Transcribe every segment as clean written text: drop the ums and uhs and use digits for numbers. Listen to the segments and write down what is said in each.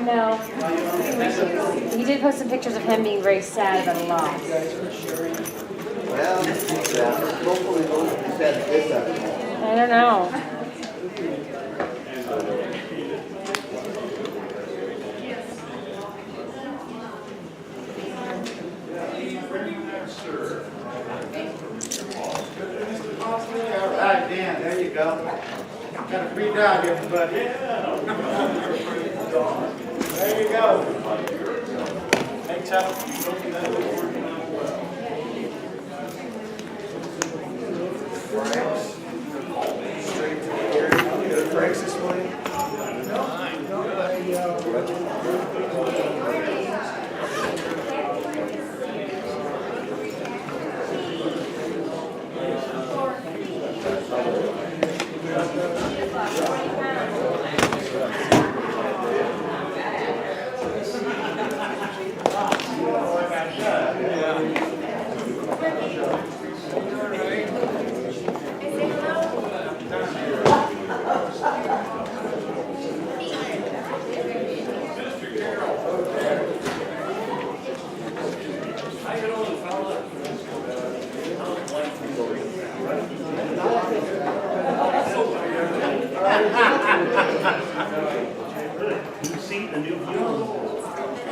No. He did post some pictures of him being very sad about a loss. Well, hopefully those who said this up. I don't know. All right, Dan, there you go. Got a free dog, everybody. There you go. Hey, Chuck. Straight to the air. You got a Frank's this morning?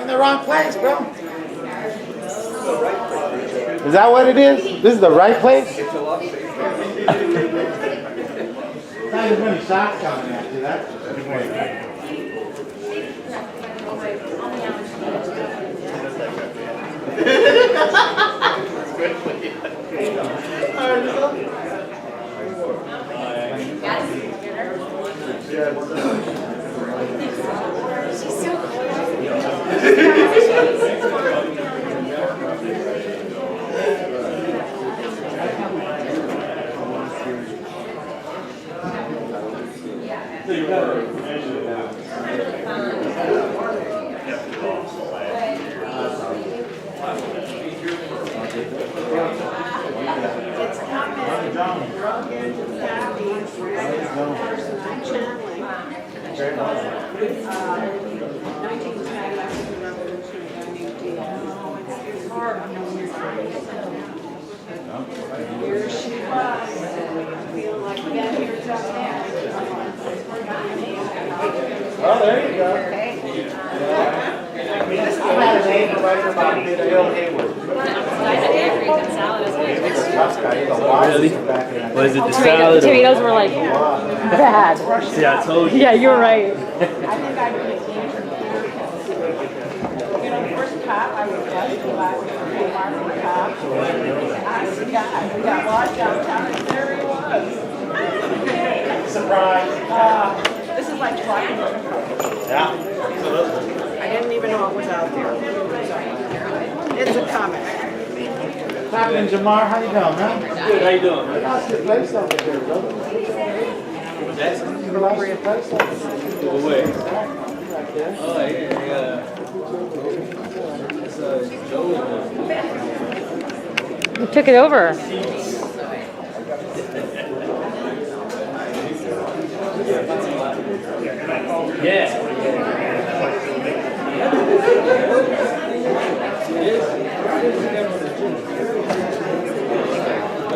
In the wrong place, bro. Is that what it is? This is the right place? Not as many shots coming at you, that's Oh, there you go. I had a name right about Bill Hayward. Really? Was it the salad? The tomatoes were like bad. Yeah, I told you. Yeah, you were right. I think I'd be a cancer. You know, the first cop I was blessed to buy was a Marvin cop. We got lost downtown and there he was. Surprise. This is like flying. Yeah, absolutely. I didn't even know it was out there. It's a comic. What's happening, Jamar? How you doing, man? Good, how you doing? How's your place over there, brother? That's You like your place over there? away. Right there. Oh, yeah. That's Joe. You took it over. Yeah.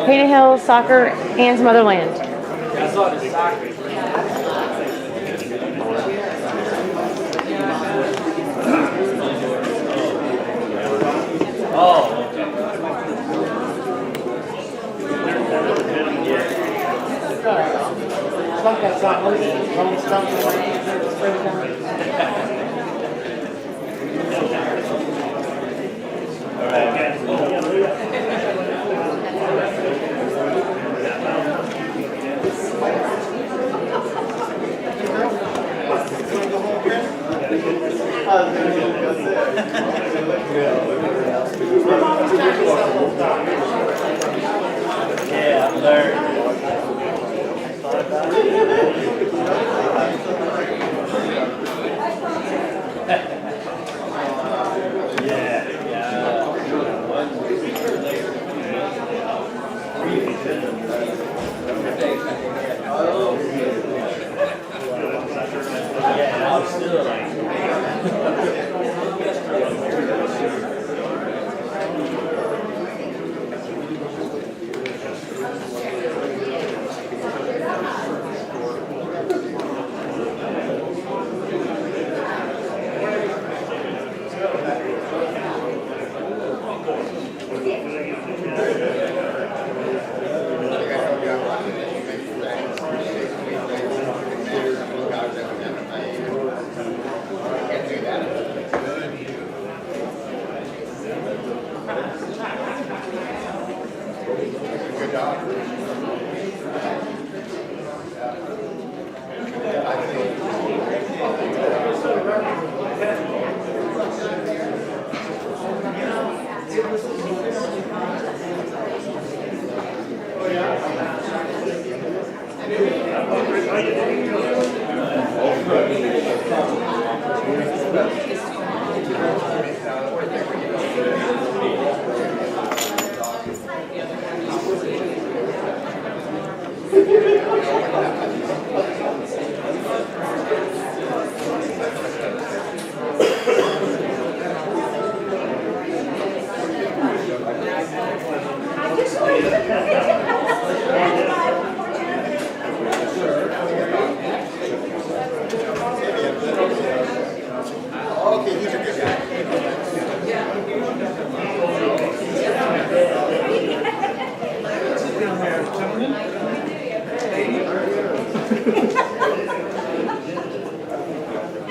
Painted Hills, soccer, and some other land. I saw the soccer. Oh, okay. It's like that song, what is it? Rolling Stones, All right. Yeah, I learned. Yeah, I was still like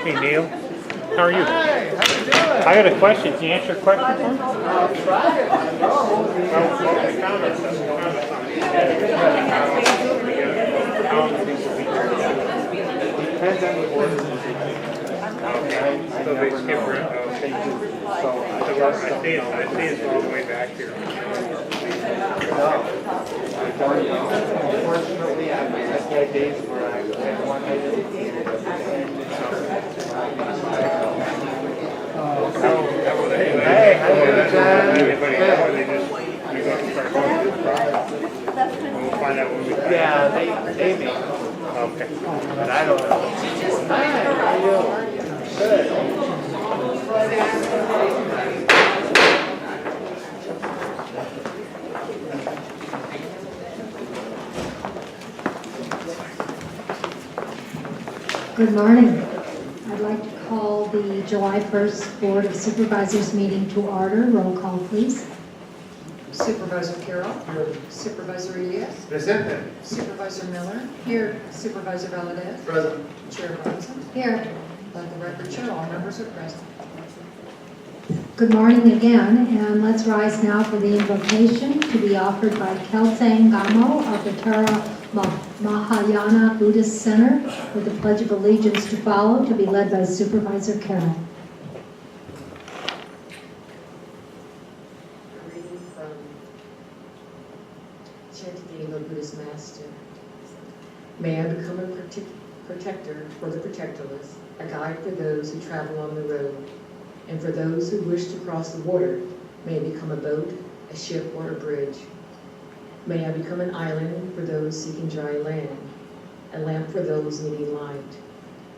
Hey Neil, how are you? Hey, how you doing? I got a question. Can you answer a question for me? I'll try it. Depends on the ordinance. So they skip around. I see it's all the way back here. Unfortunately, I've had days where I had one Hey, how you doing, John? Everybody, or they just, you go and start going through the process. We'll find out when we find out. Yeah, they may, Okay. but I don't know. Hi, how you doing? Good. Good morning. I'd like to call the July 1st Board of Supervisors meeting to order. Roll call, please. Supervisor Carroll. Here. Supervisor Elias. Presente. Supervisor Miller. Here. Supervisor Valadez. Present. Chair Robinson. Here. Let the record show all members are present. Good morning again, and let's rise now for the invocation to be offered by Kelsang Gamo of the Tara Mahayana Buddhist Center, with the Pledge of Allegiance to follow, to be led by Supervisor Carroll. A reading from Shantideva Buddhist Master. May I become a protector for the protectorless, a guide for those who travel on the road, and for those who wish to cross the water, may I become a boat, a ship, or a bridge. May I become an island for those seeking dry land, a lamp for those needing light,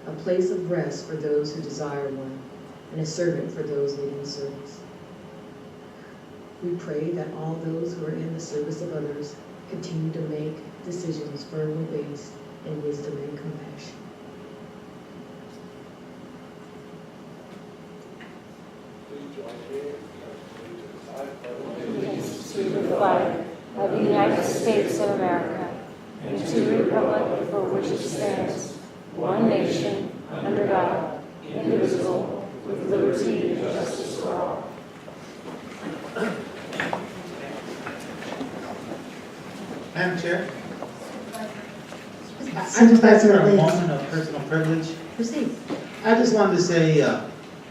a place of rest for those who desire one, and a servant for those needing service. We pray that all those who are in the service of others continue to make decisions firmly based in wisdom and compassion. To the flag of the United States of America, and to the republic for which it stands, one nation, under God, indivisible, with liberty and justice for all. Madam Chair? Supervisor For a Elias. moment of personal privilege, Proceed. I just wanted to say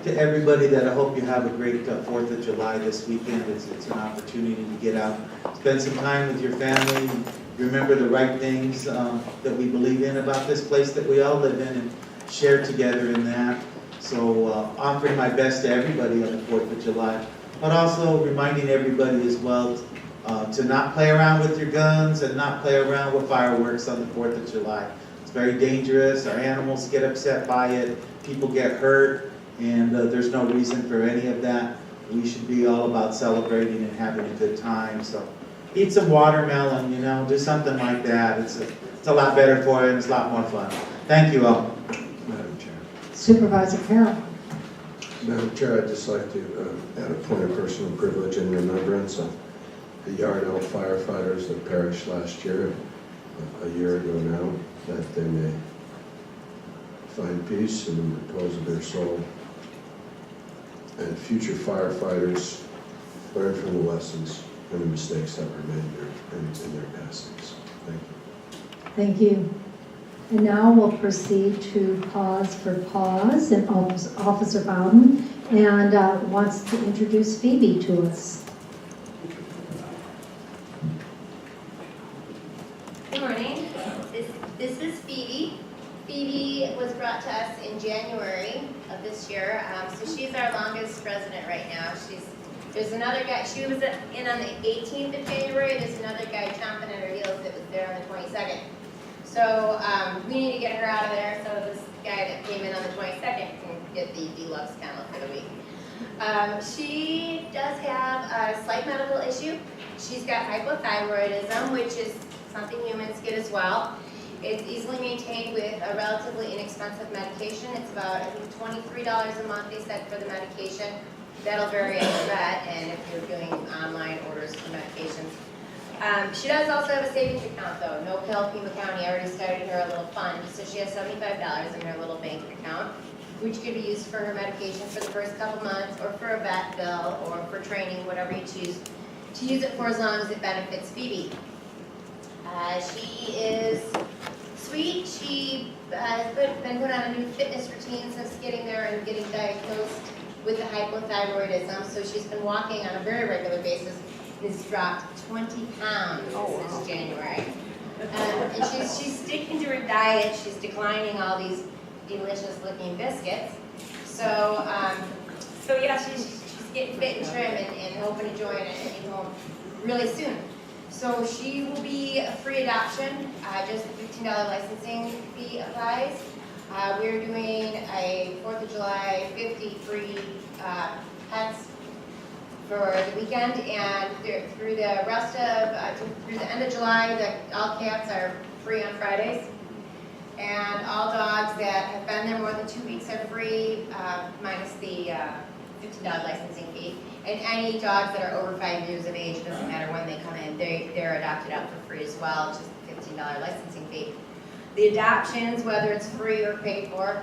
to everybody that I hope you have a great 4th of July this weekend. It's an opportunity to get out, spend some time with your family, remember the right things that we believe in about this place that we all live in, and share together in that. So offering my best to everybody on the 4th of July, but also reminding everybody as well to not play around with your guns and not play around with fireworks on the 4th of July. It's very dangerous. Our animals get upset by it. People get hurt. And there's no reason for any of that. We should be all about celebrating and having a good time, so eat some watermelon, you know, do something like that. It's a lot better for you and it's a lot more fun. Thank you all. Madam Chair. Supervisor Carroll. Madam Chair, I'd just like to add a point of personal privilege in remembrance of the Yardell firefighters that perished last year, a year ago now, that they may find peace in the repose of their soul. And future firefighters learn from the lessons and the mistakes that were made in their passings. Thank you. Thank you. And now we'll proceed to pause for pause, and Officer Bowden and wants to introduce Phoebe to us. Good morning. This is Phoebe. Phoebe was brought to us in January of this year, so she's our longest resident right now. There's another guy, she was in on the 18th of January, there's another guy chomping at her heels that was there on the 22nd. So we need to get her out of there so this guy that came in on the 22nd can get the deluxe kennel for the week. She does have a slight medical issue. She's got hypothyroidism, which is something humans get as well. It's easily maintained with a relatively inexpensive medication. It's about, I think, $23 a month, they said, for the medication. That'll vary at the vet and if you're doing online orders for medications. She does also have a savings account, though. No Pill, Pima County already started her a little fund, so she has $75 in her little bank account, which could be used for her medication for the first couple months, or for a vet bill, or for training, whatever you choose to use it for, as long as it benefits Phoebe. She is sweet. She has been put on a new fitness routine since getting there and getting diagnosed with the hypothyroidism. So she's been walking on a very regular basis and has dropped 20 pounds since January. And she's sticking to her diet. She's declining all these delicious looking biscuits. So yeah, she's getting fit and trim and hoping to join a new home really soon. So she will be a free adoption, just a $15 licensing fee applies. We're doing a 4th of July 50 free pets for the weekend, and through the rest of, through the end of July, all cats are free on Fridays. And all dogs that have been there more than 2 weeks are free, minus the $15 licensing fee. And any dogs that are over 5 years of age, doesn't matter when they come in, they're adopted out for free as well, just a $15 licensing fee. The adoptions, whether it's free or paid for,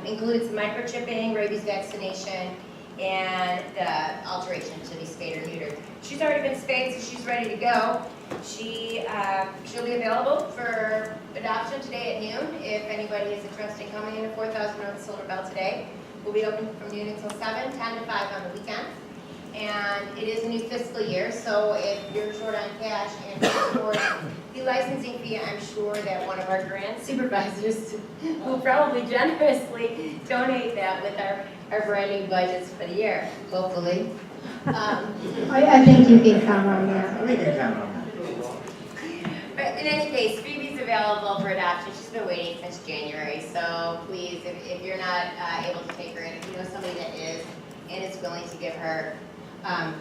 includes microchipping, rabies vaccination, and the alteration to be spayed or neutered. She's already been spayed, so she's ready to go. She'll be available for adoption today at noon. If anybody is interested in coming in at 4000 North Silver Bell today, we'll be open from noon until 7, 10 to 5 on the weekend. And it is a new fiscal year, so if you're short on cash and for the licensing fee, I'm sure that one of our grant supervisors will probably generously donate that with our brand new budgets for the year, hopefully. I think you can count on that. We can count on that. But in any case, Phoebe's available for adoption. She's been waiting since January, so please, if you're not able to take her in, if you know somebody that is and is willing to give her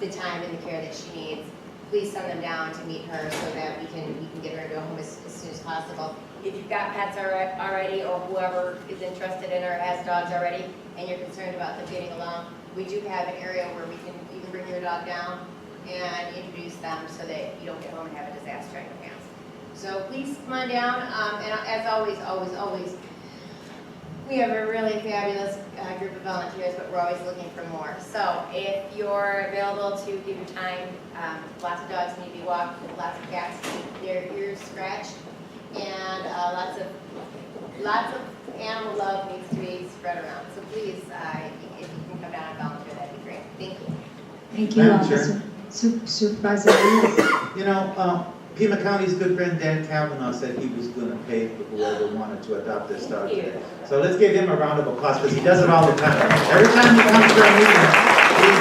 the time and the care that she needs, please send them down to meet her so that we can get her into a home as soon as possible. If you've got pets already, or whoever is interested in her has dogs already, and you're concerned about them getting along, we do have an area where you can bring your dog down and introduce them so that you don't get home and have a disaster on your hands. So please come on down, and as always, we have a really fabulous group of volunteers, but we're always looking for more. So if you're available to give your time, lots of dogs need to be walked, lots of cats need their ears scratched, and lots of animal love needs to be spread around. So please, if you can come down and volunteer, that'd be great. Thank you. Thank you, Madam Chair. Officer. Supervisor Lewis. You know, Pima County's good friend Dan Kavanaugh said he was going to pay for whoever wanted to adopt this dog today. So let's give him a round of applause because he does it all the time. Every time he comes to our meeting,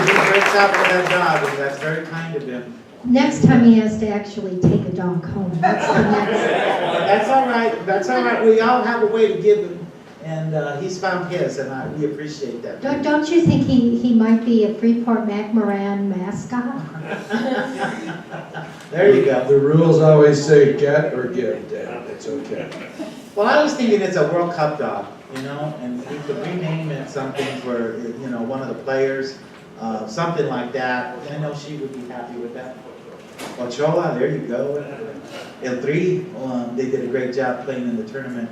he breaks out for that dog, and that's very kind of him. Next time he has to actually take a dog home. That's the next. That's all right. That's all right. We all have a way to give and he's found his, and we appreciate that. Don't you think he might be a Freeport McMoran mascot? There you go. The rules always say get or give, Dan, it's okay. Well, I was thinking it's a World Cup dog, and we could rename it something for, one of the players, something like that. I know she would be happy with that. Ochoa, there you go. El Tri, they did a great job playing in the tournament.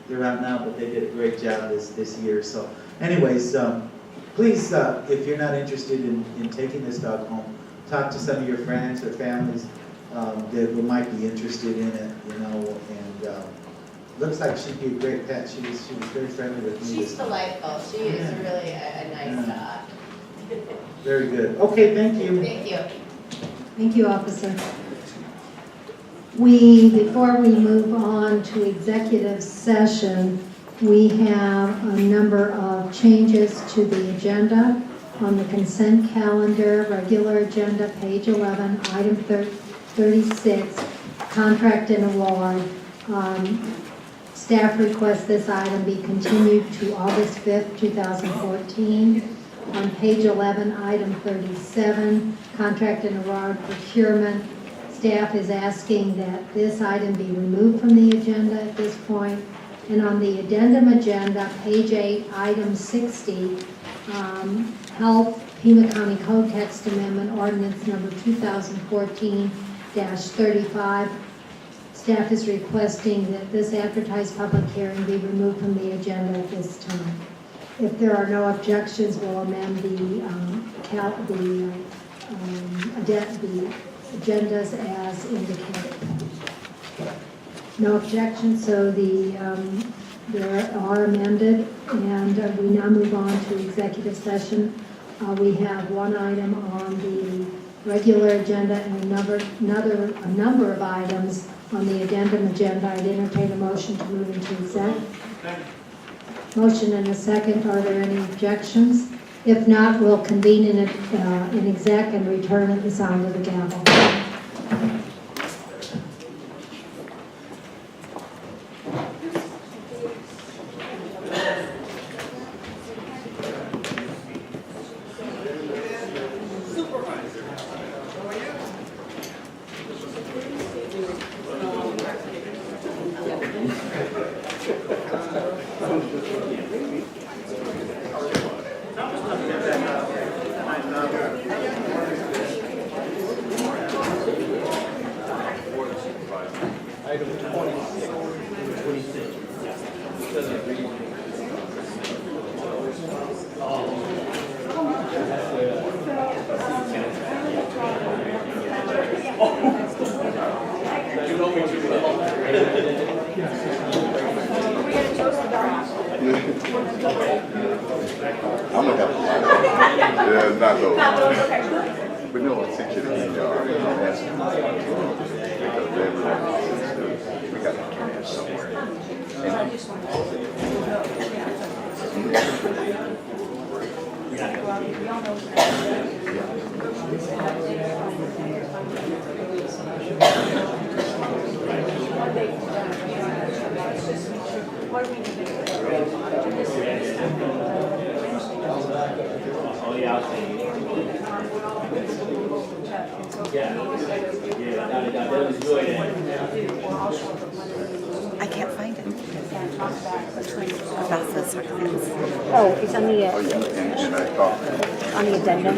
They're out now, but they did a great job this year. So anyways, please, if you're not interested in taking this dog home, talk to some of your friends or families that might be interested in it, and looks like she'd be a great pet. She was very friendly with me. She's delightful. She is really a nice dog. Very good. Okay, thank you. Thank you. Thank you, officer. Before we move on to executive session, we have a number of changes to the agenda. On the consent calendar, regular agenda, page 11, item 36, contract and award. Staff requests this item be continued to August 5th, 2014. On page 11, item 37, contract and award procurement. Staff is asking that this item be removed from the agenda at this point. And on the addendum agenda, page 8, item 60, Health Pima County Code Text Amendment Ordinance number 2014-35. Staff is requesting that this advertised public hearing be removed from the agenda at this time. If there are no objections, we'll amend the agendas as indicated. No objections, so they are amended, and we now move on to executive session. We have one item on the regular agenda and a number of items on the addendum agenda. I'd entertain a motion to move into exec. Motion and a second. Are there any objections? If not, we'll convene in exec and return at the sound of the gavel. I'm gonna have to lie. Yeah, not those. But no, I sent you the email. Because we got the cash somewhere. Oh, yeah, I'll see. Yeah, they'll enjoy that. I can't find it. About the circumstance. Oh, it's on the, Oh, yeah, and I talked to him. on the addendum.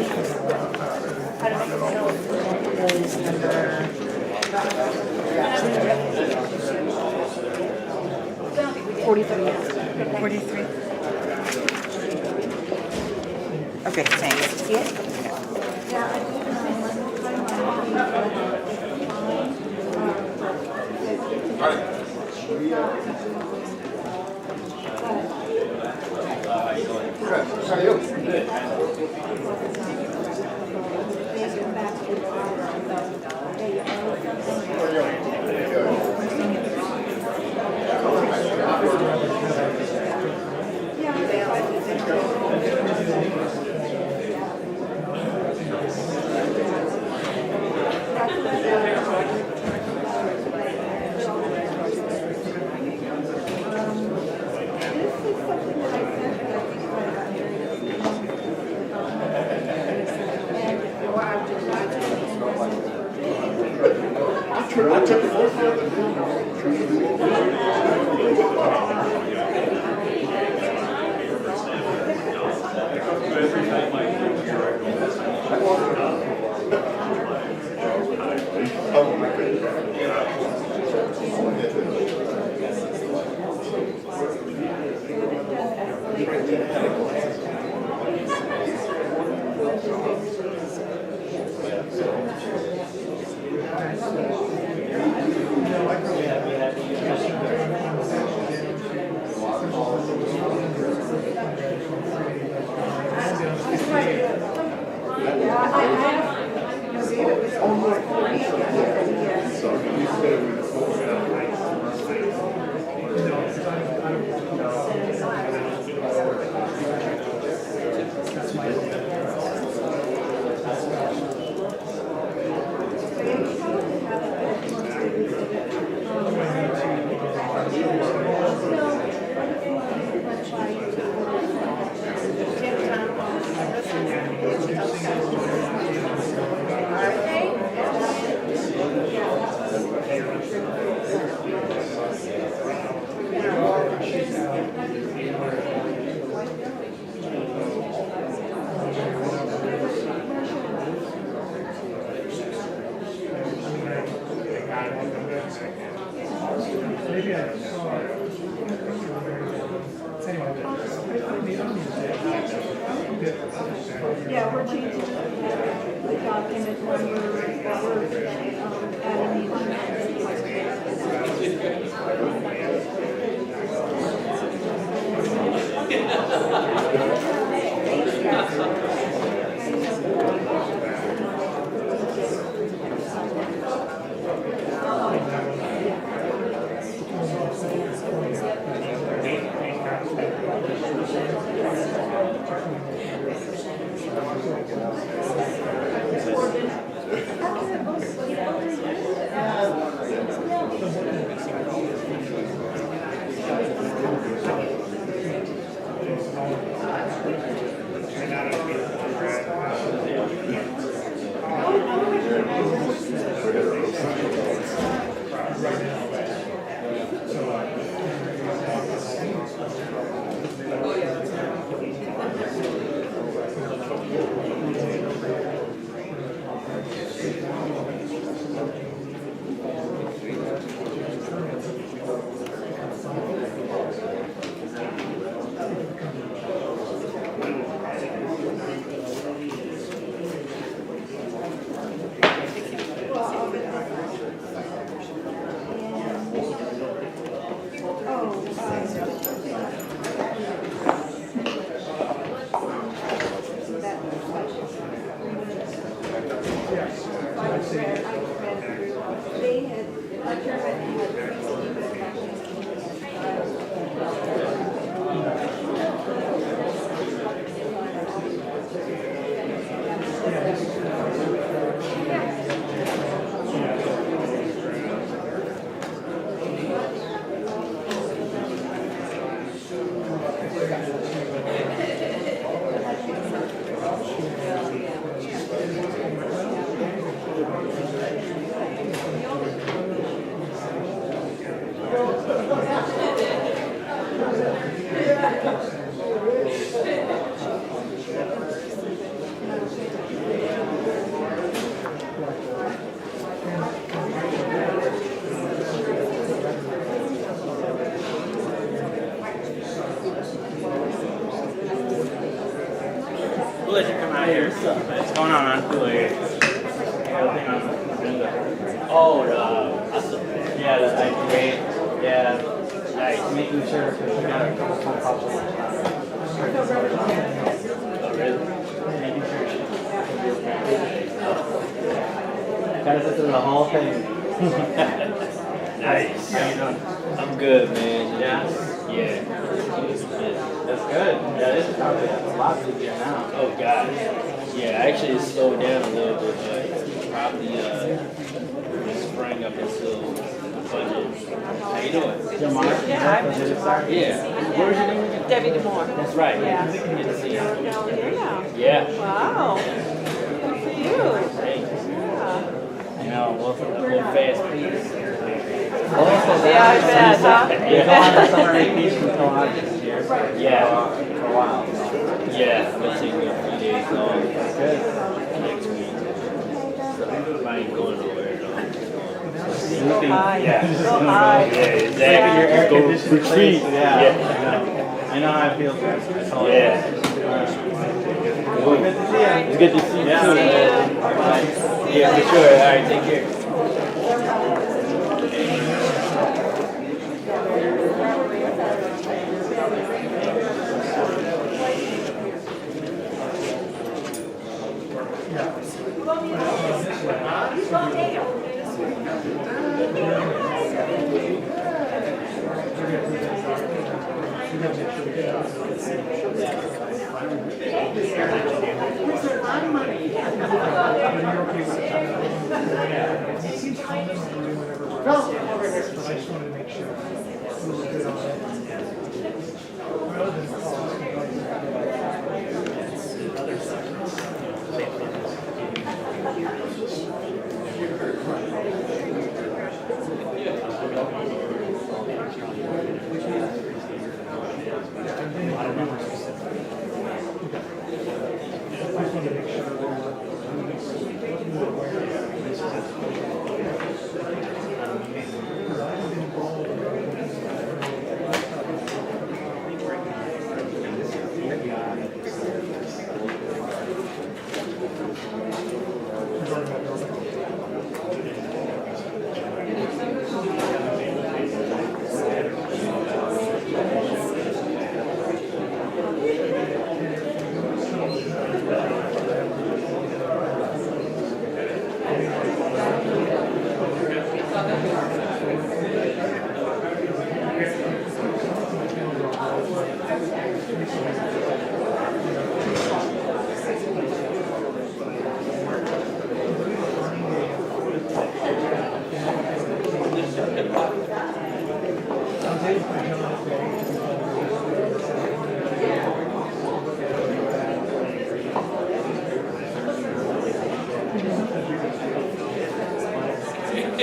Is number 43. Okay, thanks. See it? How are you? took a photo the other day. Oh, my Yeah, we're changing the document number, we're adding We'll let you come out here. What's going on, man? Oh, yeah, the grade. Yeah, like making sure because we got a couple phone calls. Oh, really? Making sure. Gotta sit through the whole thing. Nice. How you doing? I'm good, man. Yeah. Yeah. That's good. Yeah, this is probably a lot easier now. Oh God. Yeah, actually it slowed down a little bit, but probably sprang up until the budget. How you doing? Your mom? Yeah, I'm Yeah. What was your name again? Debbie DeMore. That's right. Yeah. Good to see you. Yeah. Yeah. Wow. Good for you. Thanks. Yeah. You know, One fast piece. Yeah, I bet, huh? Yeah. Summer piece until August here. Yeah. For a while. Yeah, I've been taking a few days off. Good. Next week. I ain't going nowhere though. Go high. Yeah. Go high. Yeah, exactly. Your air Go conditioning retreat. place, Yeah. You know how I feel. Yeah. Good to see you. It's good to see you too. Yeah, for sure. All right, take care.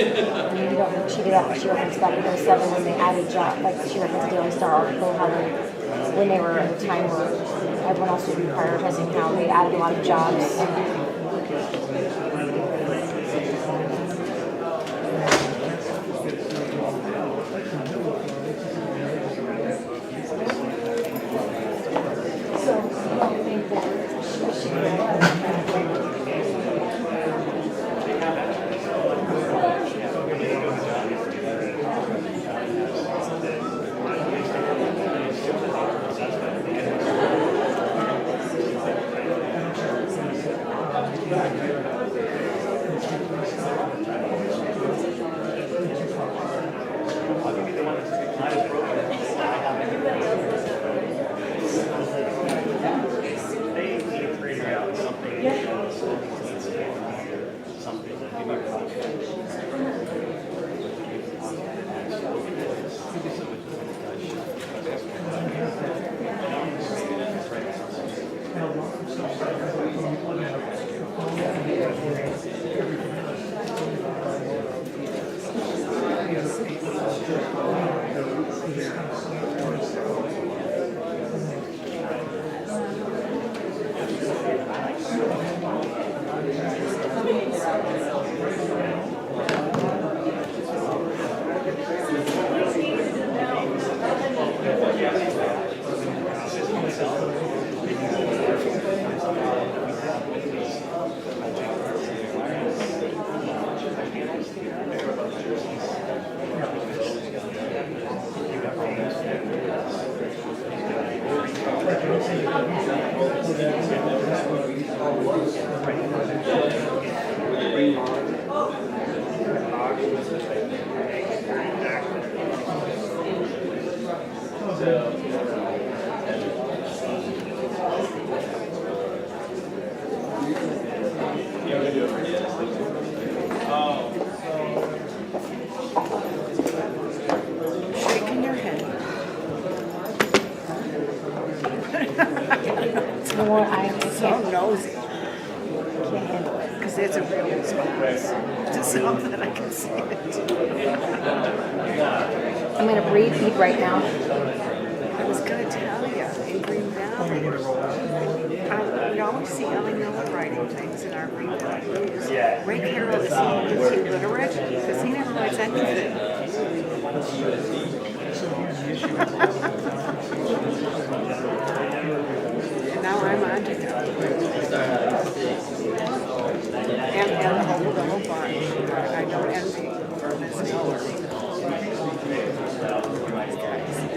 She referenced back in 07 when they added job, like she referenced the Daily Star article, how they, when they were at a time where everyone else would be prioritizing how they added a lot of jobs. Shaking your head. The more I So nosy. can't handle it. Because it's a real response. Just so that I can see it. I'm going to repeat right now. I was going to tell you, in Green Valley, we always see Ellie Miller writing things in our Green Valley News. Ray Carroll is illiterate because he never writes anything. And now I'm on to him. And the whole bunch. I don't envy Miss Miller.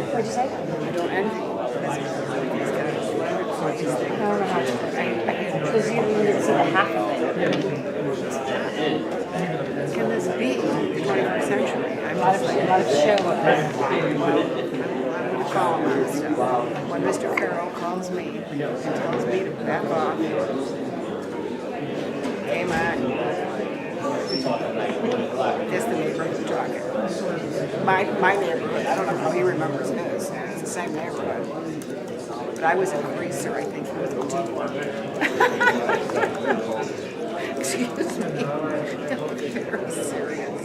What'd you say? I don't envy Miss Miller. These guys. I don't know how to. Because you didn't see the half of it. Can this be the 21st century? I'm A lot just of like, show. I'm going to call him on stuff. When Mr. Carroll calls me and tells me to back off, came on. It's the neighborhood talking. My neighborhood, I don't know how he remembers his. It's the same neighborhood. But I was in Greaser, I think, with the Excuse me. Very serious.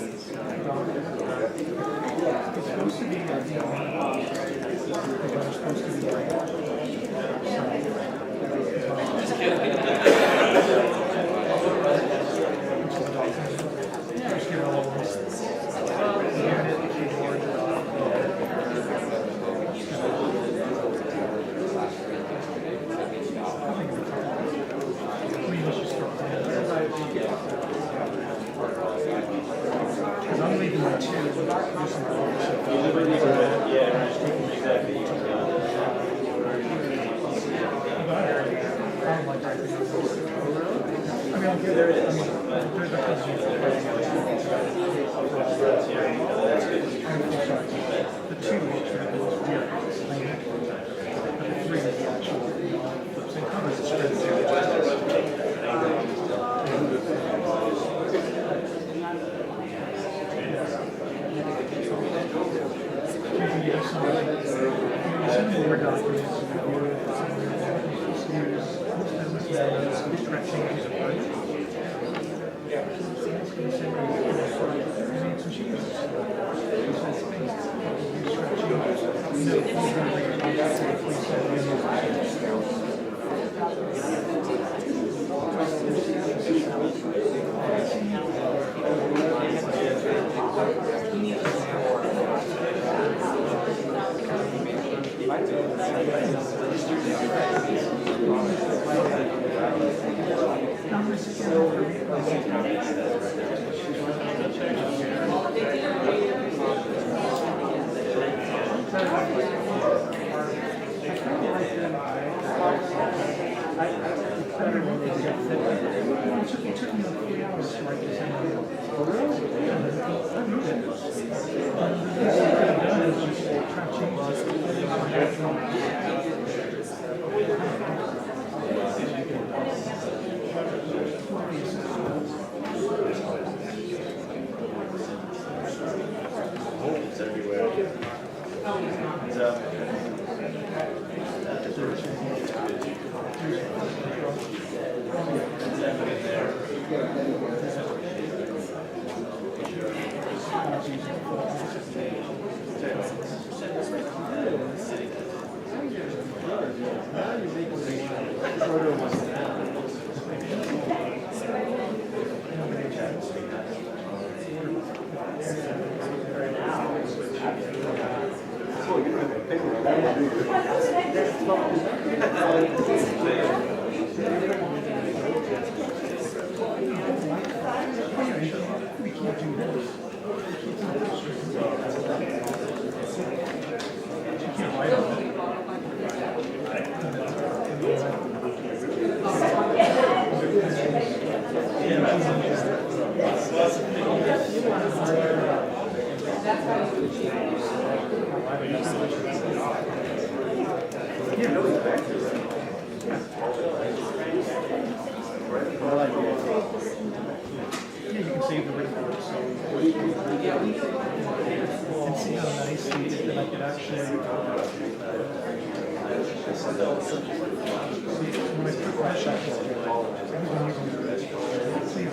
See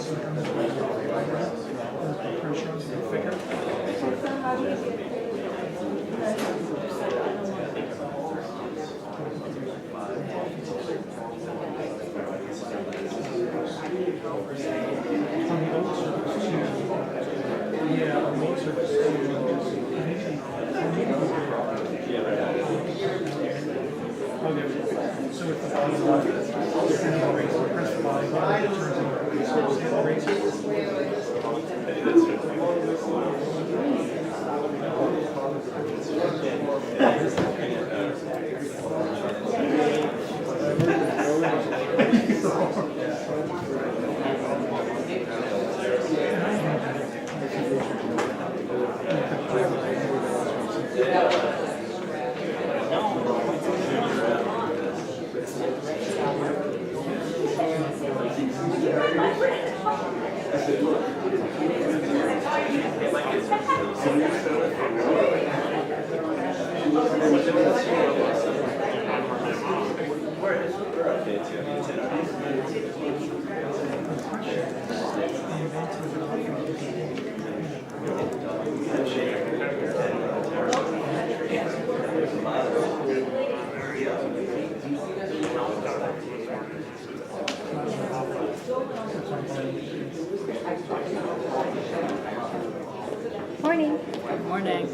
Morning.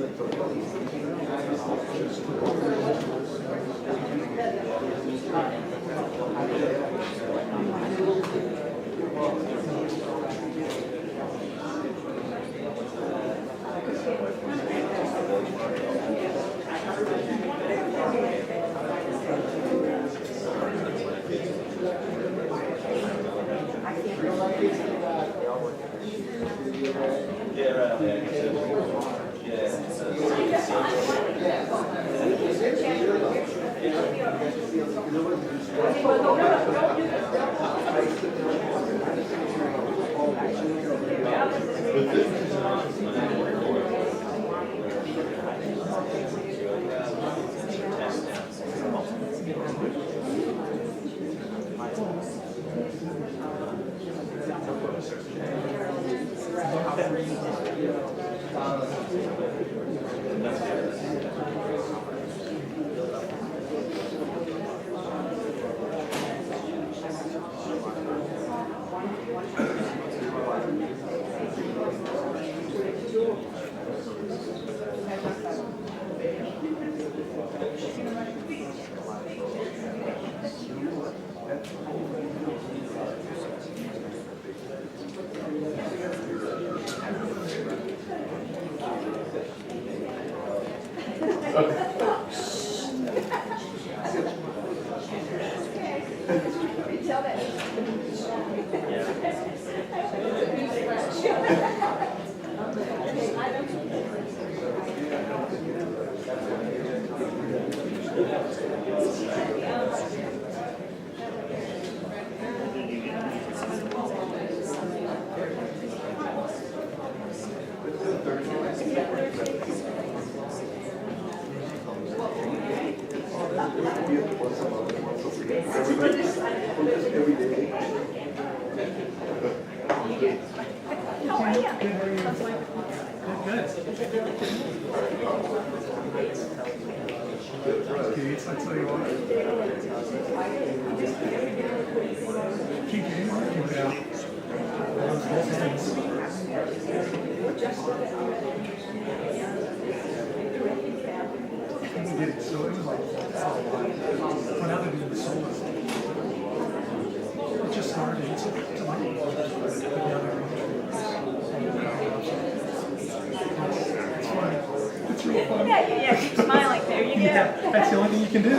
Yeah, keep smiling. There you go. Yeah, that's the only thing you can do.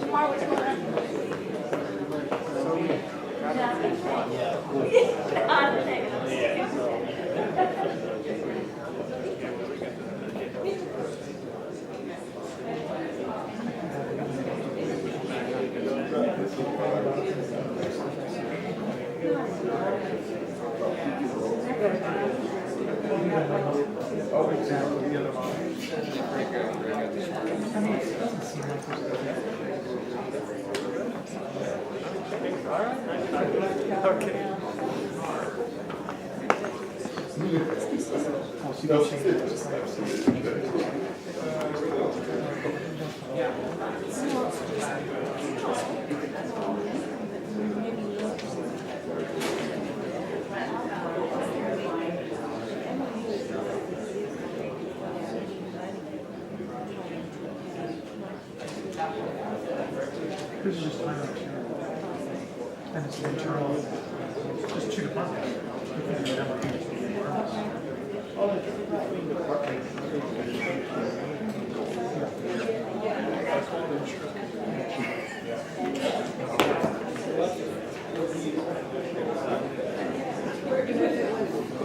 Tomorrow, what's going on? Oh, exactly. The other one. I mean, it doesn't seem like there's a Okay. Oh, she don't change it. Here's just time out here. And it's internal. Just chew the pump. You can do that.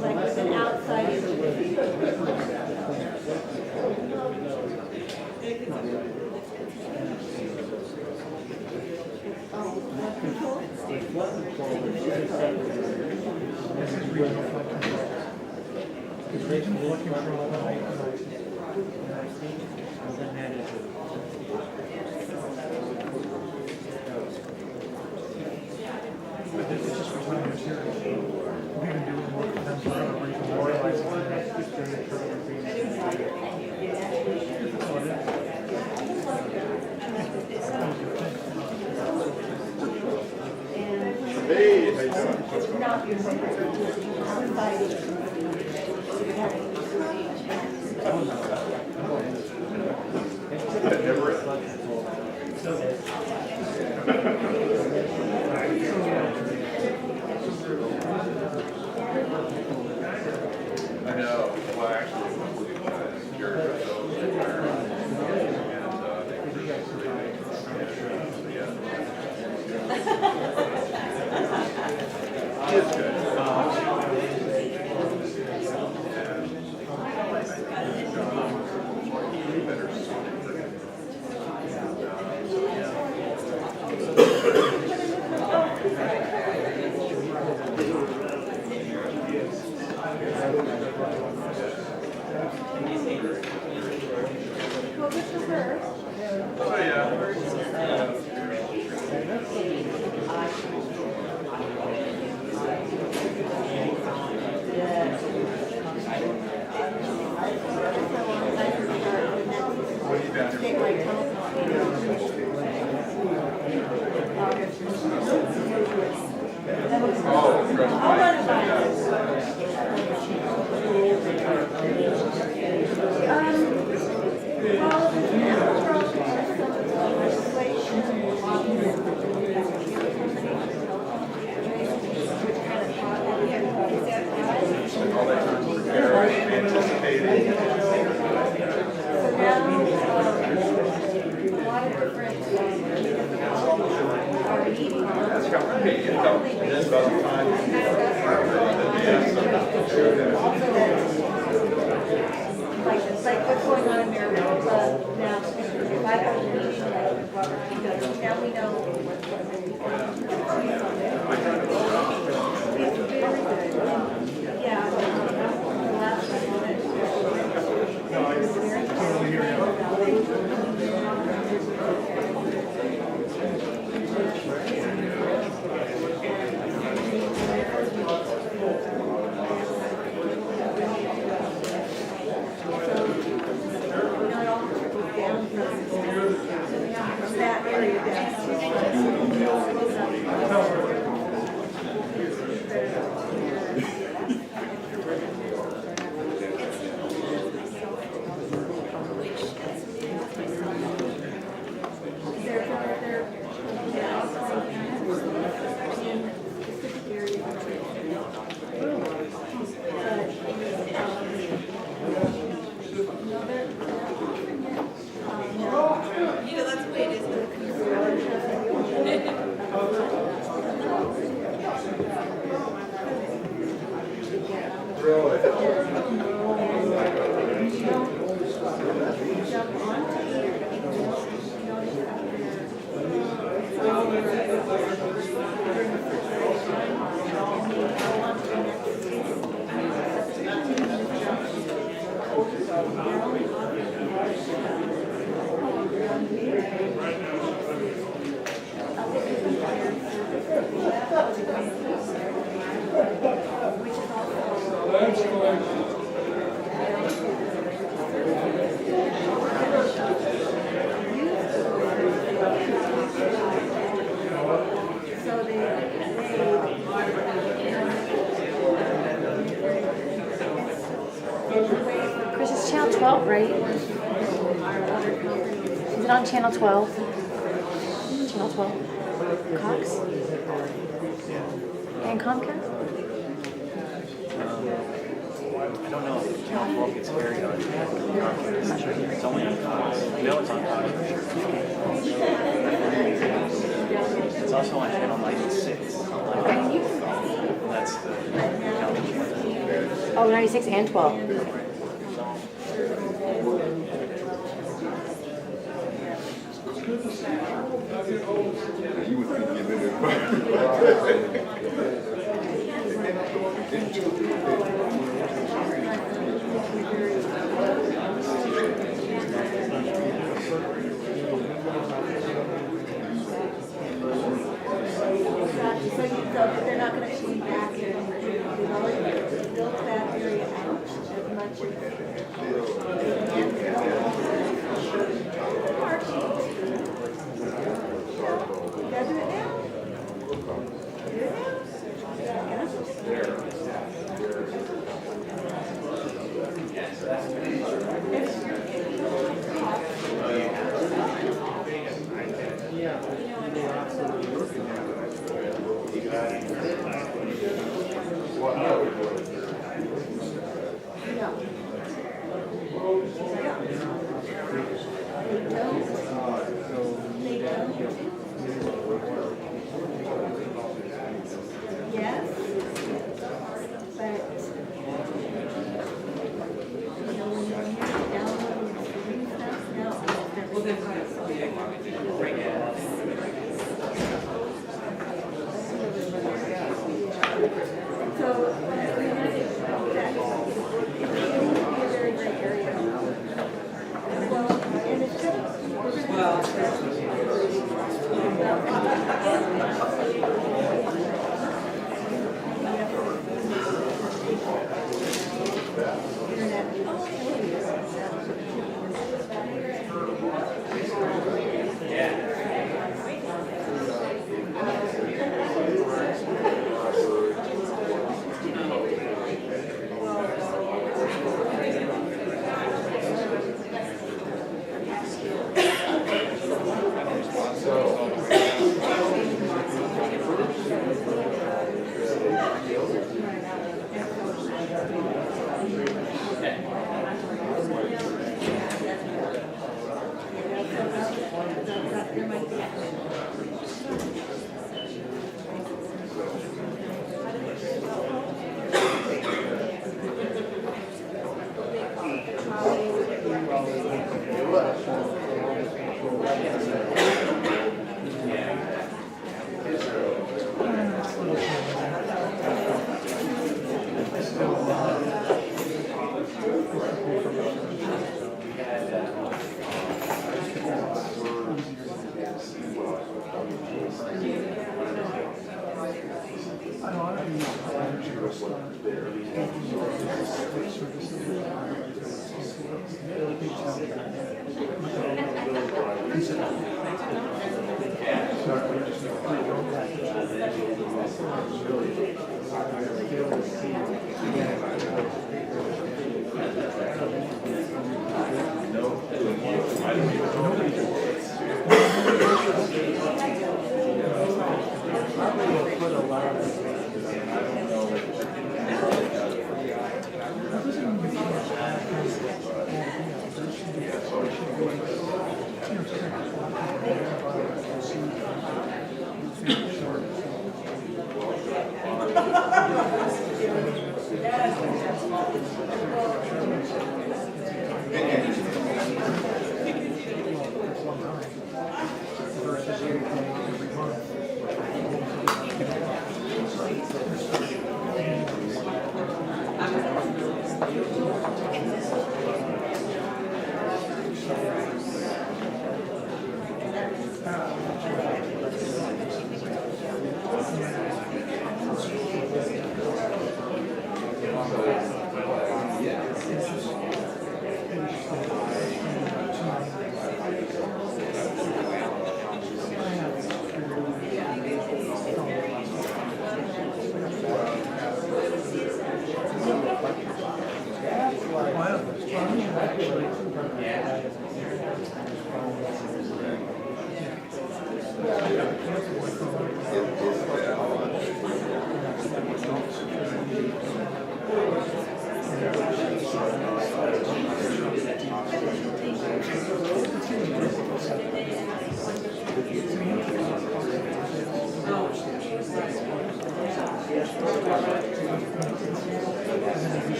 Like an outside. This is regional flood control. It's regional flood control. But this is just for time material. We've been doing work with them forever. We're even memorializing Hey, how you doing? What's going on? I know. Well, actually, Jared was he is good. Oh, yeah. Like what's going on in Marietta Club now, if I have a meeting, like Robert P. does, now we know. It's very good. Yeah. The last time on it. That area down. 12, right? Is it on channel 12? Channel 12? Cox? And Comcast? I don't know if Channel 12 gets carried on. It's only on Fox. You know it's on Fox for sure. It's also on Channel 96. That's the county channel. Oh, 96 and 12. You would think you've been They're not going to be back here. They've already built that area out as much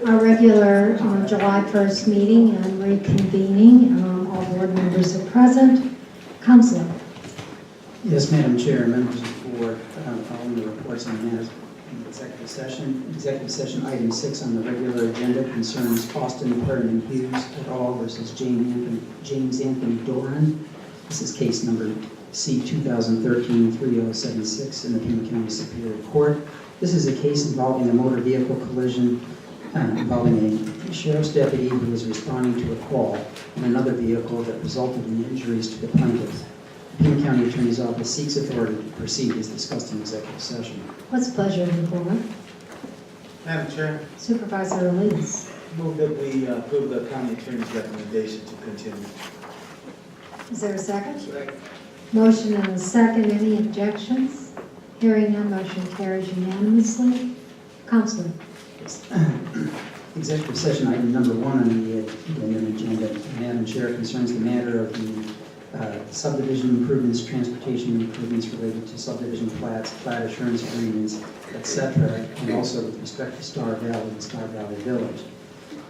Our regular July 1st meeting and reconvening. All board members are present. Counselor. Yes, Madam Chair, members of the board, following the reports on matters in executive session. Executive session item 6 on the regular agenda concerns Austin Perryman Hughes et al. Versus James Anthony Doran. This is case number C 2013-3076 in the Pima County Superior Court. This is a case involving a motor vehicle collision involving a sheriff's deputy who was responding to a call in another vehicle that resulted in injuries to the plaintiff. The Pima County Attorney's Office seeks authority to proceed as discussed in executive session. What's the pleasure of the board? Madam Chair, Supervisor Elise. move that we approve the county attorney's recommendation to continue. Is there a second? Motion and a second. Any objections? Hearing none, motion carries unanimously. Counselor. Executive session item number 1 on the agenda, Madam Chair, concerns the matter of the subdivision improvements, transportation improvements related to subdivision plats, plat assurance agreements, etc., and also with respect to Star Valley and Star Valley Village.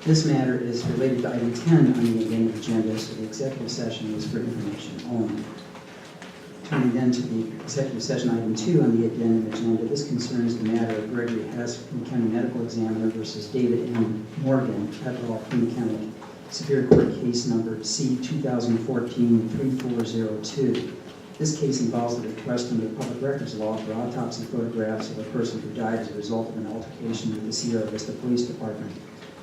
This matter is related to item 10 on the agenda, so the executive session is for information only. Turning then to the executive session item 2 on the addendum agenda. This concerns the matter of Gregory Hess, Pima County Medical Examiner versus David M. Morgan, et al., Pima County Superior Court case number C 2014-3402. This case involves the request under the Public Records Law for autopsy photographs of a person who died as a result of an altercation with the Sierra Vista Police Department.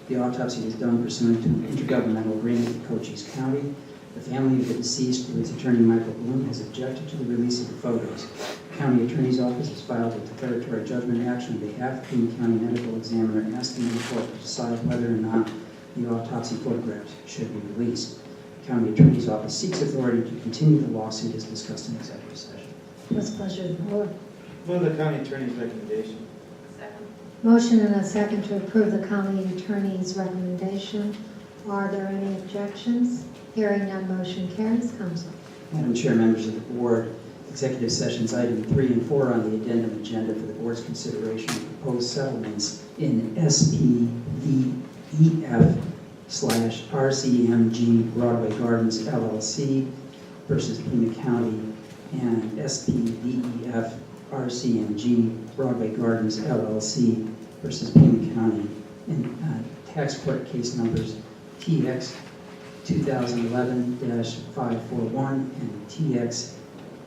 The autopsy was done pursuant to an intergovernmental agreement with Cochise County. The family of the deceased, through its attorney Michael Bloom, has objected to the release of the photos. The County Attorney's Office has filed a declaratory judgment action on behalf of Pima County Medical Examiner asking the court to decide whether or not the autopsy photographs should be released. The County Attorney's Office seeks authority to continue the lawsuit as discussed in executive session. What's the pleasure of the board? Move the county attorney's recommendation. Motion and a second to approve the county attorney's recommendation. Are there any objections? Hearing none, motion carries. Counsel. Madam Chair, members of the board, executive sessions item 3 and 4 on the addendum agenda for the board's consideration of proposed settlements in SPVEF/RCMG Broadway Gardens LLC versus Pima County and SPVEF/RCMG Broadway Gardens LLC versus Pima County in tax court case numbers TX 2011-541 and TX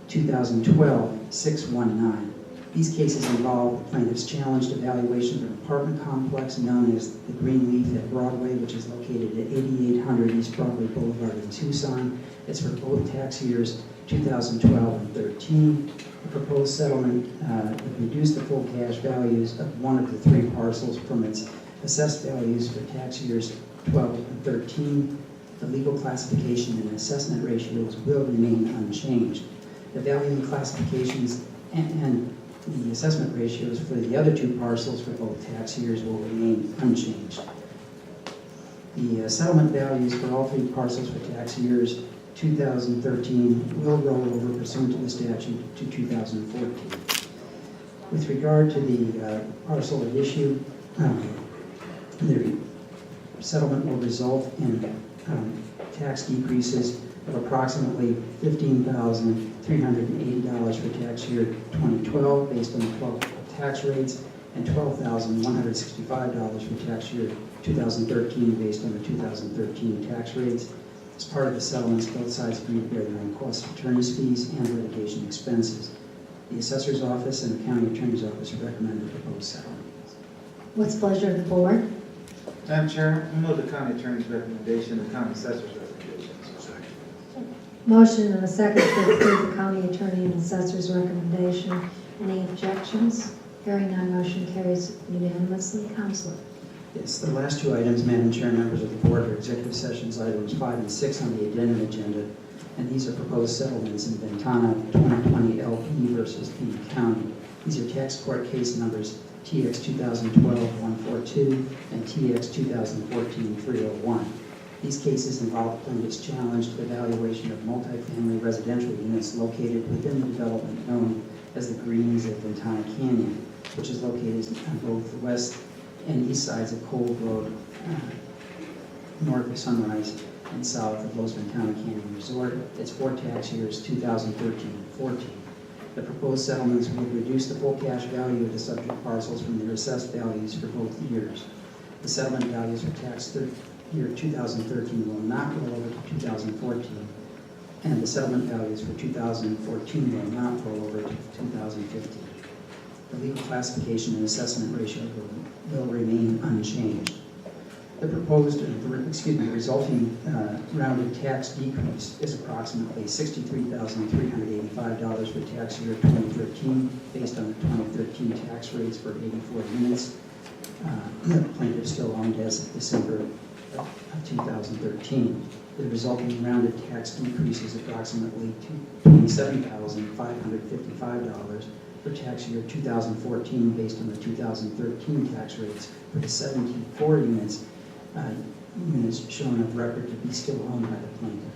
2012-619. These cases involve the plaintiff's challenged evaluation of an apartment complex known as the Greenleaf at Broadway, which is located at 8800 East Broadway Boulevard in Tucson. It's for both tax years 2012 and 13. The proposed settlement would reduce the full cash values of one of the 3 parcels from its assessed values for tax years 12 and 13. The legal classification and assessment ratios will remain unchanged. The value and classifications and the assessment ratios for the other 2 parcels for both tax years will remain unchanged. The settlement values for all 3 parcels for tax years 2013 will roll over pursuant to the statute to 2014. With regard to the parcel at issue, the settlement will result in tax decreases of approximately $15,380 for tax year 2012 based on the 12 tax rates and $12,165 for tax year 2013 based on the 2013 tax rates. As part of the settlements, both sides agreed to bear their own costs of attorney's fees and litigation expenses. The Assessor's Office and the County Attorney's Office recommend the proposed settlement. What's the pleasure of the board? Madam Chair, I move the county attorney's recommendation, the county assessor's recommendation. Motion and a second to approve the county attorney and assessor's recommendation. Any objections? Hearing none, motion carries unanimously. Counselor. Yes, the last 2 items, Madam Chair, members of the board, are executive sessions items 5 and 6 on the addendum agenda, and these are proposed settlements in Ventana 2020 LP versus Pima County. These are tax court case numbers TX 2012-142 and TX 2014-301. These cases involve plaintiffs' challenged evaluation of multifamily residential units located within the development known as the Greens at Ventana Canyon, which is located on both the west and east sides of Cold Road, north of Sunrise and south of Los Ventana Canyon Resort. It's for tax years 2013 and 14. The proposed settlements would reduce the full cash value of the subject parcels from their assessed values for both years. The settlement values for tax year 2013 will not roll over to 2014, and the settlement values for 2014 will not roll over to 2015. The legal classification and assessment ratio will remain unchanged. The proposed, resulting rounded tax decrease is approximately $63,385 for tax year 2013, based on the 2013 tax rates for 84 units. The plaintiff still owned as of December of 2013. The resulting rounded tax decrease is approximately $27,555 for tax year 2014, based on the 2013 tax rates for the 74 units shown of record to be still owned by the plaintiff.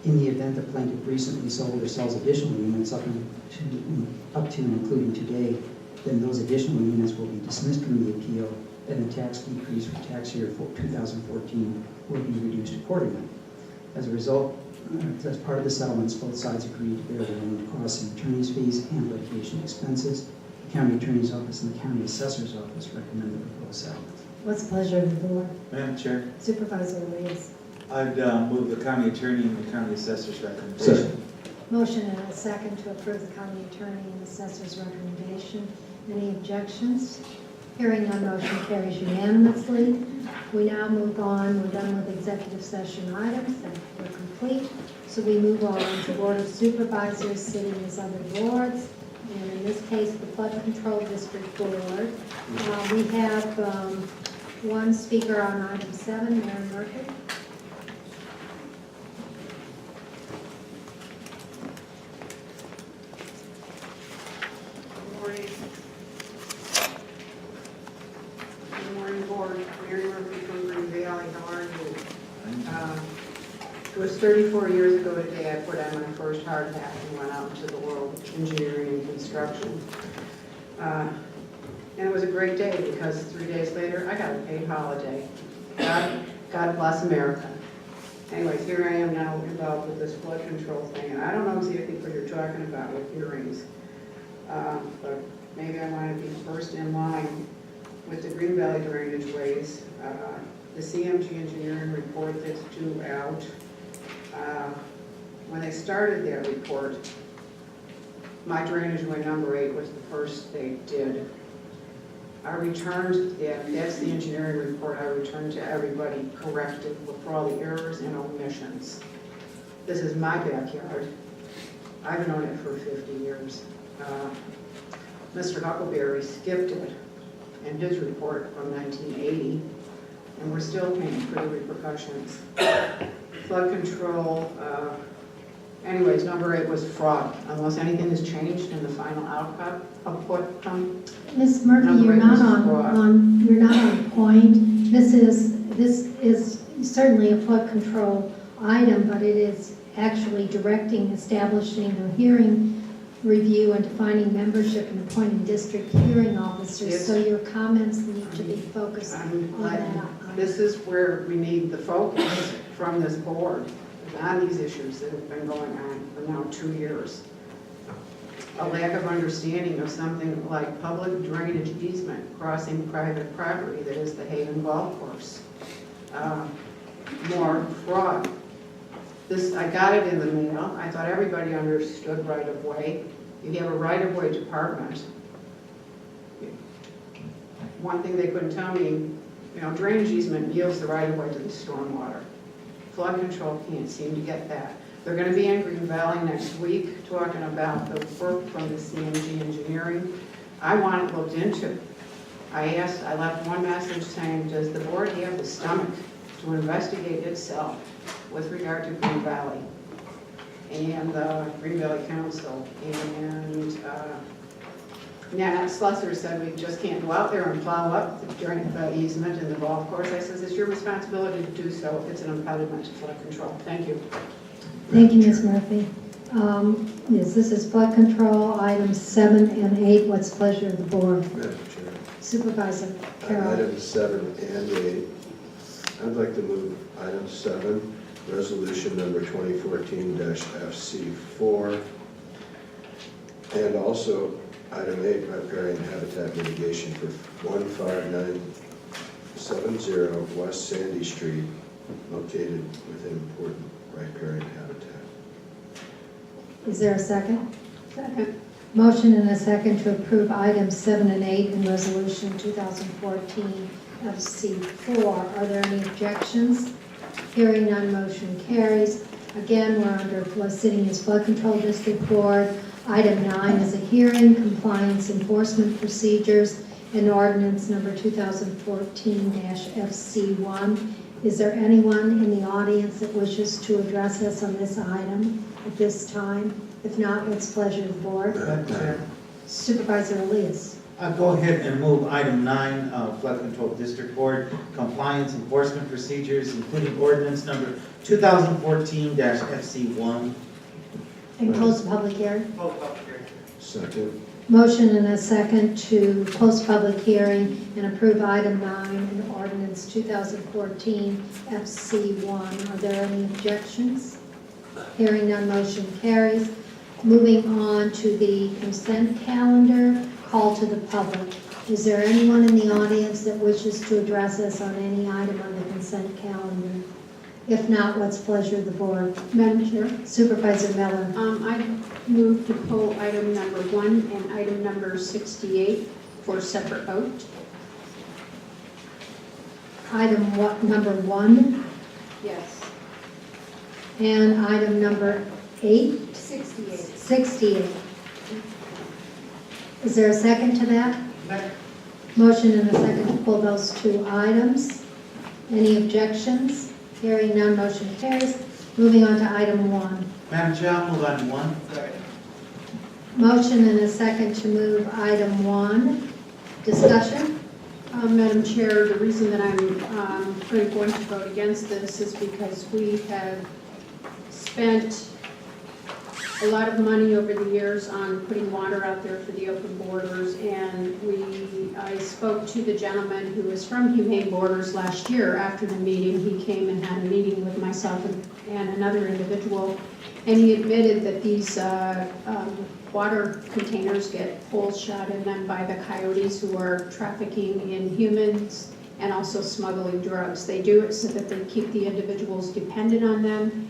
In the event the plaintiff recently sold or sells additional units up to and including today, then those additional units will be dismissed from the appeal, and the tax decrease for tax year 2014 will be reduced accordingly. As a result, As part of the settlements, both sides agreed to bear their own costs and attorney's fees and litigation expenses. The county attorney's office and the county assessor's office recommend the proposed settlement. What's the pleasure of the board? Madam Chair, Supervisor Lees. I'd move the county attorney and the county assessor's recommendation. Second. Motion and a second to approve the county attorney and assessor's recommendation. Any objections? Hearing none, motion carries unanimously. We now move on. We're done with executive session items that were complete. So we move on to Board of Supervisors sitting as other boards. And in this case, the Flood Control District Board. We have one speaker on item 7, Mary Murphy. Good morning, board. Mary Murphy from Green Valley. How are you? It was 34 years ago today I put on my first hard hat and went out into the world of engineering and construction. And it was a great day because 3 days later I got a paid holiday. God bless America. Anyways, here I am now involved with this flood control thing, and I don't know exactly what you're talking about with hearings, but maybe I want to be first in line with the Green Valley drainage ways. The CMG engineering report that's due out. When they started their report, my drainage way number 8 was the first they did. I returned, that's the engineering report I returned to everybody corrected for all the errors and omissions. This is my backyard. I've known it for 50 years. Mr. Huckleberry skipped it in his report from 1980, and we're still paying for the repercussions. Flood control, anyways, number 8 was fraud, unless anything has changed in the final output. Ms. Murphy, you're not on point. This is certainly a flood control item, but it is actually directing, establishing a hearing review and defining membership and appointing district hearing officers. Yes. So your comments need to be focused on that. This is where we need the focus from this board on these issues that have been going on for now 2 years. A lack of understanding of something like public drainage easement crossing private property that is the Haven Golf Course. More fraud. I got it in the mail. I thought everybody understood right of way. You have a right of way department. One thing they couldn't tell me, drainage easement yields the right of way to the stormwater. Flood control can't seem to get that. They're going to be in Green Valley next week talking about the work from the CMG engineering. I want it looked into. I left one message saying, does the board have the stomach to investigate itself with regard to Green Valley and the Green Valley Council? And Nat Slusser said we just can't go out there and plow up the easement in the golf course. I says, it's your responsibility to do so if it's an impediment to flood control. Thank you. Thank you, Ms. Murphy. Yes, this is flood control, items 7 and 8. What's the pleasure of the board? Madam Chair. Supervisor Carroll. Items 7 and 8. I'd like to move item 7, resolution number 2014-FC4, and also item 8, riparian habitat mitigation for 15970 West Sandy Street, located within important riparian habitat. Is there a second? Second. Motion and a second to approve items 7 and 8 in resolution 2014 FC4. Are there any objections? Hearing none, motion carries. Again, we're under sitting as Flood Control District Board. Item 9 is a hearing, compliance enforcement procedures, and ordinance number 2014-FC1. Is there anyone in the audience that wishes to address us on this item at this time? If not, what's the pleasure of the board? Madam Chair. Supervisor Elias. I'll go ahead and move item 9, Flood Control District Board, compliance enforcement procedures, including ordinance number 2014-FC1. And close the public hearing. Second. Motion and a second to close public hearing and approve item 9 in ordinance 2014 FC1. Are there any objections? Hearing none, motion carries. Moving on to the consent calendar, call to the public. Is there anyone in the audience that wishes to address us on any item on the consent calendar? If not, what's the pleasure of the board? Madam Chair, Supervisor Miller. I move to pull item number 1 and item number 68 for separate vote. Item number 1 Yes. and item number 8? 68. 68. Is there a second to that? Motion and a second to pull those two items. Any objections? Hearing none, motion carries. Moving on to item 1. Madam Chair, I'll move on 1. Motion and a second to move item 1. Discussion? Madam Chair, the reason that I'm going to vote against this is because we have spent a lot of money over the years on putting water out there for the open borders, and I spoke to the gentleman who was from Humane Borders last year. After the meeting, he came and had a meeting with myself and another individual, and he admitted that these water containers get holes shot in them by the coyotes who are trafficking in humans and also smuggling drugs. They do it so that they keep the individuals dependent on them.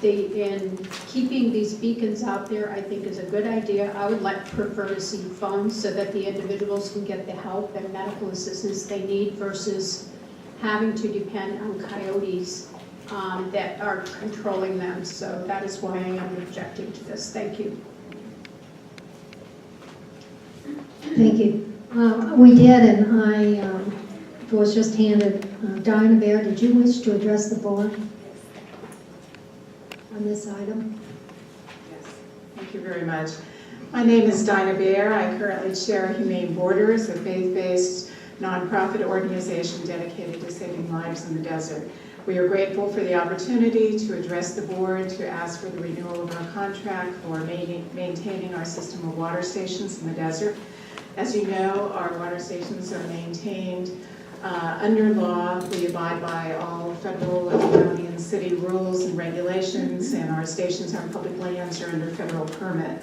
In keeping these beacons out there, I think is a good idea. I would prefer to see phones so that the individuals can get the help and medical assistance they need versus having to depend on coyotes that are controlling them. So that is why I am objecting to this. Thank you. Thank you. We did, and I was just handed. Diana Bear, did you wish to address the board on this item? Yes, thank you very much. My name is Dinah Bear. I currently chair Humane Borders, a faith-based nonprofit organization dedicated to saving lives in the desert. We are grateful for the opportunity to address the board to ask for the renewal of our contract for maintaining our system of water stations in the desert. As you know, our water stations are maintained under law. We abide by all federal, county, and city rules and regulations, and our stations on public lands are under federal permit.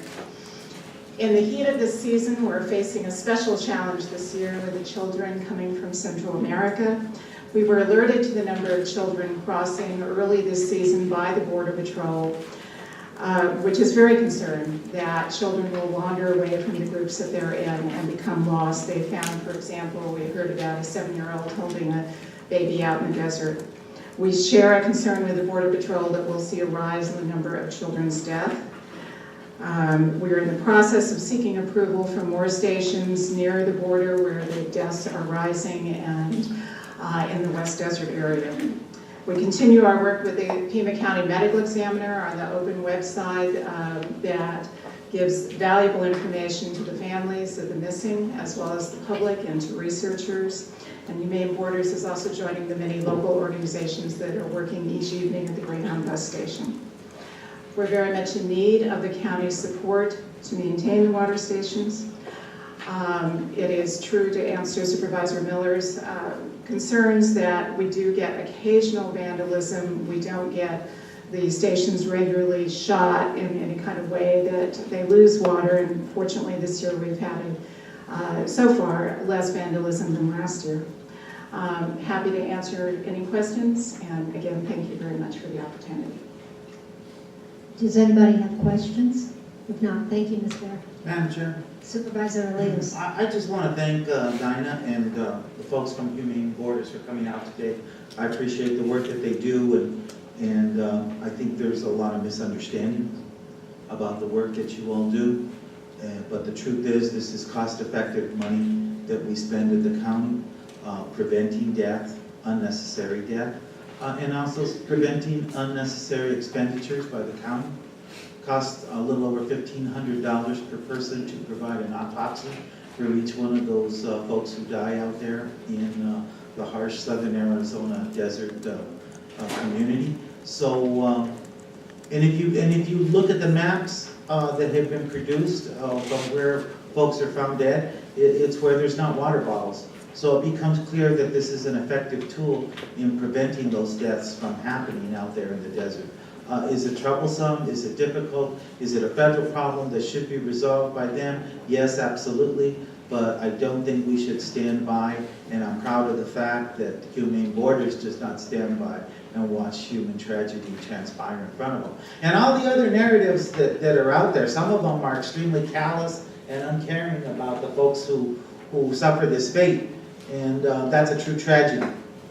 In the heat of the season, we're facing a special challenge this year with the children coming from Central America. We were alerted to the number of children crossing early this season by the Border Patrol, which is very concerned that children will wander away from the groups that they're in and become lost. They found, for example, we heard about a 7-year-old holding a baby out in the desert. We share a concern with the Border Patrol that we'll see a rise in the number of children's deaths. We're in the process of seeking approval for more stations near the border where the deaths are rising and in the West Desert area. We continue our work with the Pima County Medical Examiner on the open website that gives valuable information to the families of the missing, as well as the public and to researchers. And Humane Borders is also joining the many local organizations that are working each evening at the Greyhound bus station. We're very much in need of the county's support to maintain the water stations. It is true, to answer Supervisor Miller's concerns, that we do get occasional vandalism. We don't get the stations regularly shot in any kind of way that they lose water, and fortunately this year we've had so far less vandalism than last year. Happy to answer any questions, and again, thank you very much for the opportunity. Does anybody have questions? If not, thank you, Ms. Bear. Madam Chair. Supervisor Elias. I just want to thank Dinah and the folks from Humane Borders for coming out today. I appreciate the work that they do, and I think there's a lot of misunderstanding about the work that you all do. But the truth is, this is cost-effective money that we spend at the county, preventing death, unnecessary death, and also preventing unnecessary expenditures by the county. Costs a little over $1,500 per person to provide an autopsy for each one of those folks who die out there in the harsh southern Arizona desert community. So, and if you look at the maps that have been produced from where folks are found dead, it's where there's not water bottles. So it becomes clear that this is an effective tool in preventing those deaths from happening out there in the desert. Is it troublesome? Is it difficult? Is it a federal problem that should be resolved by them? Yes, absolutely, but I don't think we should stand by, and I'm proud of the fact that Humane Borders does not stand by and watch human tragedy transpire in front of them. And all the other narratives that are out there, some of them are extremely callous and uncaring about the folks who suffer this fate. And that's a true tragedy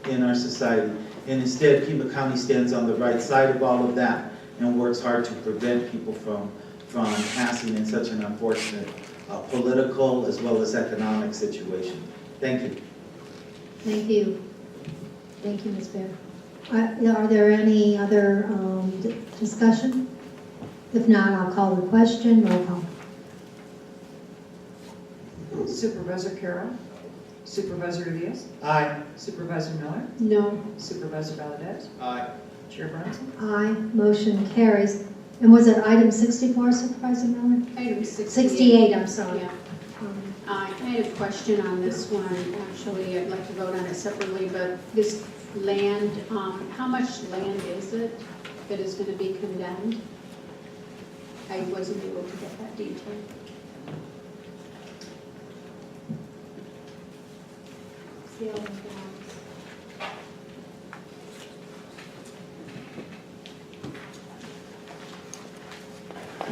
in our society. And instead, Pima County stands on the right side of all of that and works hard to prevent people from passing in such an unfortunate political as well as economic situation. Thank you. Thank you. Thank you, Ms. Bear. Are there any other discussion? If not, I'll call the question. Roll call. Supervisor Carroll. Supervisor Diaz. Aye. Supervisor Miller. No. Supervisor Valdez. Aye. Chair Brunson. Aye. Motion carries. And was it item 64, Supervisor Miller? Item 68. 68, I'm sorry. Yeah. I had a question on this one. Actually, I'd like to vote on it separately, but this land, how much land is it that is going to be condemned? I wasn't able to get that detail.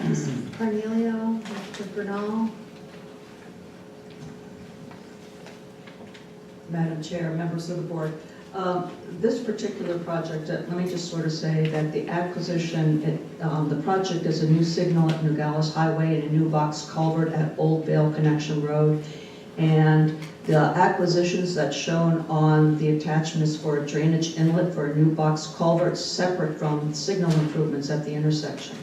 Mr. Cornelio, Mr. Bernal. Madam Chair, members of the board, this particular project, let me just sort of say that the acquisition, the project is a new signal at Nogales Highway and a new box culvert at Old Vale Connection Road. And the acquisitions that's shown on the attachment is for a drainage inlet for a new box culvert separate from signal improvements at the intersection.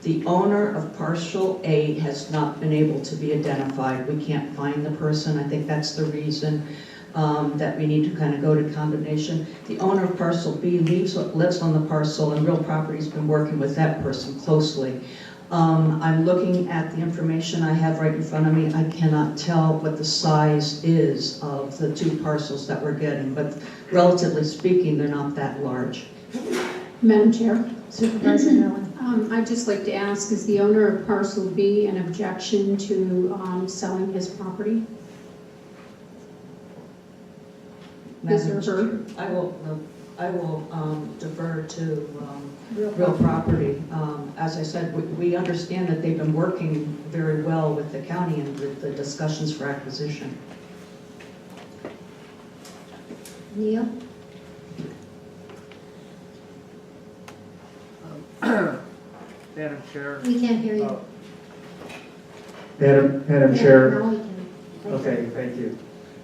The owner of parcel A has not been able to be identified. We can't find the person. I think that's the reason that we need to kind of go to condemnation. The owner of parcel B lives on the parcel, and Real Property's been working with that person closely. I'm looking at the information I have right in front of me. I cannot tell what the size is of the two parcels that we're getting, but relatively speaking, they're not that large. Madam Chair. Supervisor Miller. I'd just like to ask, is the owner of parcel B an objection to selling his property? His or her? I will defer to Real Property. As I said, we understand that they've been working very well with the county and with the discussions for acquisition. Neil? Madam Chair. We can't hear you. Madam Chair. Now we can. Okay, thank you.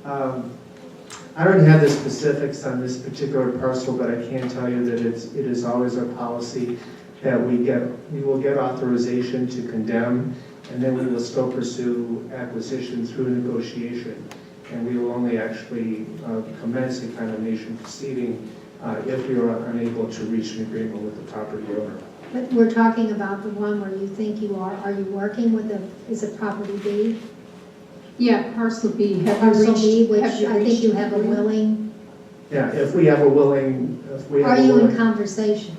I don't have the specifics on this particular parcel, but I can tell you that it is always our policy that we will get authorization to condemn, and then we will still pursue acquisition through negotiation. And we will only actually commence a condemnation proceeding if we are unable to reach an agreement with the property owner. But we're talking about the one where you think you are you working with is it property B? Yeah, parcel B. Parcel B, which I think you have a willing. Yeah, if we have a willing, Are you in conversation?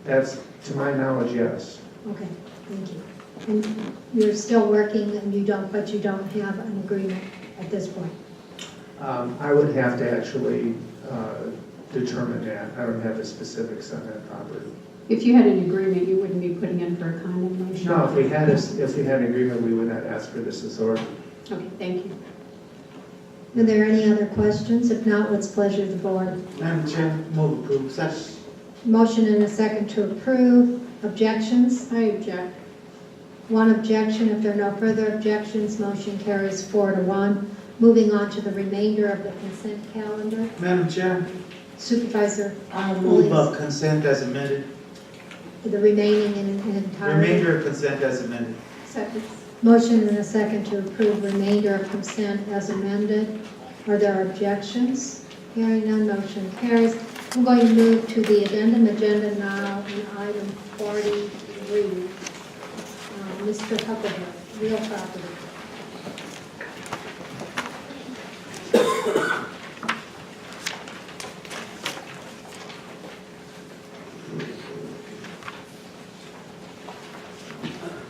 That's, to my knowledge, yes. Okay, thank you. And you're still working and you don't have an agreement at this point? I would have to actually determine that. I don't have the specifics on that property. If you had an agreement, you wouldn't be putting in for a condemnation? No, if we had an agreement, we would not ask for this authority. Okay, thank you. Are there any other questions? If not, what's the pleasure of the board? Madam Chair, move approve. Second. Motion and a second to approve. Objections? I object. One objection. If there are no further objections, motion carries 4-1. Moving on to the remainder of the consent calendar. Madam Chair, Supervisor. I move up consent as amended. The remaining in entirety. Remainder of consent as amended. Second. Motion and a second to approve remainder of consent as amended. Are there objections? Hearing none, motion carries. I'm going to move to the addendum agenda now in item 43. Mr. Huckleberry, Real Property.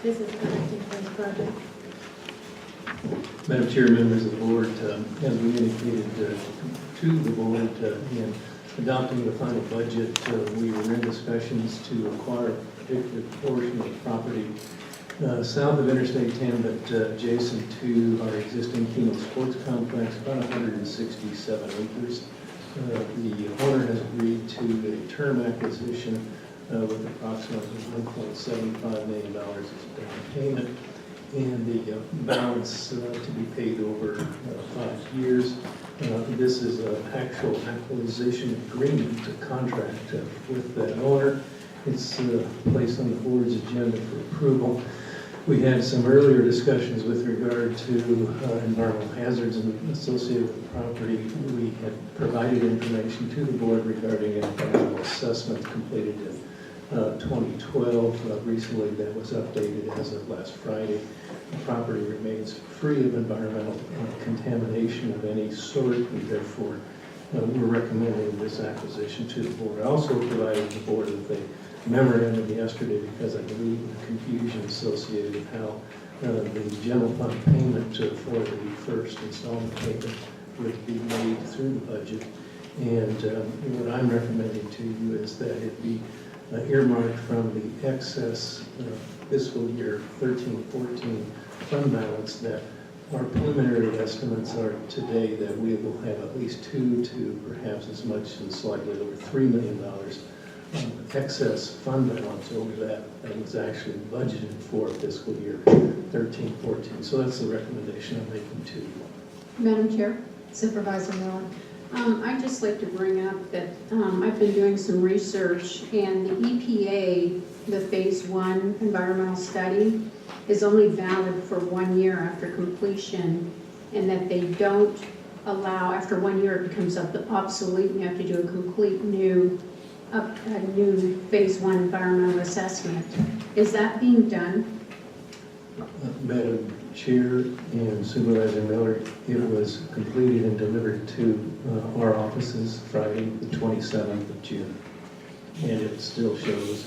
This is connecting to this project. Madam Chair, members of the board, as we indicated to the board in adopting the final budget, we were in discussions to acquire a particular portion of property south of Interstate 10, but adjacent to our existing Keno Sports Complex, about 167 acres. The owner has agreed to a term acquisition with approximately $1.75 million as a down payment, and the balance to be paid over 5 years. This is an actual acquisition agreement, a contract with that owner. It's placed on the board's agenda for approval. We had some earlier discussions with regard to environmental hazards associated with the property. We had provided information to the board regarding an environmental assessment completed in 2012. Recently, that was updated as of last Friday. The property remains free of environmental contamination of any sort, and therefore we're recommending this acquisition to the board. I also provided the board with a memorandum yesterday because I believe the confusion associated with how the general fund payment for the first installment payment would be made through the budget. And what I'm recommending to you is that it be earmarked from the excess fiscal year 13-14 fund balance that our preliminary estimates are today that we will have at least $2 to perhaps as much as slightly over $3 million excess fund balance over that was actually budgeted for fiscal year 13-14. So that's the recommendation I'm making to you. Madam Chair? Supervisor Miller. I'd just like to bring up that I've been doing some research, and the EPA, the Phase 1 environmental study, is only valid for 1 year after completion, and that they don't allow, after 1 year it becomes obsolete and you have to do a complete new Phase 1 environmental assessment. Is that being done? Madam Chair and Supervisor Miller, it was completed and delivered to our offices Friday, the 27th of June, and it still shows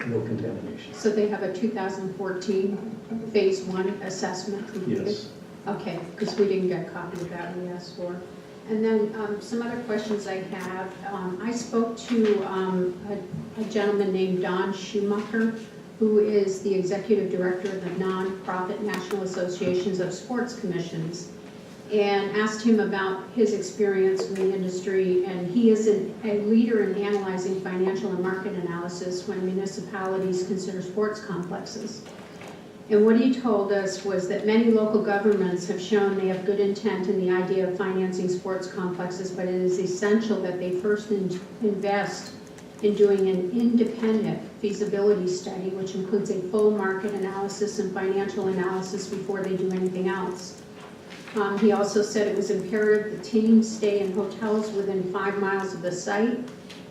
no contamination. So they have a 2014 Phase 1 assessment completed? Yes. Okay, because we didn't get a copy of that we asked for. And then some other questions I have. I spoke to a gentleman named Don Schumacher, who is the executive director of the nonprofit National Associations of Sports Commissions, and asked him about his experience in the industry. And he is a leader in analyzing financial and market analysis when municipalities consider sports complexes. And what he told us was that many local governments have shown they have good intent in the idea of financing sports complexes, but it is essential that they first invest in doing an independent feasibility study, which includes a full market analysis and financial analysis before they do anything else. He also said it was imperative the teams stay in hotels within 5 miles of the site,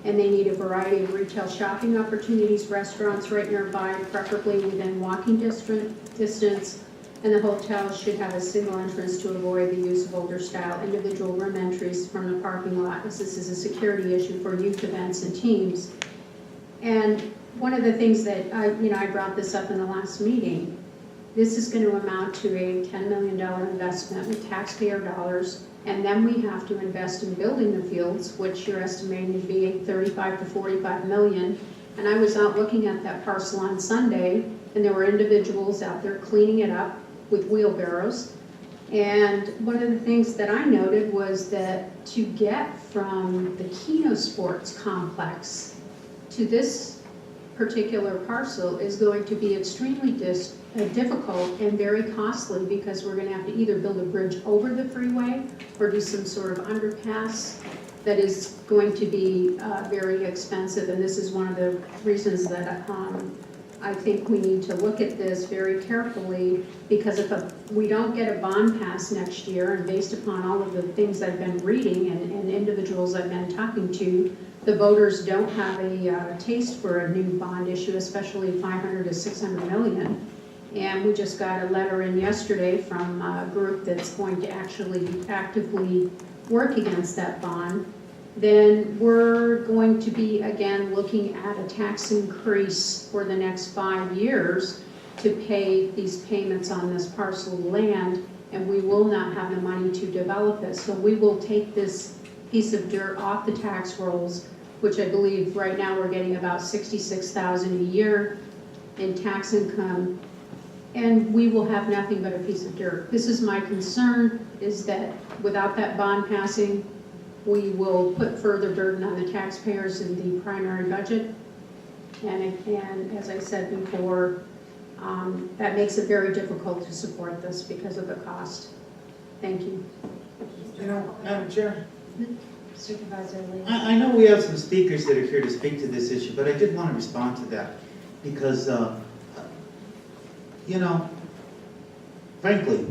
and they need a variety of retail shopping opportunities, restaurants right nearby, preferably within walking distance, and the hotels should have a single entrance to avoid the use of older style individual room entries from the parking lot, as this is a security issue for youth events and teams. And one of the things that I brought this up in the last meeting, this is going to amount to a $10 million investment with taxpayer dollars, and then we have to invest in building the fields, which you're estimating to be 35 to 45 million. And I was out looking at that parcel on Sunday, and there were individuals out there cleaning it up with wheelbarrows. And one of the things that I noted was that to get from the Keno Sports Complex to this particular parcel is going to be extremely difficult and very costly, because we're going to have to either build a bridge over the freeway or do some sort of underpass that is going to be very expensive. And this is one of the reasons that I think we need to look at this very carefully, because if we don't get a bond pass next year, and based upon all of the things I've been reading and individuals I've been talking to, the voters don't have a taste for a new bond issue, especially 500 to 600 million. And we just got a letter in yesterday from a group that's going to actually actively work against that bond. Then we're going to be again looking at a tax increase for the next 5 years, to pay these payments on this parcel of land, and we will not have the money to develop it. So we will take this piece of dirt off the tax rolls, which I believe right now we're getting about $66,000 a year in tax income, and we will have nothing but a piece of dirt. This is my concern, is that without that bond passing, we will put further burden on the taxpayers in the primary budget. And as I said before, that makes it very difficult to support this because of the cost. Thank you. You know, Madam Chair, Supervisor Lee. I know we have some speakers that are here to speak to this issue, but I did want to respond to that because, you know, frankly,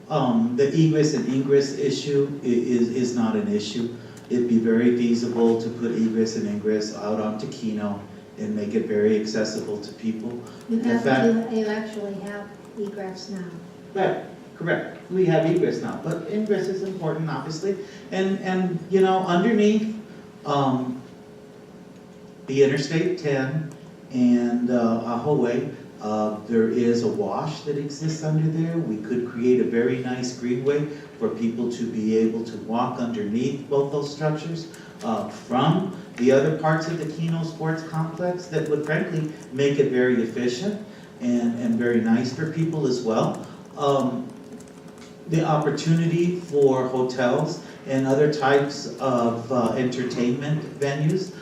the egress and ingress issue is not an issue. It'd be very feasible to put egress and ingress out onto Keno and make it very accessible to people. You actually have egress now. Right, correct. We have egress now, but ingress is important, obviously. And you know, underneath the Interstate 10 and Ahoway, there is a wash that exists under there. We could create a very nice greenway for people to be able to walk underneath both those structures from the other parts of the Keno Sports Complex that would frankly make it very efficient and very nice for people as well. The opportunity for hotels and other types of entertainment venues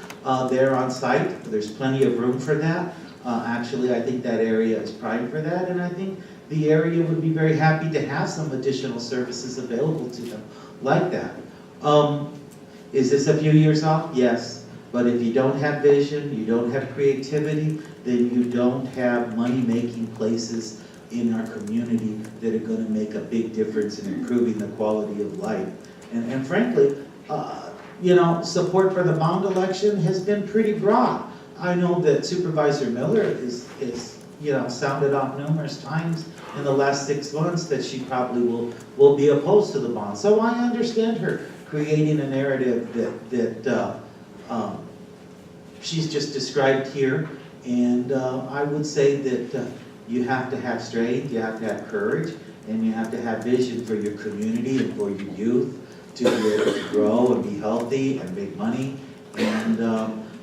there on site, there's plenty of room for that. Actually, I think that area is prime for that, and I think the area would be very happy to have some additional services available to them like that. Is this a few years off? Yes. But if you don't have vision, you don't have creativity, then you don't have money-making places in our community that are going to make a big difference in improving the quality of life. And frankly, you know, support for the bond election has been pretty broad. I know that Supervisor Miller is you know, sounded off numerous times in the last 6 months that she probably will be opposed to the bond. So I understand her creating a narrative that she's just described here. And I would say that you have to have strength, you have to have courage, and you have to have vision for your community and for your youth to be able to grow and be healthy and make money and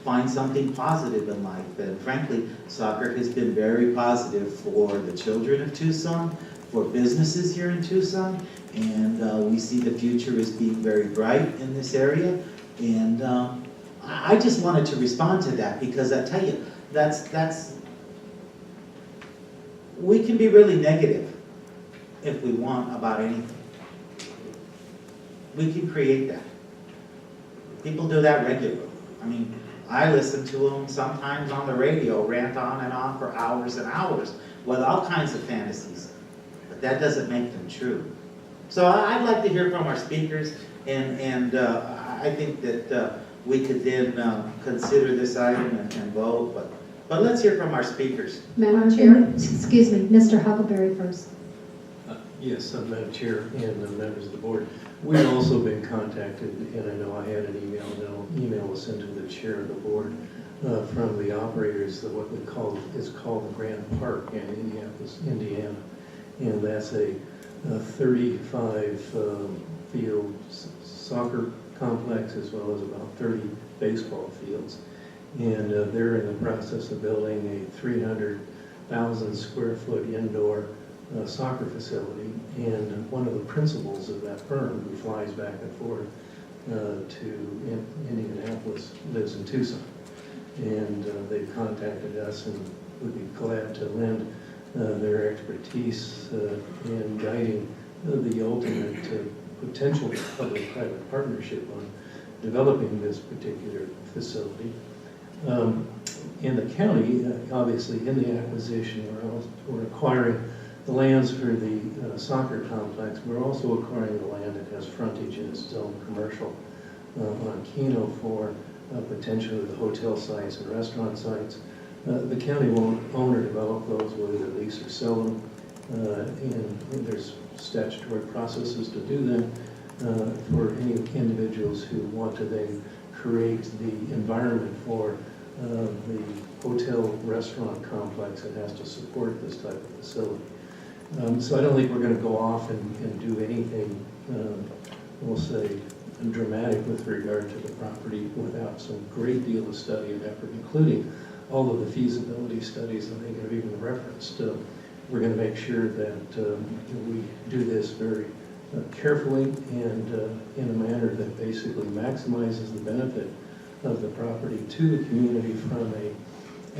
find something positive in life. And frankly, soccer has been very positive for the children of Tucson, for businesses here in Tucson, and we see the future as being very bright in this area. And I just wanted to respond to that because I tell you, we can be really negative if we want about anything. We can create that. People do that regularly. I mean, I listen to them sometimes on the radio, rant on and on for hours and hours with all kinds of fantasies, but that doesn't make them true. So I'd like to hear from our speakers, and I think that we could then consider this item and vote, but let's hear from our speakers. Madam Chair? Excuse me, Mr. Huckleberry first. Yes, Madam Chair and the members of the board. We've also been contacted, and I know I had an email was sent to the chair of the board from the operators of what is called the Grand Park in Indianapolis, Indiana. And that's a 35 field soccer complex as well as about 30 baseball fields. And they're in the process of building a 300,000 square foot indoor soccer facility, and one of the principals of that firm who flies back and forth to Indianapolis lives in Tucson, and they've contacted us and would be glad to lend their expertise in guiding the ultimate potential public-private partnership on developing this particular facility. In the county, obviously in the acquisition, we're acquiring the lands for the soccer complex. We're also acquiring the land that has frontage and is still commercial on Keno for potentially the hotel sites and restaurant sites. The county won't own or develop those, whether they lease or sell them, and there's statutory processes to do that for any individuals who want to then create the environment for the hotel restaurant complex that has to support this type of facility. So I don't think we're going to go off and do anything, we'll say, dramatic with regard to the property without some great deal of study and effort, including all of the feasibility studies I think I've even referenced. We're going to make sure that we do this very carefully and in a manner that basically maximizes the benefit of the property to the community from a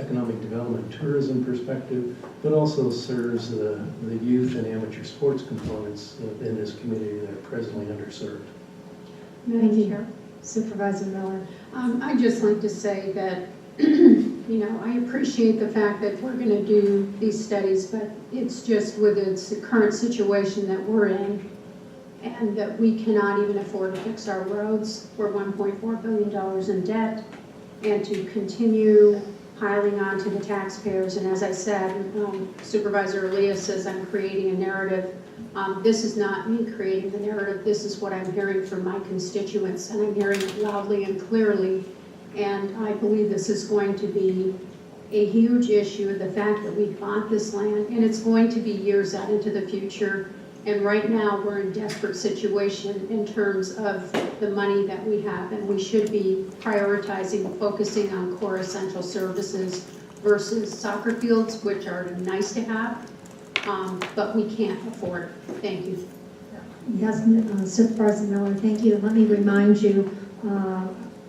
economic development tourism perspective, but also serves the youth and amateur sports components in this community that are presently underserved. Madam Chair. Supervisor Miller. I'd just like to say that, you know, I appreciate the fact that we're going to do these studies, but it's just with the current situation that we're in, and that we cannot even afford to fix our roads. We're $1.4 billion in debt, and to continue piling on to the taxpayers. And as I said, Supervisor Elias says I'm creating a narrative. This is not me creating the narrative. This is what I'm hearing from my constituents, and I'm hearing it loudly and clearly. And I believe this is going to be a huge issue, the fact that we bought this land, and it's going to be years out into the future. And right now, we're in desperate situation in terms of the money that we have, and we should be prioritizing, focusing on core essential services versus soccer fields, which are nice to have, but we can't afford it. Thank you. Yes, Supervisor Miller, thank you. Let me remind you,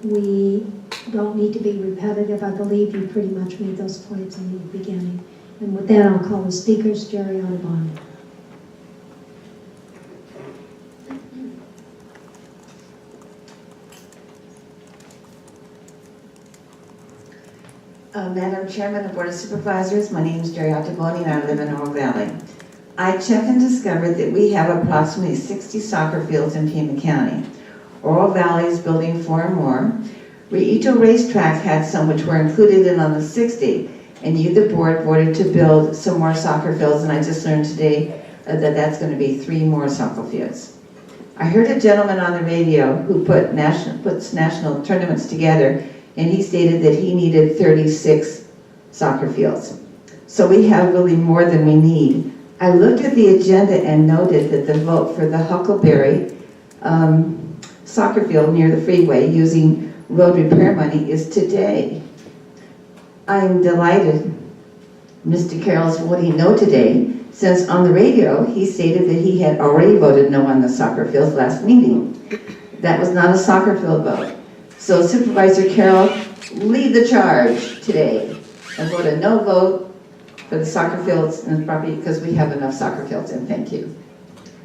we don't need to be repetitive. I believe you pretty much made those points in the beginning. And with that, I'll call the speakers. Jerry Audubon. Madam Chairman of the Board of Supervisors, my name is Jerry Ottoboni and I live in Oro Valley. I checked and discovered that we have approximately 60 soccer fields in Pima County. Oro Valley is building 4 or more. Reito Racetrack had some which were included in on the 60, and you, the board, voted to build some more soccer fields, and I just learned today that that's going to be 3 more soccer fields. I heard a gentleman on the radio who puts national tournaments together, and he stated that he needed 36 soccer fields. So we have really more than we need. I looked at the agenda and noted that the vote for the Huckleberry soccer field near the freeway using road repair money is today. I'm delighted Mr. Carroll's voting no today, since on the radio he stated that he had already voted no on the soccer fields last meeting. That was not a soccer field vote. So Supervisor Carroll, lead the charge today and vote a no vote for the soccer fields and the property, because we have enough soccer fields, and thank you.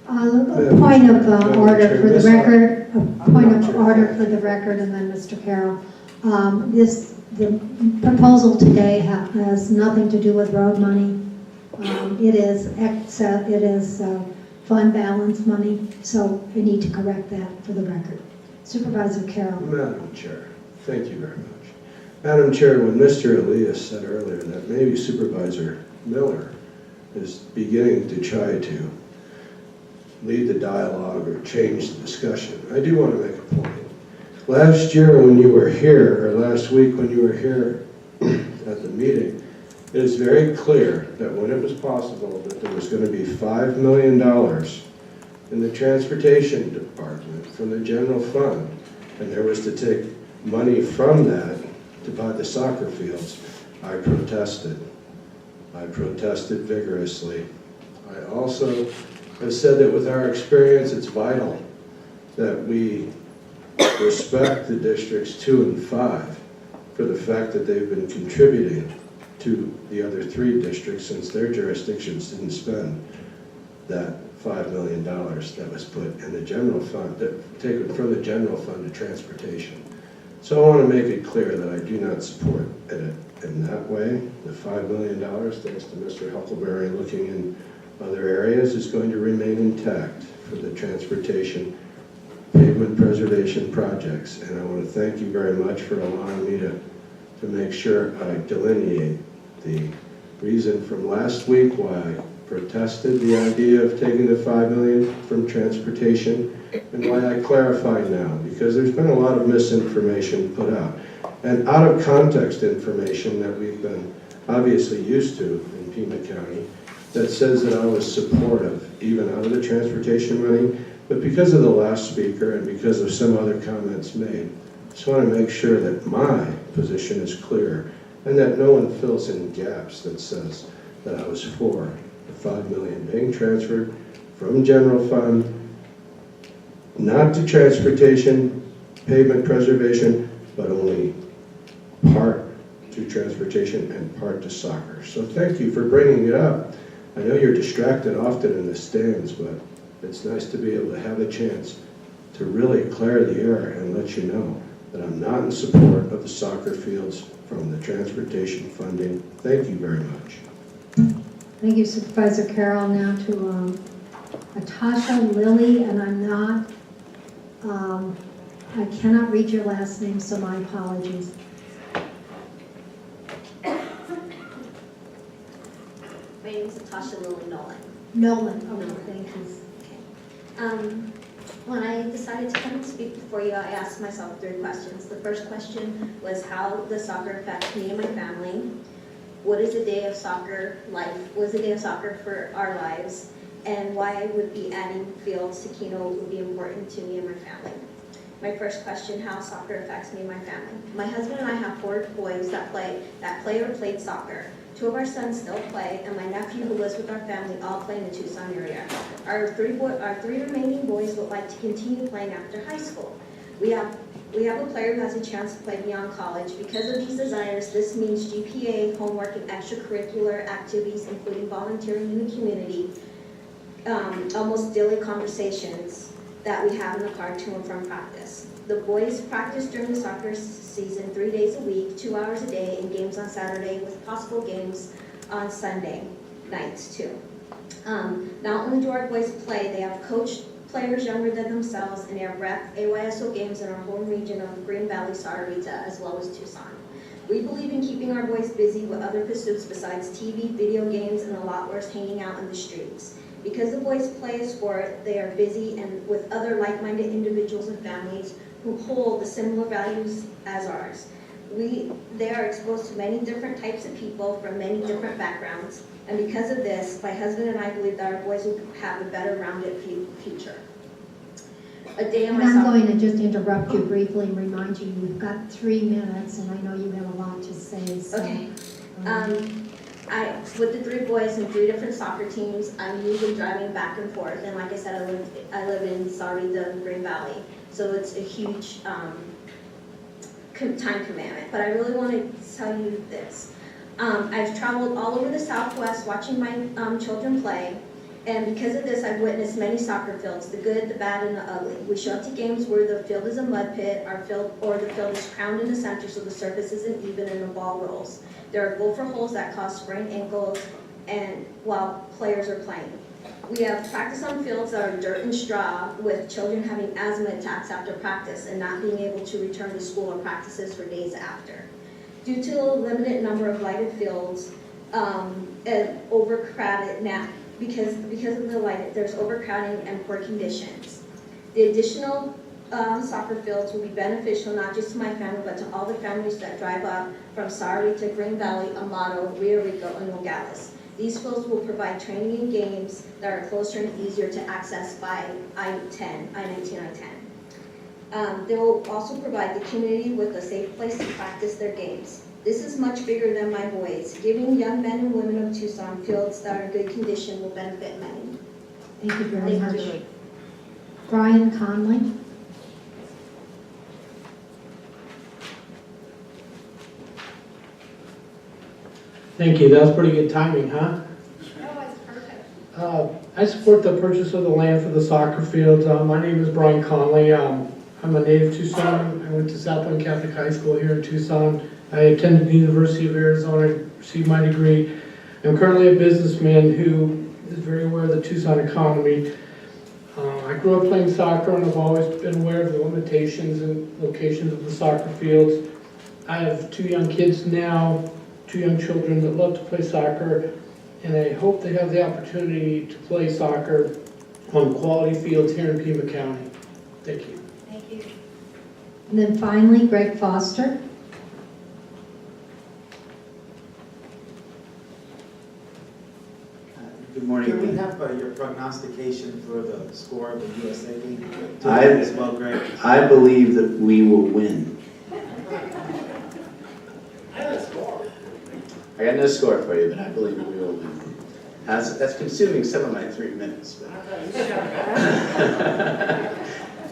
A point of order for the record. A point of order for the record, and then Mr. Carroll. The proposal today has nothing to do with road money. It is fund balance money, so we need to correct that for the record. Supervisor Carroll. Madam Chair, thank you very much. Madam Chair, when Mr. Elias said earlier that maybe Supervisor Miller is beginning to try to lead the dialogue or change the discussion, I do want to make a point. Last year when you were here, or last week when you were here at the meeting, it is very clear that when it was possible that there was going to be $5 million in the transportation department from the general fund, and there was to take money from that to buy the soccer fields, I protested. I protested vigorously. I also have said that with our experience, it's vital that we respect the districts 2 and 5 for the fact that they've been contributing to the other 3 districts since their jurisdictions didn't spend that $5 million that was put in the general fund, taken from the general fund to transportation. So I want to make it clear that I do not support it in that way. The $5 million, thanks to Mr. Huckleberry looking in other areas, is going to remain intact for the transportation pavement preservation projects. And I want to thank you very much for allowing me to make sure I delineate the reason from last week why I protested the idea of taking the $5 million from transportation, and why I clarify now, because there's been a lot of misinformation put out. and out of context information that we've been obviously used to in Pima County that says that I was supportive, even out of the transportation money, but because of the last speaker and because of some other comments made, I just want to make sure that my position is clear and that no one fills in gaps that says that I was for the $5 million being transferred from general fund, not to transportation, pavement preservation, but only part to transportation and part to soccer. So thank you for bringing it up. I know you're distracted often in the stands, but it's nice to be able to have a chance to really clear the air and let you know that I'm not in support of the soccer fields from the transportation funding. Thank you very much. Thank you, Supervisor Carroll. Now to Natasha Lilly, and I'm not, I cannot read your last name, so my apologies. My name is Natasha Lilly Nolan. Nolan, okay, thank you. When I decided to come and speak before you, I asked myself 3 questions. The first question was how does soccer affect me and my family? What is a day of soccer life? What is a day of soccer for our lives? And why would be adding fields to Keno would be important to me and my family? My first question, how soccer affects me and my family. My husband and I have 4 boys that play or played soccer. 2 of our sons still play, and my nephew who lives with our family all play in the Tucson area. Our 3 remaining boys would like to continue playing after high school. We have a player who has a chance to play beyond college. Because of these desires, this means GPA, homework, and extracurricular activities, including volunteering in the community, almost daily conversations that we have in the car to and from practice. The boys practice during the soccer season 3 days a week, 2 hours a day, and games on Saturday with possible games on Sunday nights too. Not only do our boys play, they have coached players younger than themselves, and they have rep AYSO games in our home region of Green Valley, Sarita, as well as Tucson. We believe in keeping our boys busy with other pursuits besides TV, video games, and a lot worse hanging out in the streets. Because the boys play a sport, they are busy and with other like-minded individuals and families who hold the similar values as ours. They are exposed to many different types of people from many different backgrounds, and because of this, my husband and I believe that our boys will have a better rounded future. And I'm going to just interrupt you briefly and remind you, you've got 3 minutes, and I know you have a lot to say, so. Okay. With the 3 boys and 3 different soccer teams, I'm usually driving back and forth, and like I said, I live in Sarita, Green Valley, so it's a huge time commitment. But I really want to tell you this. I've traveled all over the Southwest watching my children play, and because of this, I've witnessed many soccer fields, the good, the bad, and the ugly. We show up to games where the field is a mud pit, the field is crowned in the center so the surface isn't even and the ball rolls. There are gopher holes that cause sprained ankles and while players are playing. We have practice on fields that are dirt and straw, with children having asthma attacks after practice and not being able to return to school or practices for days after. Due to a limited number of lighted fields and overcrowded now, because of the light, there's overcrowding and poor conditions. The additional soccer fields will be beneficial not just to my family, but to all the families that drive up from Sarita to Green Valley, Amado, Rio Rico, and Nogales. These fields will provide training and games that are closer and easier to access by I-19, I-10. They will also provide the community with a safe place to practice their games. This is much bigger than my boys. Giving young men and women of Tucson fields that are in good condition will benefit many. Thank you very much. Brian Conley. Thank you. That was pretty good timing, huh? That was perfect. I support the purchase of the land for the soccer fields. My name is Brian Conley. I'm a native Tucson. I went to Southland Catholic High School here in Tucson. I attended the University of Arizona, received my degree. I'm currently a businessman who is very aware of the Tucson economy. I grew up playing soccer, and I've always been aware of the limitations and locations of the soccer fields. I have 2 young kids now, 2 young children that love to play soccer, and I hope they have the opportunity to play soccer on quality fields here in Pima County. Thank you. Thank you. And then finally, Greg Foster. Good morning. Can we have your prognostication for the score of the USA game? As well, Greg. I believe that we will win. I got no score for you, but I believe that we will win. That's consuming some of my 3 minutes.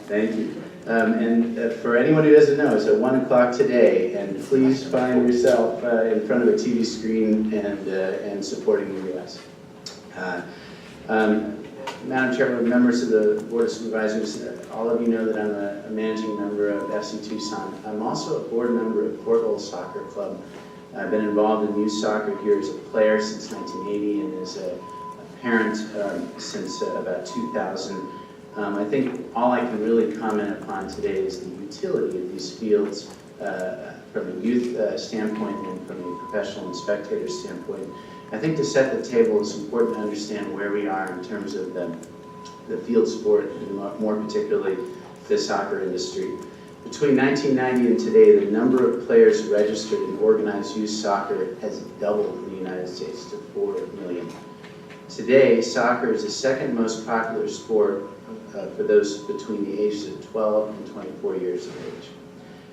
Thank you. And for anyone who doesn't know, it's at 1 o'clock today, and please find yourself in front of a TV screen and supporting the U.S. Madam Chairman, members of the Board of Supervisors, all of you know that I'm a managing member of FC Tucson. I'm also a board member of Fort Lowell Soccer Club. I've been involved in youth soccer here as a player since 1980 and as a parent since about 2000. I think all I can really comment upon today is the utility of these fields from a youth standpoint and from a professional and spectator standpoint. I think to set the table, it's important to understand where we are in terms of the field sport, and more particularly the soccer industry. Between 1990 and today, the number of players registered in organized youth soccer has doubled in the United States to 4 million. Today, soccer is the second most popular sport for those between the ages of 12 and 24 years of age.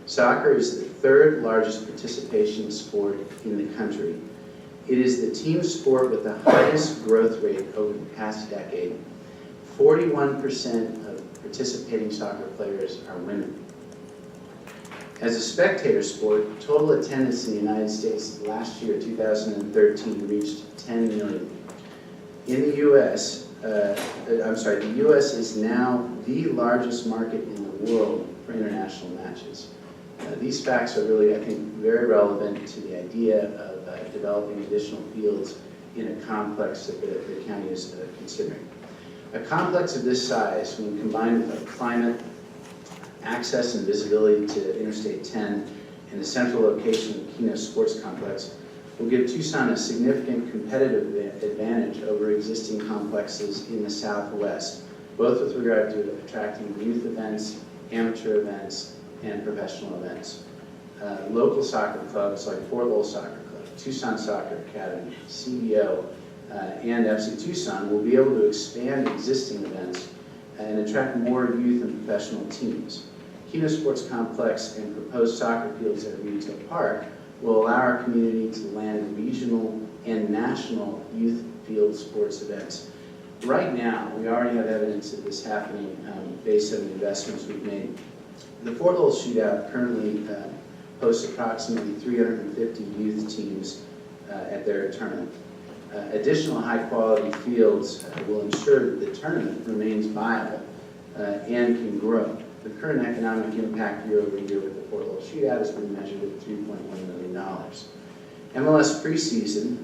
Soccer is the third largest participation sport in the country. It is the team sport with the highest growth rate over the past decade. 41% of participating soccer players are women. As a spectator sport, total attendance in the United States last year, 2013, reached 10 million. In the U.S., the U.S. is now the largest market in the world for international matches. These facts are really, I think, very relevant to the idea of developing additional fields in a complex that the county is considering. A complex of this size, when combined with our climate, access and visibility to Interstate 10, and the central location of the Keno Sports Complex, will give Tucson a significant competitive advantage over existing complexes in the Southwest, both with regard to attracting youth events, amateur events, and professional events. Local soccer clubs like Fort Lowell Soccer Club, Tucson Soccer Academy, CBO, and FC Tucson will be able to expand existing events and attract more youth and professional teams. Keno Sports Complex and proposed soccer fields at Retail Park will allow our community to land regional and national youth field sports events. Right now, we already have evidence of this happening based on the investments we've made. The Fort Lowell Shootout currently hosts approximately 350 youth teams at their tournament. Additional high-quality fields will ensure that the tournament remains viable and can grow. The current economic impact year over year with the Fort Lowell Shootout has been measured at $3.1 million. MLS preseason,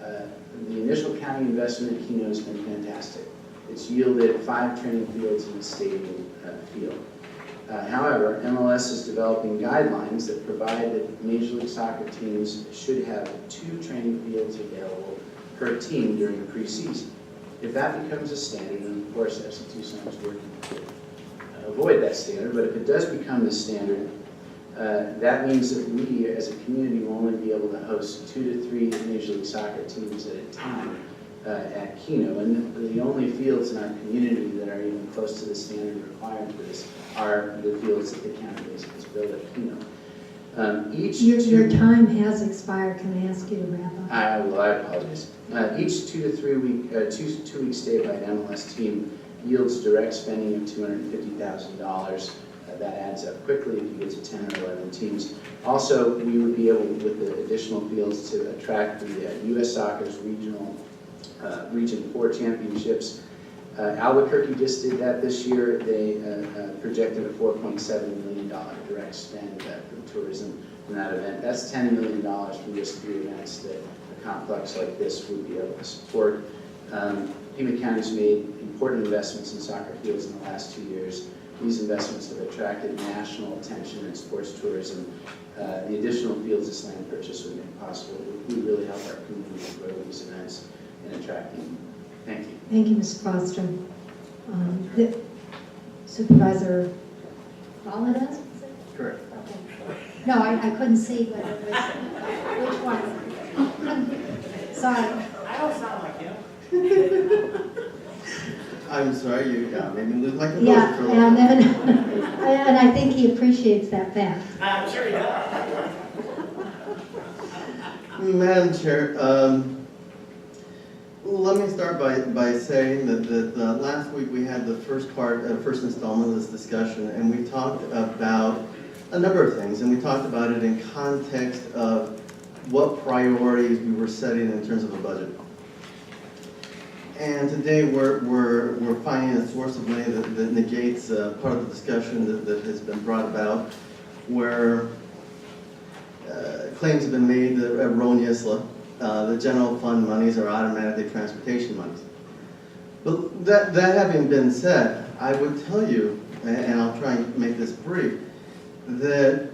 the initial county investment in Keno has been fantastic. It's yielded 5 training fields and a stadium field. However, MLS is developing guidelines that provide that Major League Soccer teams should have 2 training fields available per team during the preseason. If that becomes a standard, and of course FC Tucson is working to avoid that standard, but if it does become the standard, that means that we as a community will only be able to host 2 to 3 Major League Soccer teams at a time at Keno. And the only fields in our community that are even close to the standard required for this are the fields that the county has built at Keno. Your time has expired. Can I ask you to wrap up? I apologize. Each 2 to 3 week, two-week stay by an MLS team yields direct spending of $250,000. That adds up quickly if you get to 10 or 11 teams. Also, we would be able, with the additional fields, to attract the U.S. Soccer's Region 4 championships. Albuquerque just did that this year. They projected a $4.7 million direct spend from tourism from that event. That's $10 million from just 3 events that a complex like this would be able to support. Pima County's made important investments in soccer fields in the last 2 years. These investments have attracted national attention in sports tourism. The additional fields this land purchase would make possible. It would really help our community grow these events and attract them. Thank you. Thank you, Mr. Foster. Supervisor Valadez? Correct. Okay. No, I couldn't see, but it was, which one? Sorry. don't sound like him. I'm sorry, you made me lose my composure Yeah, for a little and bit. then, and I think he appreciates that fact. I'm sure he does. Madam Chair, let me start by saying that last week we had the first installment of this discussion, and we talked about a number of things, and we talked about it in context of what priorities we were setting in terms of a budget. And today we're finding a source of money that negates part of the discussion that has been brought about, where claims have been made that erroneously the general fund monies are automatically transportation monies. But that having been said, I would tell you, and I'll try and make this brief, that,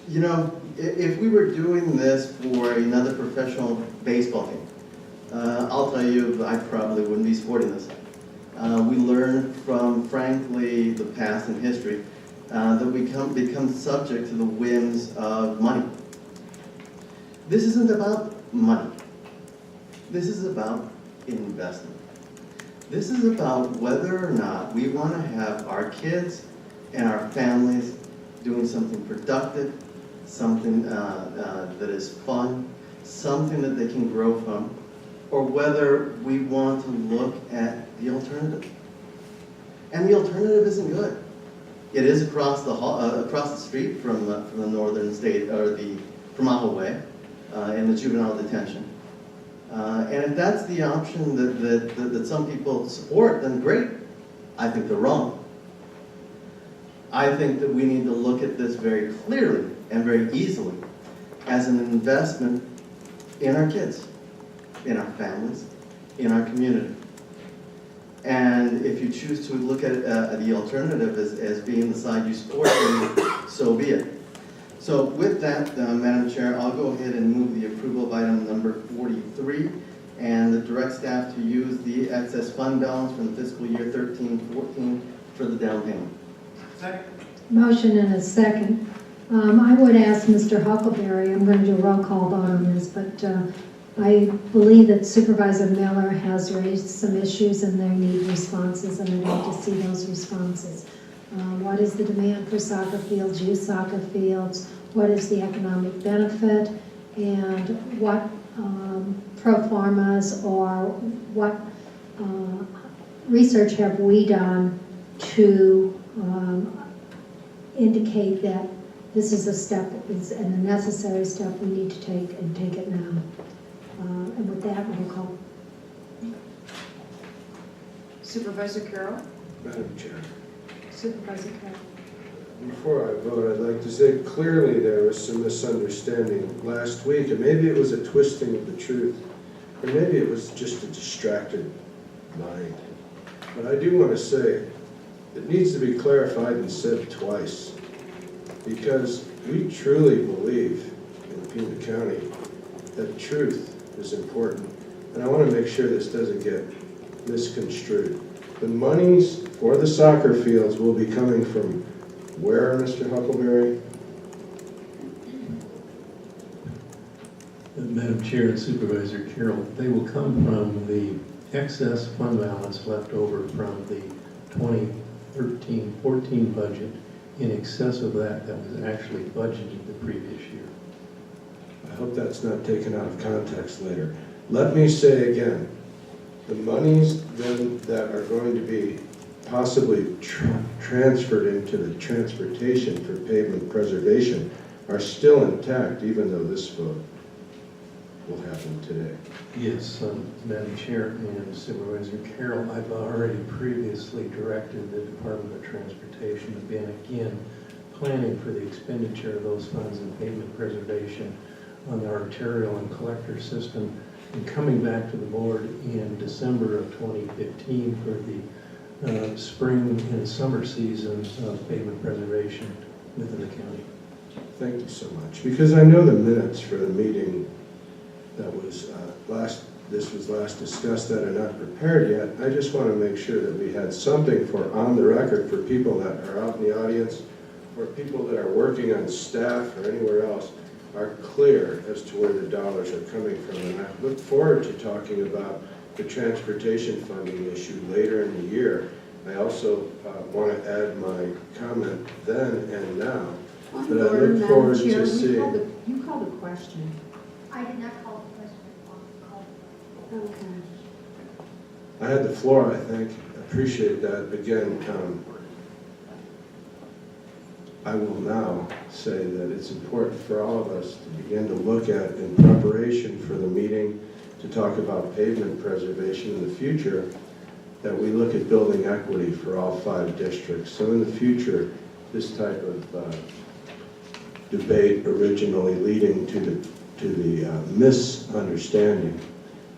you know, if we were doing this for another professional baseball team, I'll tell you, I probably wouldn't be supporting this. We learn from, frankly, the past and history that we become subject to the whims of money. This isn't about money. This is about investment. This is about whether or not we want to have our kids and our families doing something productive, something that is fun, something that they can grow from, or whether we want to look at the alternative. And the alternative isn't good. It is across the street from the northern state, or from Ahaway, in the juvenile detention. And if that's the option that some people support, then great. I think they're wrong. I think that we need to look at this very clearly and very easily as an investment in our kids, in our families, in our community. And if you choose to look at the alternative as being the side you support, then so be it. So with that, Madam Chair, I'll go ahead and move the approval of item number 43 and direct staff to use the excess fund balance from the fiscal year 13-14 for the down payment. Second. Motion and a second. I would ask Mr. Huckleberry, I'm going to do a roll call vote on this, but I believe that Supervisor Miller has raised some issues and they need responses, and I'd like to see those responses. What is the demand for soccer fields, youth soccer fields? What is the economic benefit? And what pro formas or what research have we done to indicate that this is a step, it's a necessary step we need to take, and take it now. And with that, roll call. Supervisor Carroll? Madam Chair, Supervisor Carroll. before I vote, I'd like to say clearly there was some misunderstanding last week, and maybe it was a twisting of the truth, or maybe it was just a distracted mind. But I do want to say it needs to be clarified and said twice, because we truly believe in Pima County that truth is important, and I want to make sure this doesn't get misconstrued. The monies for the soccer fields will be coming from where, Mr. Huckleberry? Madam Chair and Supervisor Carroll, they will come from the excess fund balance left over from the 2013-14 budget, in excess of that was actually budgeted the previous year. I hope that's not taken out of context later. Let me say again, the monies then that are going to be possibly transferred into the transportation for pavement preservation are still intact, even though this vote will happen today. Yes, Madam Chair and Supervisor Carroll, I've already previously directed the Department of Transportation to begin again planning for the expenditure of those funds in pavement preservation on the arterial and collector system, and coming back to the board in December of 2015 for the spring and summer season of pavement preservation within the county. Thank you so much, because I know the minutes for the meeting that was this was last discussed that are not prepared yet. I just want to make sure that we had something for on the record for people that are out in the audience, or people that are working on staff or anywhere else. are clear as to where the dollars are coming from. And I look forward to talking about the transportation funding issue later in the year. I also want to add my comment then and now, but I look forward to seeing. You called a question. I did not call the question. Okay. I had the floor, I think. Appreciate that. Again, I will now say that it's important for all of us to begin to look at, in preparation for the meeting to talk about pavement preservation in the future, that we look at building equity for all 5 districts. So in the future, this type of debate originally leading to the misunderstanding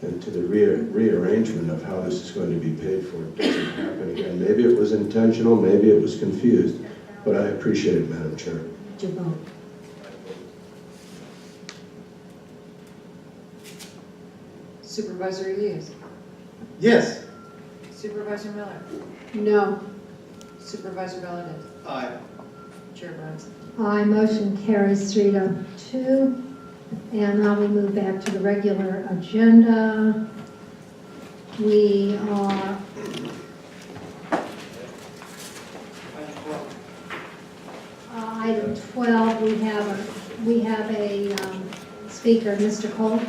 and to the rearrangement of how this is going to be paid for doesn't happen again. Maybe it was intentional, maybe it was confused, but I appreciate it, Madam Chair. Did you vote? Supervisor Elias? Yes. Supervisor Miller? No. Supervisor Valdez? Aye. Chair Bronson? Aye, motion carries 3-2. And now we move back to the regular agenda. We are item 12. We have a speaker, Mr. Cole.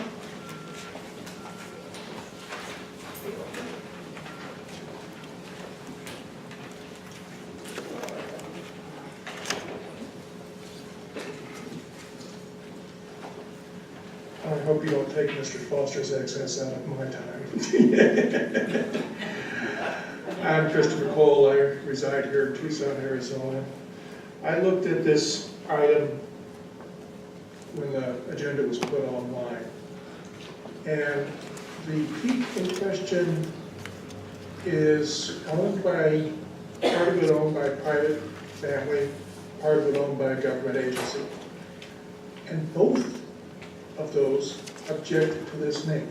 I hope you don't take Mr. Foster's excess out of my time. I'm Christopher Cole. I reside here in Tucson, Arizona. I looked at this item when the agenda was put online. And the peak in question is owned by, part of it owned by a private family, part of it owned by a government agency. And both of those object to this name.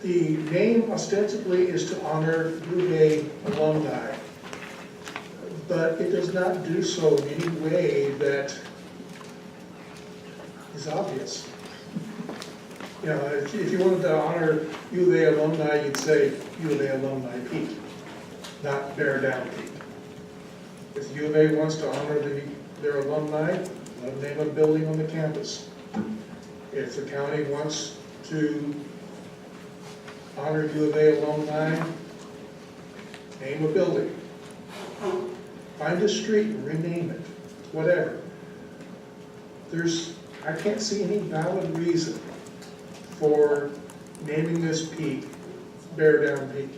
The name ostensibly is to honor U of A alumni, but it does not do so in any way that is obvious. You know, if you wanted to honor U of A alumni, you'd say U of A Alumni Peak, not Bear Down Peak. If U of A wants to honor their alumni, let them name a building on the campus. If the county wants to honor U of A alumni, name a building. Find a street and rename it, whatever. I can't see any valid reason for naming this peak Bear Down Peak.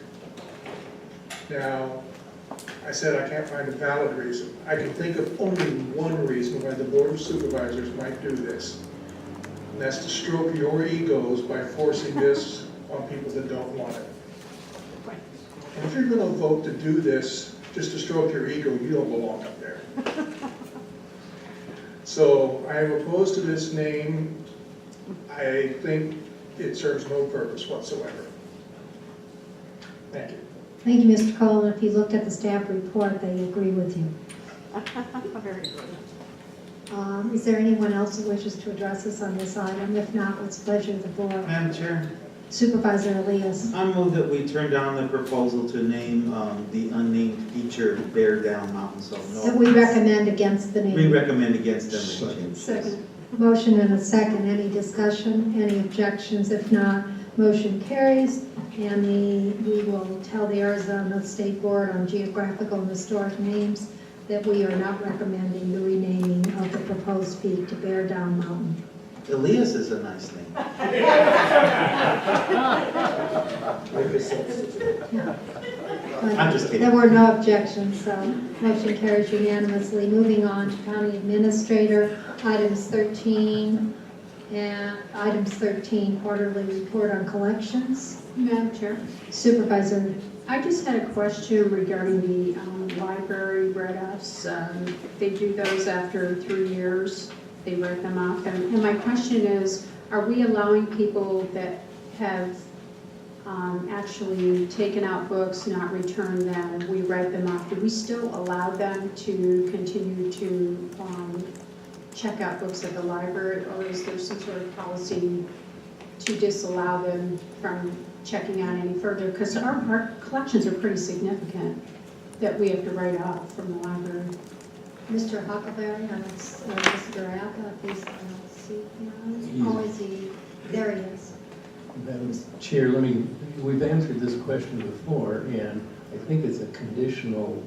Now, I said I can't find a valid reason. I can think of only one reason why the Board of Supervisors might do this. And that's to stroke your egos by forcing this on people that don't want it. And if you're going to vote to do this just to stroke your ego, you don't belong up there. So I am opposed to this name. I think it serves no purpose whatsoever. Thank you. Thank you, Mr. Cole. If you looked at the staff report, they agree with you. Very good. Is there anyone else who wishes to address us on this item? If not, what's the pleasure of the board? Madam Chair, Supervisor Elias. I move that we turn down the proposal to name the unnamed feature Bear Down Mountain. So no. That we recommend against the name. We recommend against them. Second. Motion and a second. Any discussion? Any objections? If not, motion carries. And we will tell the Arizona State Board on Geographical and Historic Names that we are not recommending the renaming of the proposed peak to Bear Down Mountain. Elias is a nice name. I'm just kidding. There were no objections, so motion carries unanimously. Moving on to County Administrator, items 13 and items 13, quarterly report on collections. Madam Chair, Supervisor. I just had a question regarding the library write-offs. They do those after 3 years. They write them off. And my question is, are we allowing people that have actually taken out books, not returned them, and we write them off, do we still allow them to continue to check out books at the library, or is there some sort of policy to disallow them from checking out any further? Because our collections are pretty significant that we have to write off from the library. Mr. Huckleberry, Mr. Appa, please see. Oh, is he? There he is. Madam Chair, we've answered this question before, and I think it's a conditional,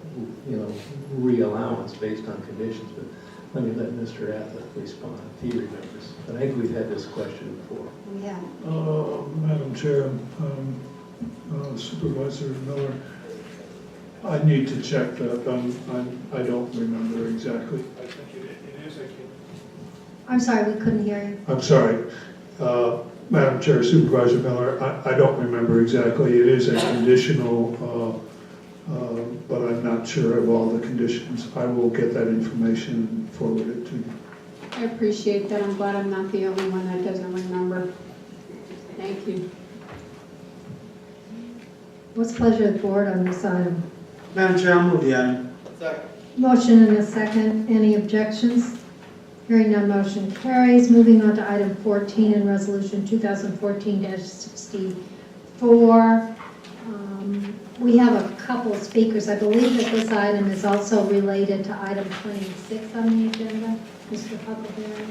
reallowance based on conditions, but let me let Mr. Athlet respond, if he remembers. But I think we've had this question before. We have. Madam Chair, Supervisor Miller, I need to check that. I don't remember exactly. I think it is a... I'm sorry, we couldn't hear you. I'm sorry. Madam Chair, Supervisor Miller, I don't remember exactly. It is a conditional, but I'm not sure of all the conditions. I will get that information and forward it to you. I appreciate that. I'm glad I'm not the only one that doesn't remember. Thank you. What's the pleasure of the board on this item? Madam Chair, I'll move the item. Motion and a second. Any objections? Hearing none, motion carries. Moving on to item 14 in resolution 2014-64. We have a couple of speakers. I believe that this item is also related to item 26 on the agenda. Mr. Huckleberry,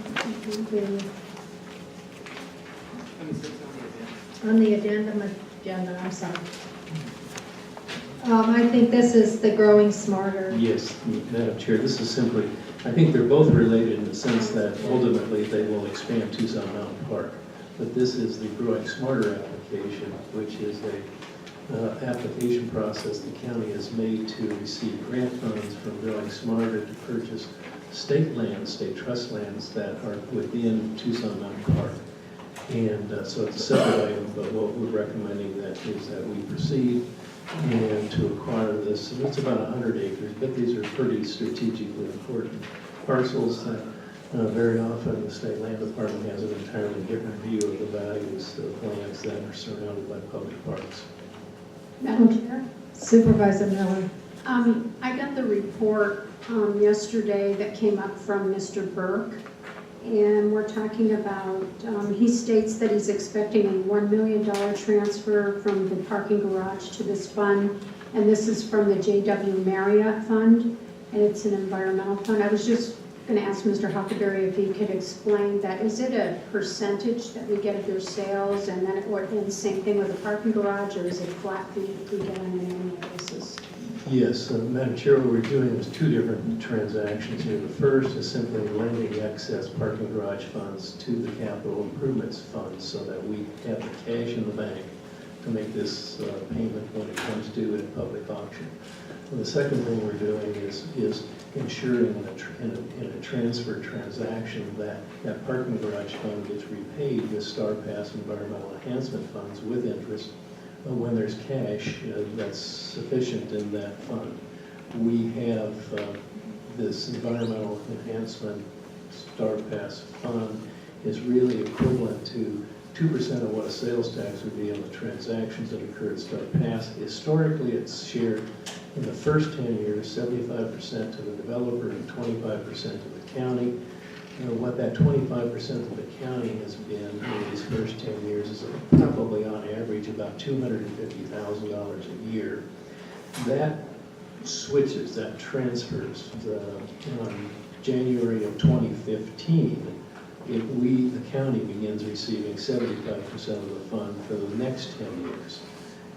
on the agenda, I'm sorry. I think this is the Growing Smarter. Yes, Madam Chair, this is simply, I think they're both related in the sense that ultimately they will expand Tucson Mountain Park. But this is the Growing Smarter application, which is a application process the county has made to receive grant funds from Growing Smarter to purchase state lands, state trust lands that are within Tucson Mountain Park. And so it's a separate item, but what we're recommending is that we proceed and to acquire this. It's about 100 acres, but these are pretty strategically important parcels that very often the state land department has an entirely different view of the values of lands that are surrounded by public parks. Madam Chair? Supervisor Miller. I got the report yesterday that came up from Mr. Burke, and we're talking about, he states that he's expecting a $1 million transfer from the parking garage to this fund, and this is from the J.W. Marriott Fund, and it's an environmental fund. I was just going to ask Mr. Huckleberry if he could explain that. Is it a percentage that we get of their sales, and then and the same thing with the parking garage, or is it flat fee that we get on an annual basis? Yes, Madam Chair, what we're doing is two different transactions here. The first is simply lending excess parking garage funds to the capital improvements fund so that we have the cash in the bank to make this payment when it comes due at public auction. And the second thing we're doing is ensuring in a transfer transaction that that parking garage fund gets repaid with Star Pass environmental enhancement funds with interest when there's cash that's sufficient in that fund. We have this environmental enhancement Star Pass fund is really equivalent to 2% of what a sales tax would be on the transactions that occur at Star Pass. Historically, it's shared in the first 10 years, 75% to the developer and 25% to the county. What that 25% of the county has been in these first 10 years is probably on average about $250,000 a year. That switches, that transfers on January of 2015. The county begins receiving 75% of the fund for the next 10 years.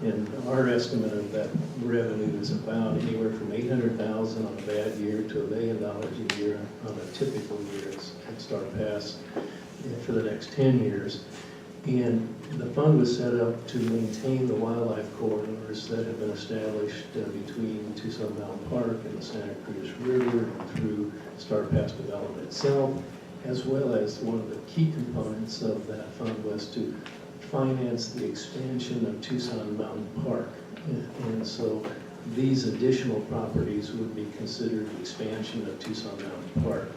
And our estimate of that revenue is about anywhere from $800,000 on a bad year to $1 million a year on a typical year at Star Pass for the next 10 years. And the fund was set up to maintain the wildlife corridors that have been established between Tucson Mountain Park and the Santa Cruz River and through Star Pass development itself, as well as one of the key components of that fund was to finance the expansion of Tucson Mountain Park. And so these additional properties would be considered expansion of Tucson Mountain Park.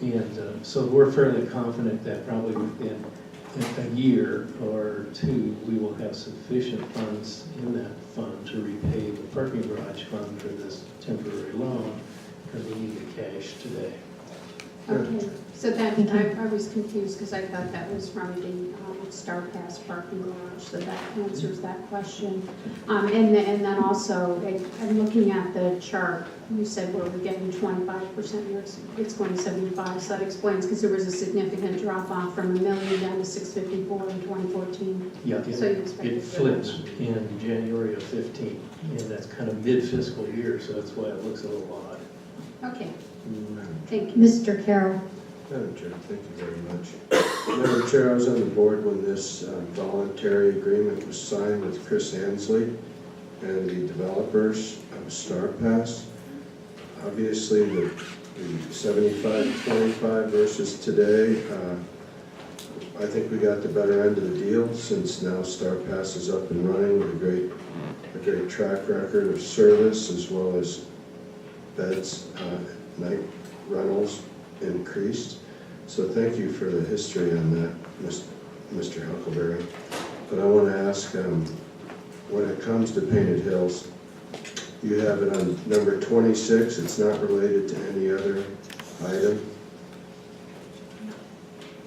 And so we're fairly confident that probably within a year or two, we will have sufficient funds in that fund to repay the parking garage fund for this temporary loan because we need the cash today. Okay, So then, I was confused because I thought that was from the Star Pass parking garage, so that answers that question. And then also, I'm looking at the chart, you said where we're getting 25%, here it's going to 75, so that explains, because there was a significant drop off from $1 million down to 654 in 2014. Yeah, So you expect it it to go flips down. in January of 15, and that's kind of mid-fiscal year, so that's why it looks a little odd. Okay, Madam thank you. Mr. Carroll. Chair, thank you very much. Madam Chair, I was on the board when this voluntary agreement was signed with Chris Ansley and the developers of Star Pass. Obviously, the 75-25 versus today, I think we got the better end of the deal since now Star Pass is up and running with a great track record of service as well as beds, night rentals increased. So thank you for the history on that, Mr. Huckleberry. But I want to ask, when it comes to Painted Hills, you have it on number 26. It's not related to any other item?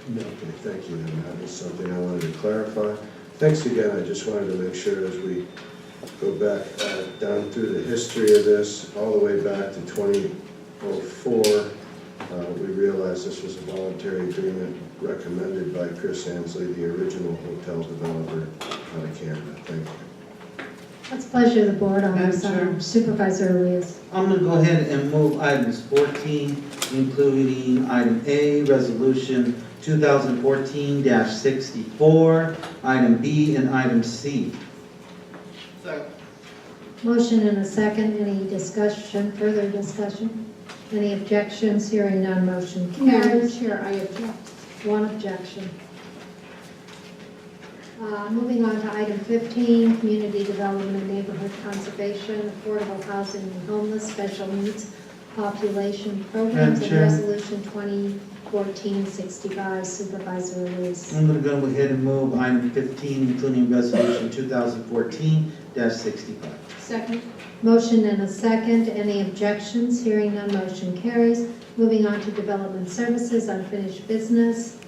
No. Okay, thank you. And that was something I wanted to clarify. Thanks again. I just wanted to make sure as we go back down through the history of this, all the way back to 2004, we realized this was a voluntary agreement recommended by Chris Ansley, the original hotel developer out of Canada. Thank you. What's the pleasure of the board on Madam this Chair. item? Supervisor Elias. I'm going to go ahead and move items 14, including item A, resolution 2014-64, item B, and item C. Motion and a second. Any discussion, further discussion? Any objections? Hearing none, motion Madam carries. Chair, I object. One objection. Moving on to item 15, Community Development and Neighborhood Conservation, Affordable Housing and Homeless Special Needs Population Programs, Madam and Chair. Resolution 2014-65. Supervisor Elias. I'm going to go ahead and move item 15, including resolution 2014-65. Second. Motion and a second. Any objections? Hearing none, motion carries. Moving on to Development Services, Unfinished Business.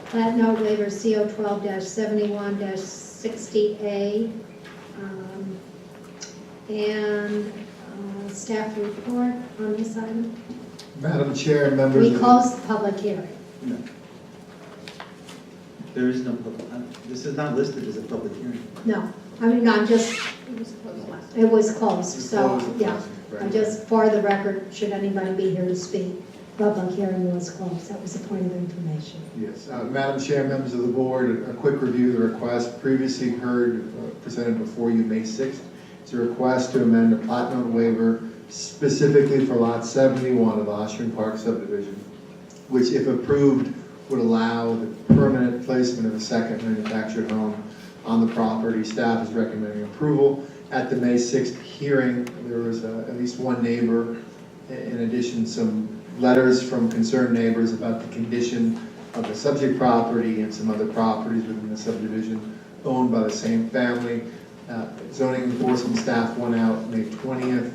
Plat note waiver CO 12-71-60A. And staff report on this item. Madam Chair and members We of closed the public hearing. No. There is no public, this is not listed as a public hearing. No, I mean, I'm just, It was closed last. it was closed, so, Closed, yeah. right. I just, for the record, should anybody be here to speak, public hearing was closed. That was a point of information. Yes, Madam Chair, members of the board, a quick review of the request previously heard, presented before you May 6th. It's a request to amend a plat note waiver specifically for lot 71 of Oshman Park subdivision, which if approved would allow the permanent placement of a second manufactured home on the property. Staff is recommending approval. At the May 6th hearing, there was at least one neighbor, in addition some letters from concerned neighbors about the condition of the subject property and some other properties within the subdivision owned by the same family. Zoning enforcement staff went out May 20th,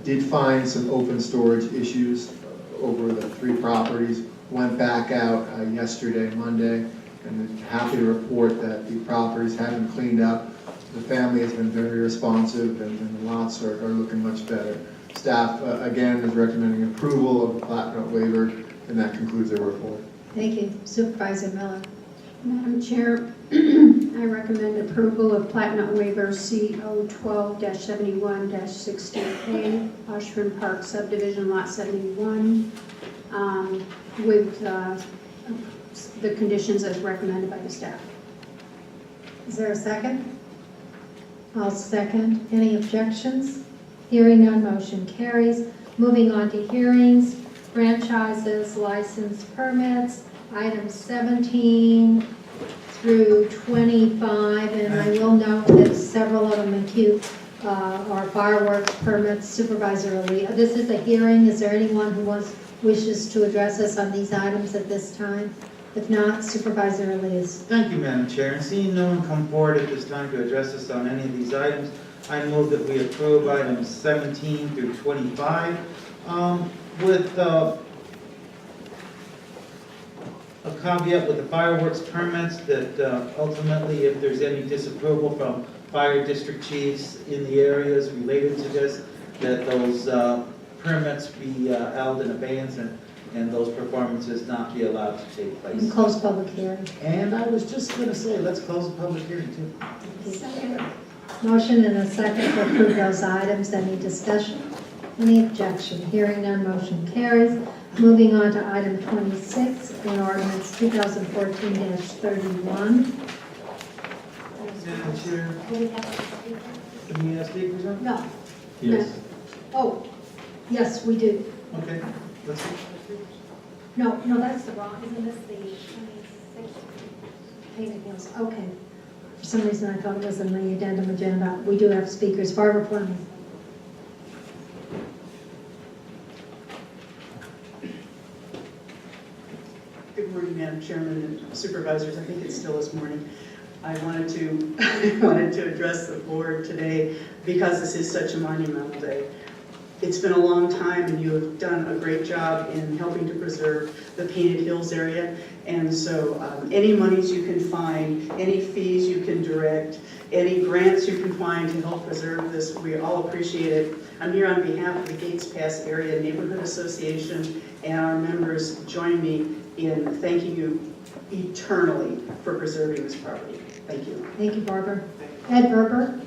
did find some open storage issues over the three properties, went back out yesterday, Monday, and happy to report that the properties have been cleaned up. The family has been very responsive and the lots are looking much better. Staff, again, is recommending approval of the plat note waiver, and that concludes their report. Thank you. Supervisor Miller. Madam Chair, I recommend approval of plat note waiver CO 12-71-60A, Oshman Park subdivision lot 71, with the conditions as recommended by the staff. Is there a second? I'll second. Any objections? Hearing none, motion carries. Moving on to hearings, franchises, license permits, items 17 through 25, and I will note that several of them are fireworks permits. Supervisor Ali, this is a hearing. Is there anyone who wishes to address us on these items at this time? If not, Supervisor Elias. Thank you, Madam Chair. And seeing no one come forward at this time to address us on any of these items, I move that we approve items 17 through 25. with a caveat with the fireworks permits that ultimately, if there's any disapproval from fire district chiefs in the areas related to this, that those permits be held in abeyance and those performances not be allowed to take place. And close public hearing. And I was just going to say, let's close the public hearing too. Second. Motion and a second to approve those items. Any discussion? Any objection? Hearing none, motion carries. Moving on to item 26, an ordinance 2014-31. Madam Chair, do we have speakers on? No. Yes. Oh, yes, we do. Okay, let's see. No, that's the wrong, isn't this the 26? Painted Hills, okay. For some reason, I thought it was in the addendum agenda. We do have speakers. Barbara Fleming. Good morning, Madam Chairman and Supervisors. I think it's still this morning. I wanted to address the board today because this is such a monumental day. It's been a long time and you have done a great job in helping to preserve the Painted Hills area. And so any monies you can find, any fees you can direct, any grants you can find to help preserve this, we all appreciate it. I'm here on behalf of the Gates Pass Area Neighborhood Association, and our members join me in thanking you eternally for preserving this property. Thank you. Thank you, Barbara. Ed Berber.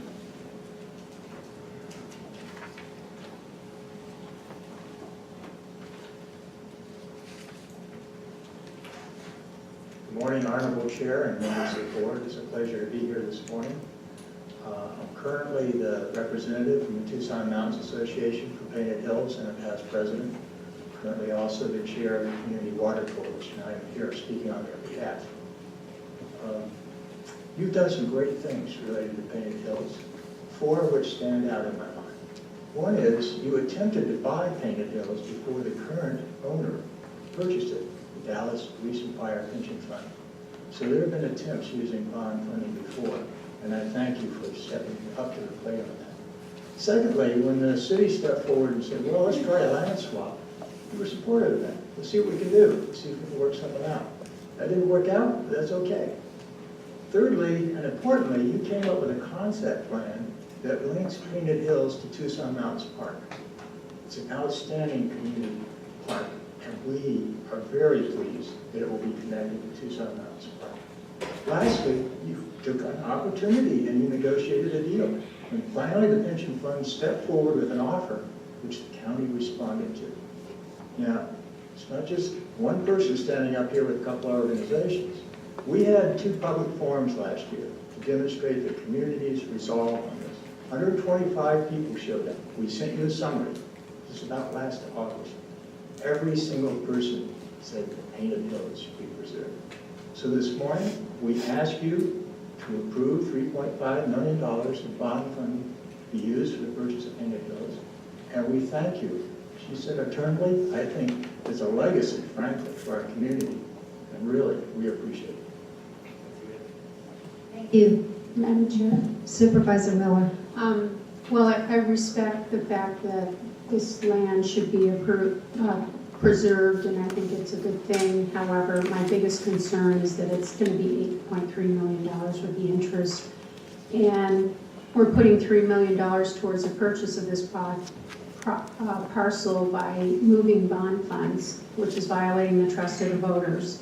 Good morning, Honorable Chair and members of the board. It's a pleasure to be here this morning. I'm currently the representative from the Tucson Mountains Association for Painted Hills and a past president. Currently also the chair of the Community Water Coalition. I'm here speaking on their behalf. You've done some great things related to Painted Hills, four of which stand out in my mind. One is you attempted to buy Painted Hills before the current owner purchased it, the Dallas Police and Fire Pension Fund. So there have been attempts using bond funding before, and I thank you for stepping up to the plate on that. Secondly, when the city stepped forward and said, well, let's try a land swap, you were supportive of that. Let's see what we can do. Let's see if we can work something out. That didn't work out, but that's okay. Thirdly, and importantly, you came up with a concept plan that links Painted Hills to Tucson Mountains Park. It's an outstanding community park, and we are very pleased that it will be connected to Tucson Mountains Park. Lastly, you took an opportunity and you negotiated a deal. And finally, the pension fund stepped forward with an offer, which the county responded to. Now, it's not just one person standing up here with a couple of organizations. We had 2 public forums last year to demonstrate the community's resolve on this. 125 people showed up. We sent you a summary. This is about last August. Every single person said the Painted Hills should be preserved. So this morning, we ask you to approve $3.5 million of bond funding to be used for the purchase of Painted Hills. And we thank you. She said eternally, I think it's a legacy, frankly, for our community. And really, we appreciate it. Thank you. Madam Chair. Supervisor Miller. Well, I respect the fact that this land should be preserved, and I think it's a good thing. However, my biggest concern is that it's going to be $8.3 million with the interest. And we're putting $3 million towards the purchase of this parcel by moving bond funds, which is violating the trust of the voters.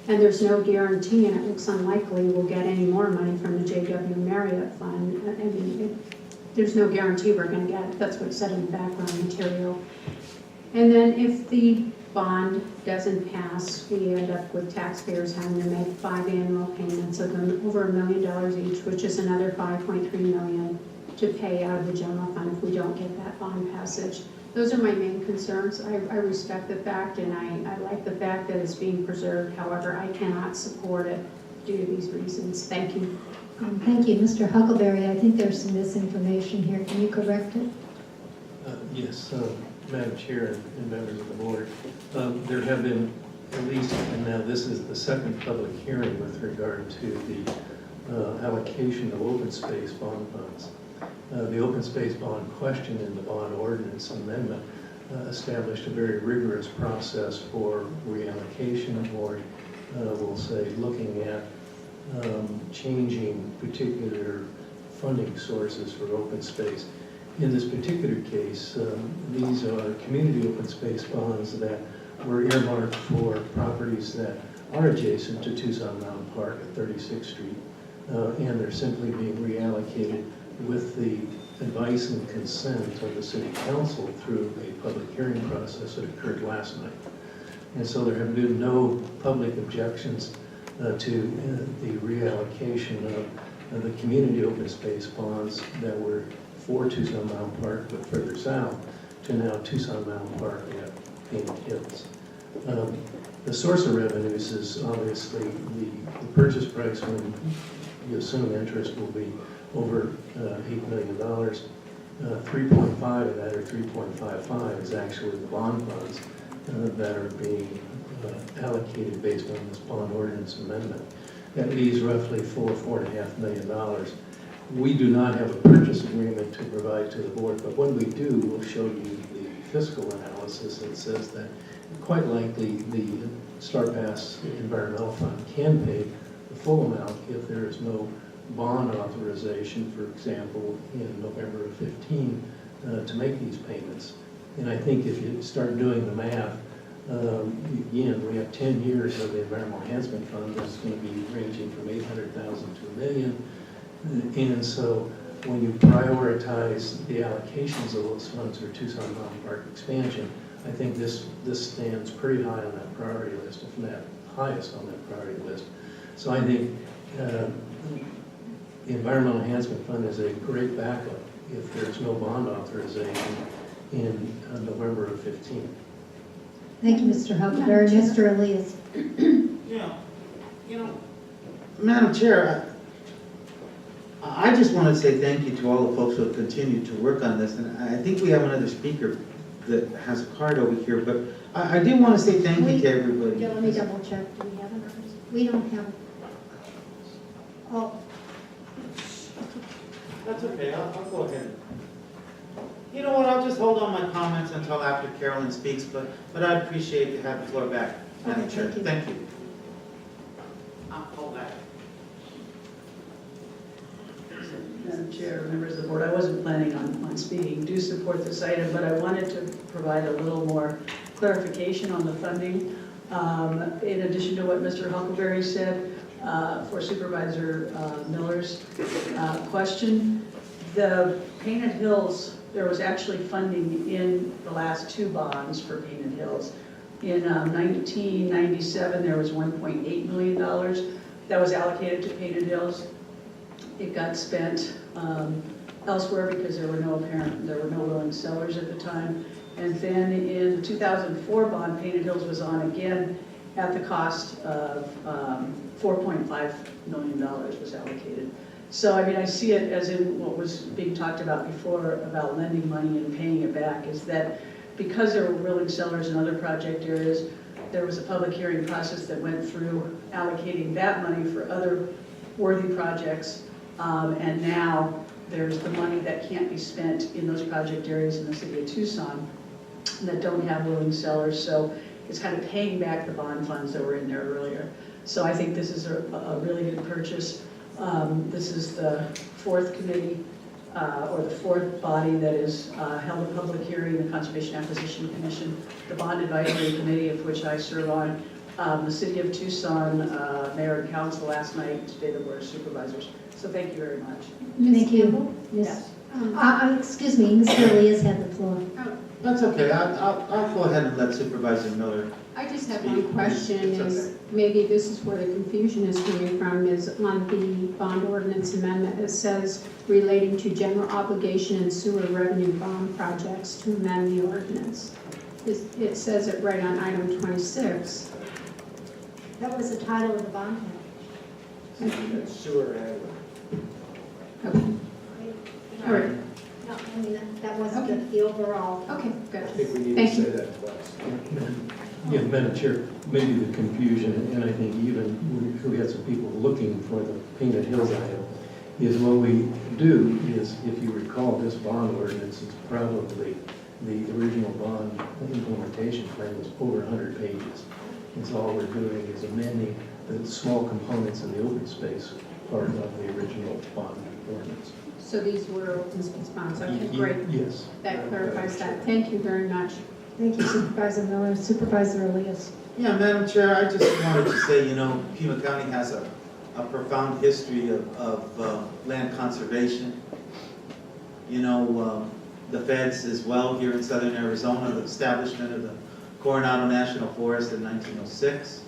And there's no guarantee, and it looks unlikely we'll get any more money from the J.W. Marriott Fund. I mean, there's no guarantee we're going to get it. That's what's said in the background material. And then if the bond doesn't pass, we end up with taxpayers having to make 5 annual payments of over $1 million each, which is another $5.3 million to pay out of the general fund if we don't get that bond passage. Those are my main concerns. I respect the fact, and I like the fact that it's being preserved. However, I cannot support it due to these reasons. Thank you. Thank you. Mr. Huckleberry, I think there's some misinformation here. Can you correct it? Yes, Madam Chair and members of the board. There have been at least, and now this is the second public hearing with regard to the allocation of open space bond funds. The open space bond question in the bond ordinance amendment established a very rigorous process for reallocation, or we'll say looking at changing particular funding sources for open space. In this particular case, these are community open space bonds that were earmarked for properties that are adjacent to Tucson Mountain Park at 36th Street, and they're simply being reallocated with the advice and consent of the City Council through a public hearing process that occurred last night. And so there have been no public objections to the reallocation of the community open space bonds that were for Tucson Mountain Park but further south to now Tucson Mountain Park at Painted Hills. The source of revenues is obviously the purchase price when you assume interest will be over $8 million. 3.5 of that, or 3.55, is actually the bond funds that are being allocated based on this bond ordinance amendment. That leaves roughly $4.5 million. We do not have a purchase agreement to provide to the board, but when we do, we'll show you the fiscal analysis that says that quite likely the StarPass Environmental Fund can pay the full amount if there is no bond authorization, for example, in November of 15 to make these payments. And I think if you start doing the math, again, we have 10 years of the Environmental Enhancement Fund that's going to be ranging from $800,000 to $1 million. And so when you prioritize the allocations of those funds for Tucson Mountain Park expansion, I think this stands pretty high on that priority list, if not highest on that priority list. So I think the Environmental Enhancement Fund is a great backup if there's no bond authorization in November of 15. Thank you, Mr. Huckleberry. Mr. Elias. Madam Chair, I just want to say thank you to all the folks who have continued to work on this, and I think we have another speaker that has a card over here, but I do want to say thank you to everybody. Yeah, let me double check. Do we have it? We don't have it. Oh. That's okay, I'll go ahead. You know what, I'll just hold on my comments until after Carolyn speaks, but I'd appreciate to have the floor back, Madam Chair. Thank you. I'll hold back. Madam Chair, members of the board, I wasn't planning on speaking. Do support this item, but I wanted to provide a little more clarification on the funding. In addition to what Mr. Huckleberry said, for Supervisor Miller's question, the Painted Hills, there was actually funding in the last two bonds for Painted Hills. In 1997, there was $1.8 million that was allocated to Painted Hills. It got spent elsewhere because there were no willing sellers at the time. And then in the 2004 bond, Painted Hills was on again at the cost of $4.5 million was allocated. So, I mean, I see it as in what was being talked about before about lending money and paying it back, is that because there were willing sellers in other project areas, there was a public hearing process that went through allocating that money for other worthy projects. And now there's the money that can't be spent in those project areas in the city of Tucson that don't have willing sellers. So it's kind of paying back the bond funds that were in there earlier. So I think this is a really good purchase. This is the fourth committee or the fourth body that has held a public hearing, the Conservation Acquisition Commission, the Bond Advisory Committee, of which I serve on, the City of Tucson, Mayor and Council last night, today the Board of Supervisors. So thank you very much. Thank you. Yes. Excuse me, Mr. Elias had the floor. That's okay, I'll go ahead and let Supervisor Miller. I just have one question, is maybe this is where the confusion is coming from, is on the bond ordinance amendment, it says relating to general obligation and sewer revenue bond projects to amend the ordinance. It says it right on item 26. That was the title of the bond package. Sewer and. Okay. All right. No, I mean, that wasn't the overall. Okay, good. I think we need Thank to you. say that twice. Yeah, Madam Chair, maybe the confusion, and I think even we had some people looking for the Painted Hills item, is what we do is, if you recall, this bond ordinance is probably the original bond implementation plan was over 100 pages. And so all we're doing is amending the small components of the open space part of the original bond ordinance. So these were open space bonds, okay, great. Yes. That clarifies that. Thank you very much. Thank you, Supervisor Miller. Supervisor Elias. Yeah, Madam Chair, I just wanted to say, you know, Pima County has a profound history of land conservation. You know, the feds as well here in southern Arizona, the establishment of the Coronado National Forest in 1906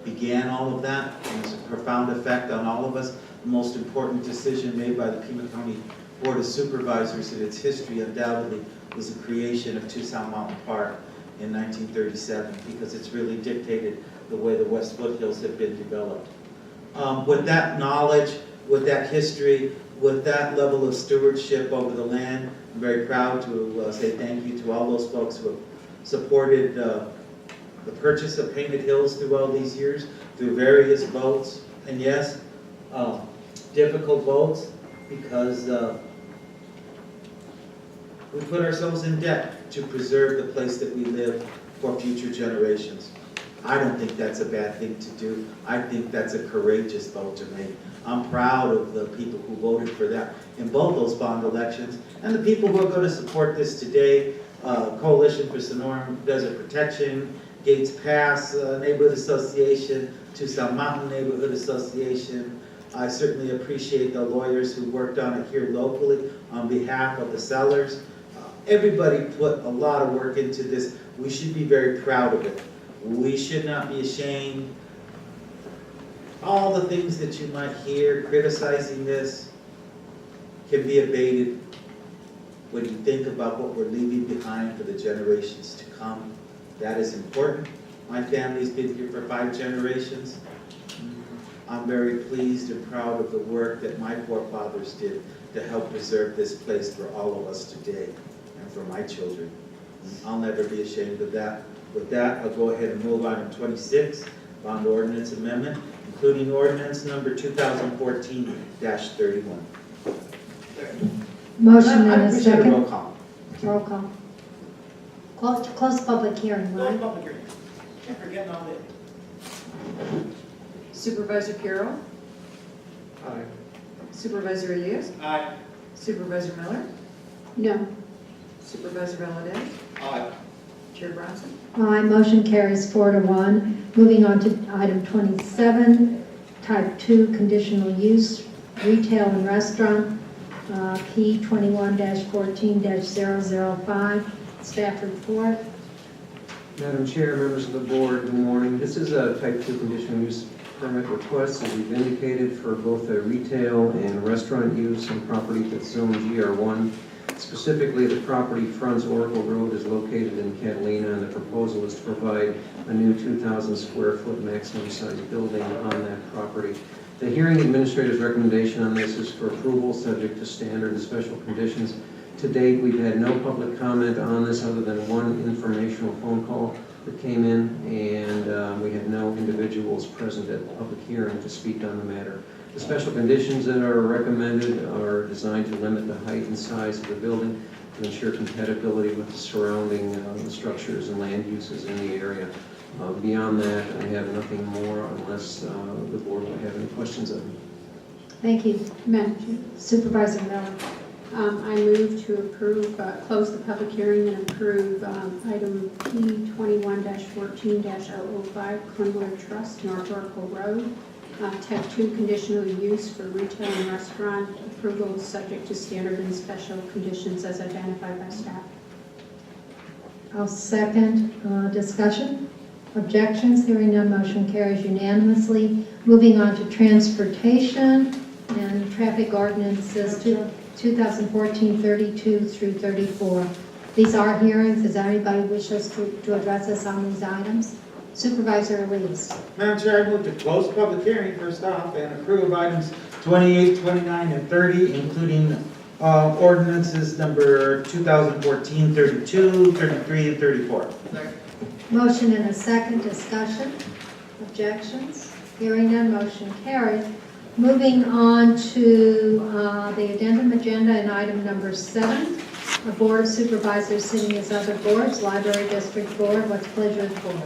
began all of that, and it's a profound effect on all of us. The most important decision made by the Pima County Board of Supervisors in its history undoubtedly was the creation of Tucson Mountain Park in 1937, because it's really dictated the way the West Foothills have been developed. With that knowledge, with that history, with that level of stewardship over the land, I'm very proud to say thank you to all those folks who have supported the purchase of Painted Hills through all these years, through various votes. And yes, difficult votes, because we put ourselves in debt to preserve the place that we live for future generations. I don't think that's a bad thing to do. I think that's a courageous vote to make. I'm proud of the people who voted for that in both those bond elections, and the people who are going to support this today, Coalition for Sonoran Desert Protection, Gates Pass Neighborhood Association, Tucson Mountain Neighborhood Association. I certainly appreciate the lawyers who worked on it here locally on behalf of the sellers. Everybody put a lot of work into this. We should be very proud of it. We should not be ashamed. All the things that you might hear criticizing this can be abated when you think about what we're leaving behind for the generations to come. That is important. My family's been here for 5 generations. I'm very pleased and proud of the work that my forefathers did to help preserve this place for all of us today and for my children. I'll never be ashamed of that. With that, I'll go ahead and move on to 26, bond ordinance amendment, including ordinance number 2014-31. Motion and a Roll second. call. Roll call. Close public hearing, right? Public hearing. Can't forget all that. Supervisor Carroll? Aye. Supervisor Elias? Aye. Supervisor Miller? No. Supervisor Valadez? Aye. Chair Bronson? Aye, motion carries 4-1. Moving on to item 27, type 2 conditional use, retail and restaurant, P 21-14-005. Staff report. Madam Chair, members of the board, good morning. This is a type 2 conditional use permit request, as we've indicated, for both a retail and restaurant use on property that's zone GR1. Specifically, the property fronts Oracle Road, is located in Catalina, and the proposal is to provide a new 2,000 square foot maximum size building on that property. The hearing administrator's recommendation on this is for approval, subject to standard and special conditions. To date, we've had no public comment on this other than one informational phone call that came in, and we had no individuals present at the public hearing to speak on the matter. The special conditions that are recommended are designed to limit the height and size of the building to ensure compatibility with the surrounding structures and land uses in the area. Beyond that, I have nothing more unless the board will have any questions of me. Thank you. Madam Chair. Supervisor Miller. I move to approve, close the public hearing and approve item P 21-14-005, Clinwood Trust, North Oracle Road. Type 2 conditional use for retail and restaurant approval subject to standard and special conditions as identified by staff. I'll second. Discussion? Objections? Hearing none, motion carries unanimously. Moving on to transportation and traffic ordinances 2014-32 through 34. These are hearings. Does anybody wish us to address us on these items? Supervisor Elias. Madam Chair, I move to close the public hearing first off and approve items 28, 29, and 30, including ordinances number 2014-32, 33, and 34. Motion and a second. Discussion? Objections? Hearing none, motion carries. Moving on to the addendum agenda and item number 7. a board of supervisors sitting as other boards, library district board, what's the pleasure of the board?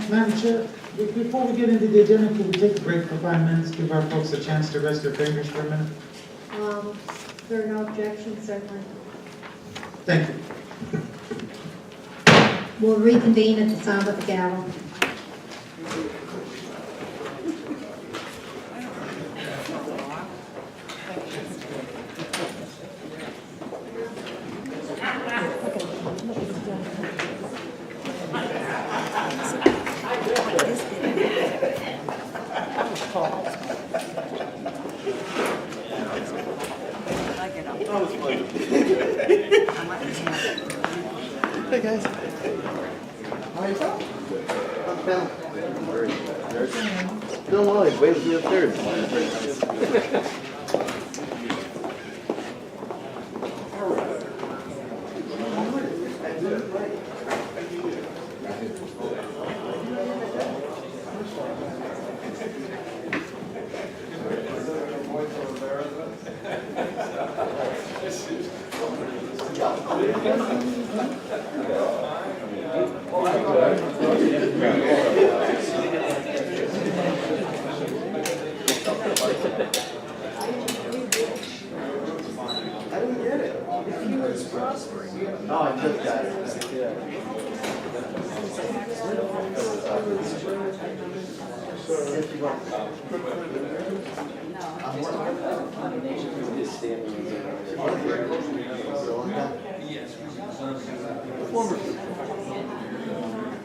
Madam Chair, before we get into the agenda, could we take a break for 5 minutes, give our folks a chance to rest their fingers for a minute? If there are no objections, certainly. Thank you. We'll reconvene at the sound of the gavel. Hey guys. How are you? I'm down. Doing well, he's waiting for the third. I didn't get it. He was prospering. Oh, I just got it.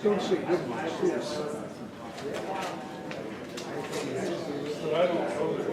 Don't say good much, yes. But I don't know that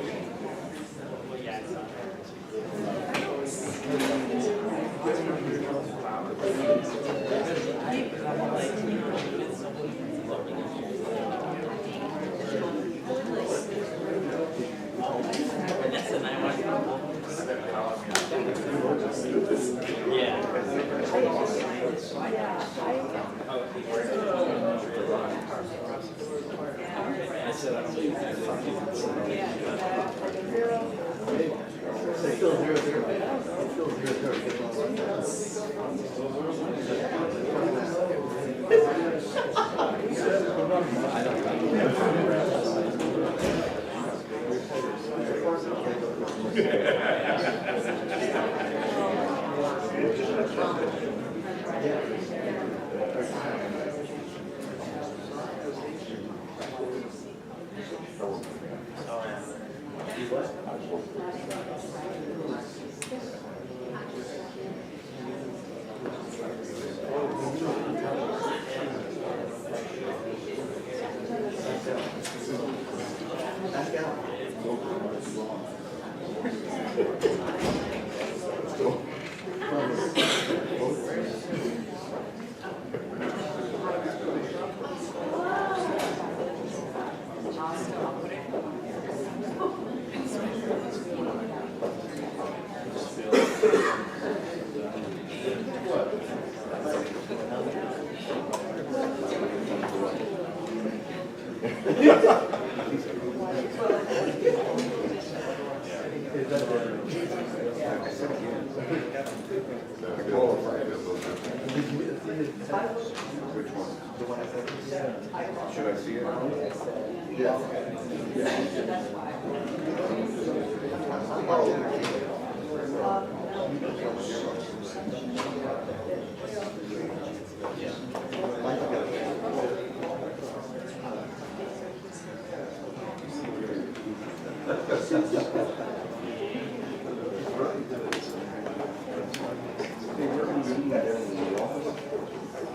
Should I see it?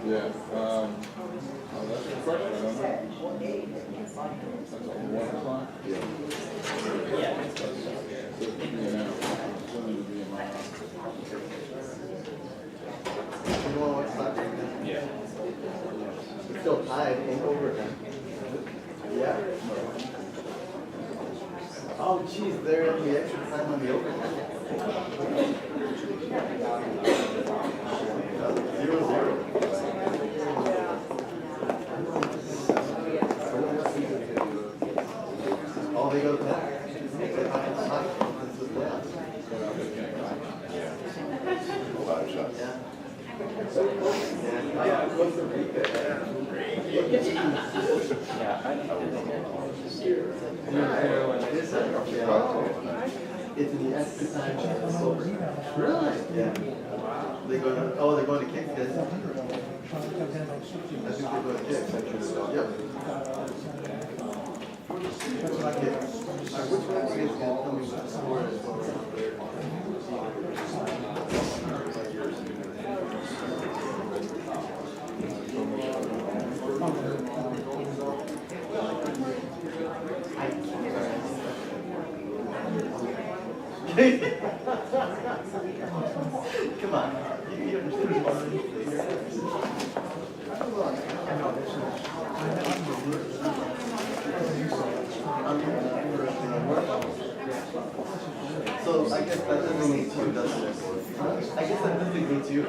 Yeah, oh, that's a good question, I don't know. That's on 1 o'clock? Yeah. You want to watch soccer? Yeah. We're still tied, ain't overtime. Yeah. Oh, geez, they're in the extra time on the overtime. 0-0. Oh, they go to that. Yeah. A lot of shots. Yeah. It's in the exercise. Really? Yeah. They're going to kick this. I think they're going to kick. Yep. Which one is going to tell me what the score is? Come on. You So I guess that doesn't mean two, does it? I guess that doesn't mean two.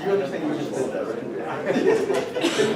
You understand you just did that, right?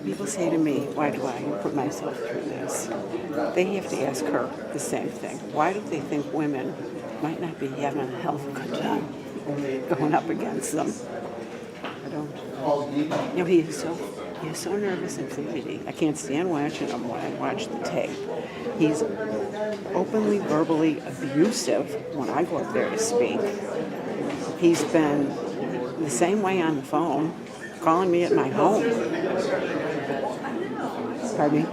People say to me, why do I put myself through this? They have to ask her the same thing. Why do they think women might not be having a hell of a good time going up against them? I don't. You know, he is so nervous and fidgety. I can't stand watching him when I watch the tape. He's openly, verbally abusive when I go up there to speak. He's been the same way on the phone, calling me at my home. Pardon me?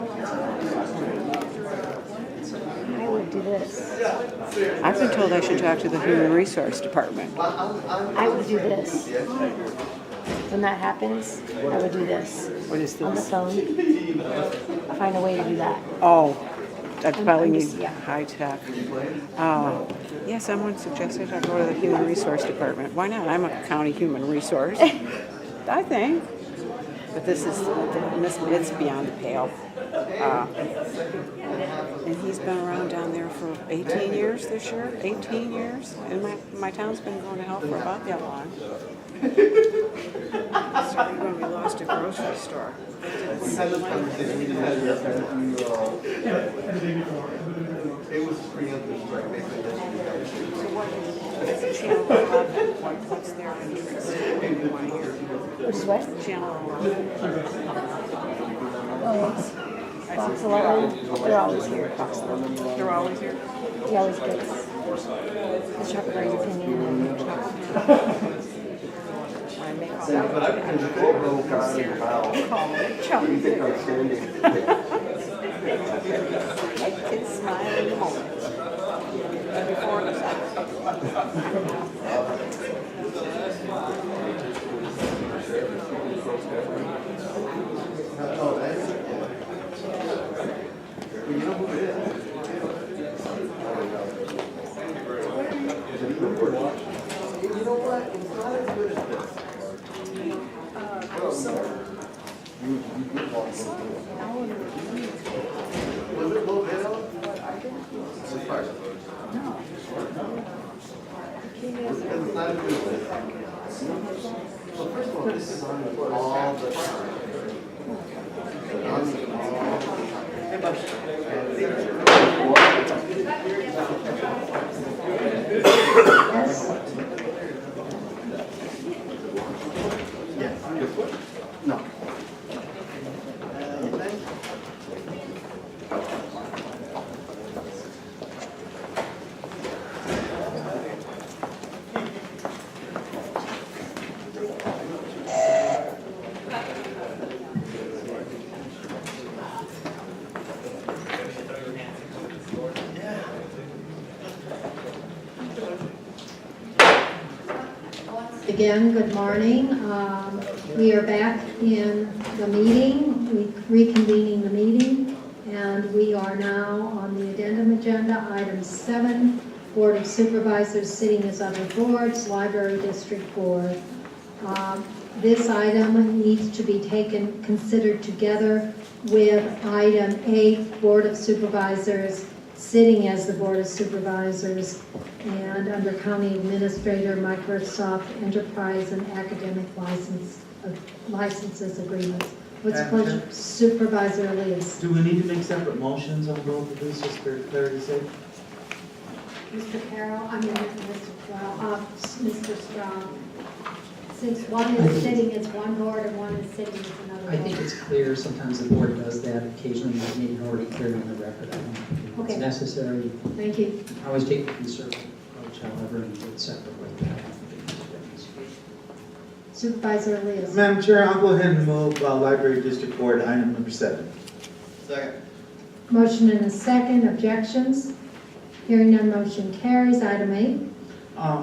I would do this. I've been told I should talk to the Human Resource Department. I would do this. When that happens, I would do this. What is this? On the phone. I'll find a way to do that. Oh, I'd probably I'm need just- yeah. high tech. Yeah, someone suggested I go to the Human Resource Department. Why not? I'm a county human resource, I think. But this is, it's beyond the pale. And he's been around down there for 18 years this year, 18 years. And my town's been going to hell for about that long. Sorry, when we lost a grocery store. It was preemptive strike, basically. Channel 11, what's their interest? Which is what? Channel Fox 11. They're always here. Fox 11. They're always here? He always gets the Chuck Berry's opinion and But I can just go Connie about. Chuck. What do you think I'm standing? Kids smile in the moment. And before the Oh, that's it. Well, you know who it is? You know what? It's not as good as this. Was it low bid out? No. Because it's not as good as this. Well, first of all, this is on all the time. No. Again, good morning. We are back in the meeting, reconvening the meeting, and we are now on the addendum agenda, item 7, Board of Supervisors sitting as other boards, Library District Board. This item needs to be considered together with item 8, Board of Supervisors sitting as the Board of Supervisors, and under County Administrator, Microsoft Enterprise and Academic Licenses Agreements. What's Madam pleasure? Chair? Supervisor Elias. Do we need to make separate motions on both of these, just for clarity's sake? Mr. Carroll, Mr. Strong. Since one is sitting as one board and one is sitting as another board. I think it's clear, sometimes the board does that, occasionally you need an already cleared on the record. I don't think it's Okay. necessary. Thank you. I always take the conservative approach, however, and do it separately. Supervisor Elias. Madam Chair, I'll go ahead and move Library District Board item number 7. Second. Motion and a second. Objections? Hearing none, motion carries. Item 8.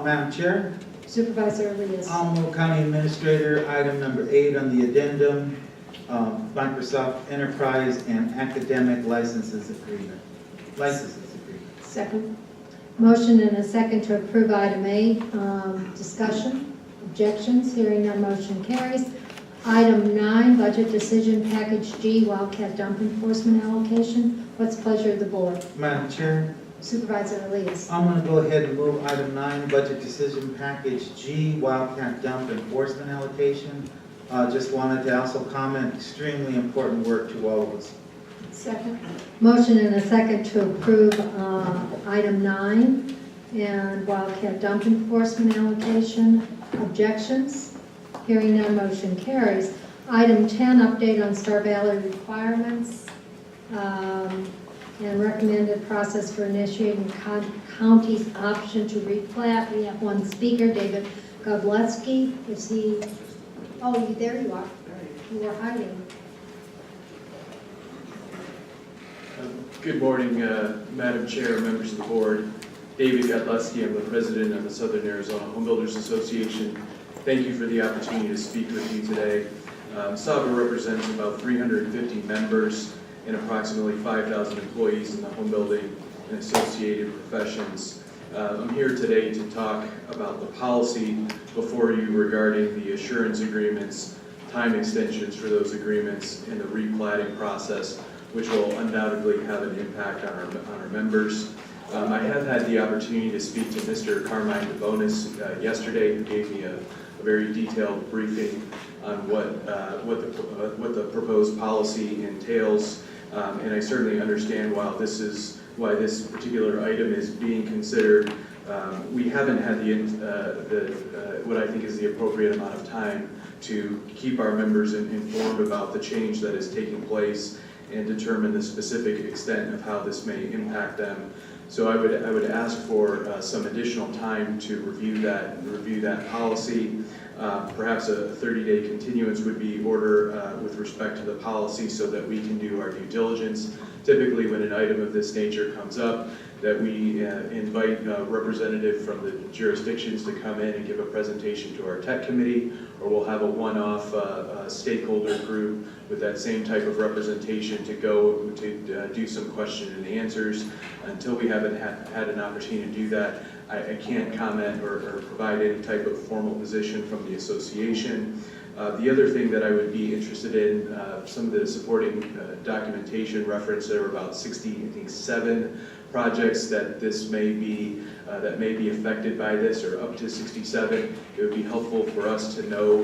Madam Chair, Supervisor Elias. I'll move County Administrator item number 8 on the addendum, Microsoft Enterprise and Academic Licenses Agreement. Second. Motion and a second to approve item 8. Discussion? Objections? Hearing none, motion carries. Item 9, Budget Decision Package G, Wildcat Dump Enforcement Allocation. What's the pleasure of the board? Madam Chair, Supervisor Elias. I'm going to go ahead and move item 9, Budget Decision Package G, Wildcat Dump Enforcement Allocation. Just wanted to also comment, extremely important work to all of us. Second. Motion and a second to approve item 9 and Wildcat Dump Enforcement Allocation. Objections? Hearing none, motion carries. Item 10, update on Star Valley requirements and recommended process for initiating county's option to replat. We have one speaker, David Godlewski. Is he? Oh, there you are. You were hiding. Good morning, Madam Chair, members of the board. David Godlewski, I'm the president of the Southern Arizona Home Builders Association. Thank you for the opportunity to speak with you today. SAVA represents about 350 members and approximately 5,000 employees in the home building and associated professions. I'm here today to talk about the policy before you regarding the assurance agreements, time extensions for those agreements, and the replatting process, which will undoubtedly have an impact on our members. I have had the opportunity to speak to Mr. Carmine DeBonis yesterday, who gave me a very detailed briefing on what the proposed policy entails, and I certainly understand why this particular item is being considered. We haven't had what I think is the appropriate amount of time to keep our members informed about the change that is taking place and determine the specific extent of how this may impact them. So I would ask for some additional time to review that policy. Perhaps a 30-day continuance would be in order with respect to the policy so that we can do our due diligence. Typically, when an item of this nature comes up, that we invite a representative from the jurisdictions to come in and give a presentation to our tech committee, or we'll have a one-off stakeholder group with that same type of representation to go to do some question and answers. Until we haven't had an opportunity to do that, I can't comment or provide any type of formal position from the association. The other thing that I would be interested in, some of the supporting documentation reference, there are about 67 projects that may be affected by this, or up to 67. It would be helpful for us to know,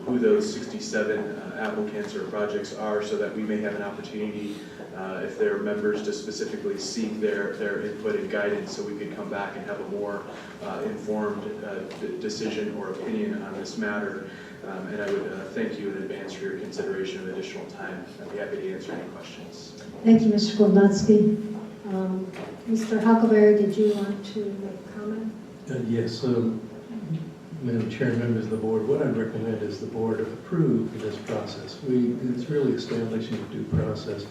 who those 67 applicants or projects are, so that we may have an opportunity, if there are members, to specifically seek their input and guidance, so we could come back and have a more informed decision or opinion on this matter. And I would thank you in advance for your consideration of additional time. I'd be happy to answer any questions. Thank you, Mr. Godlewski. Mr. Huckleberry, did you want to make a comment? Yes, Madam Chair, members of the board, what I'd recommend is the board approve this process. It's really establishing a due process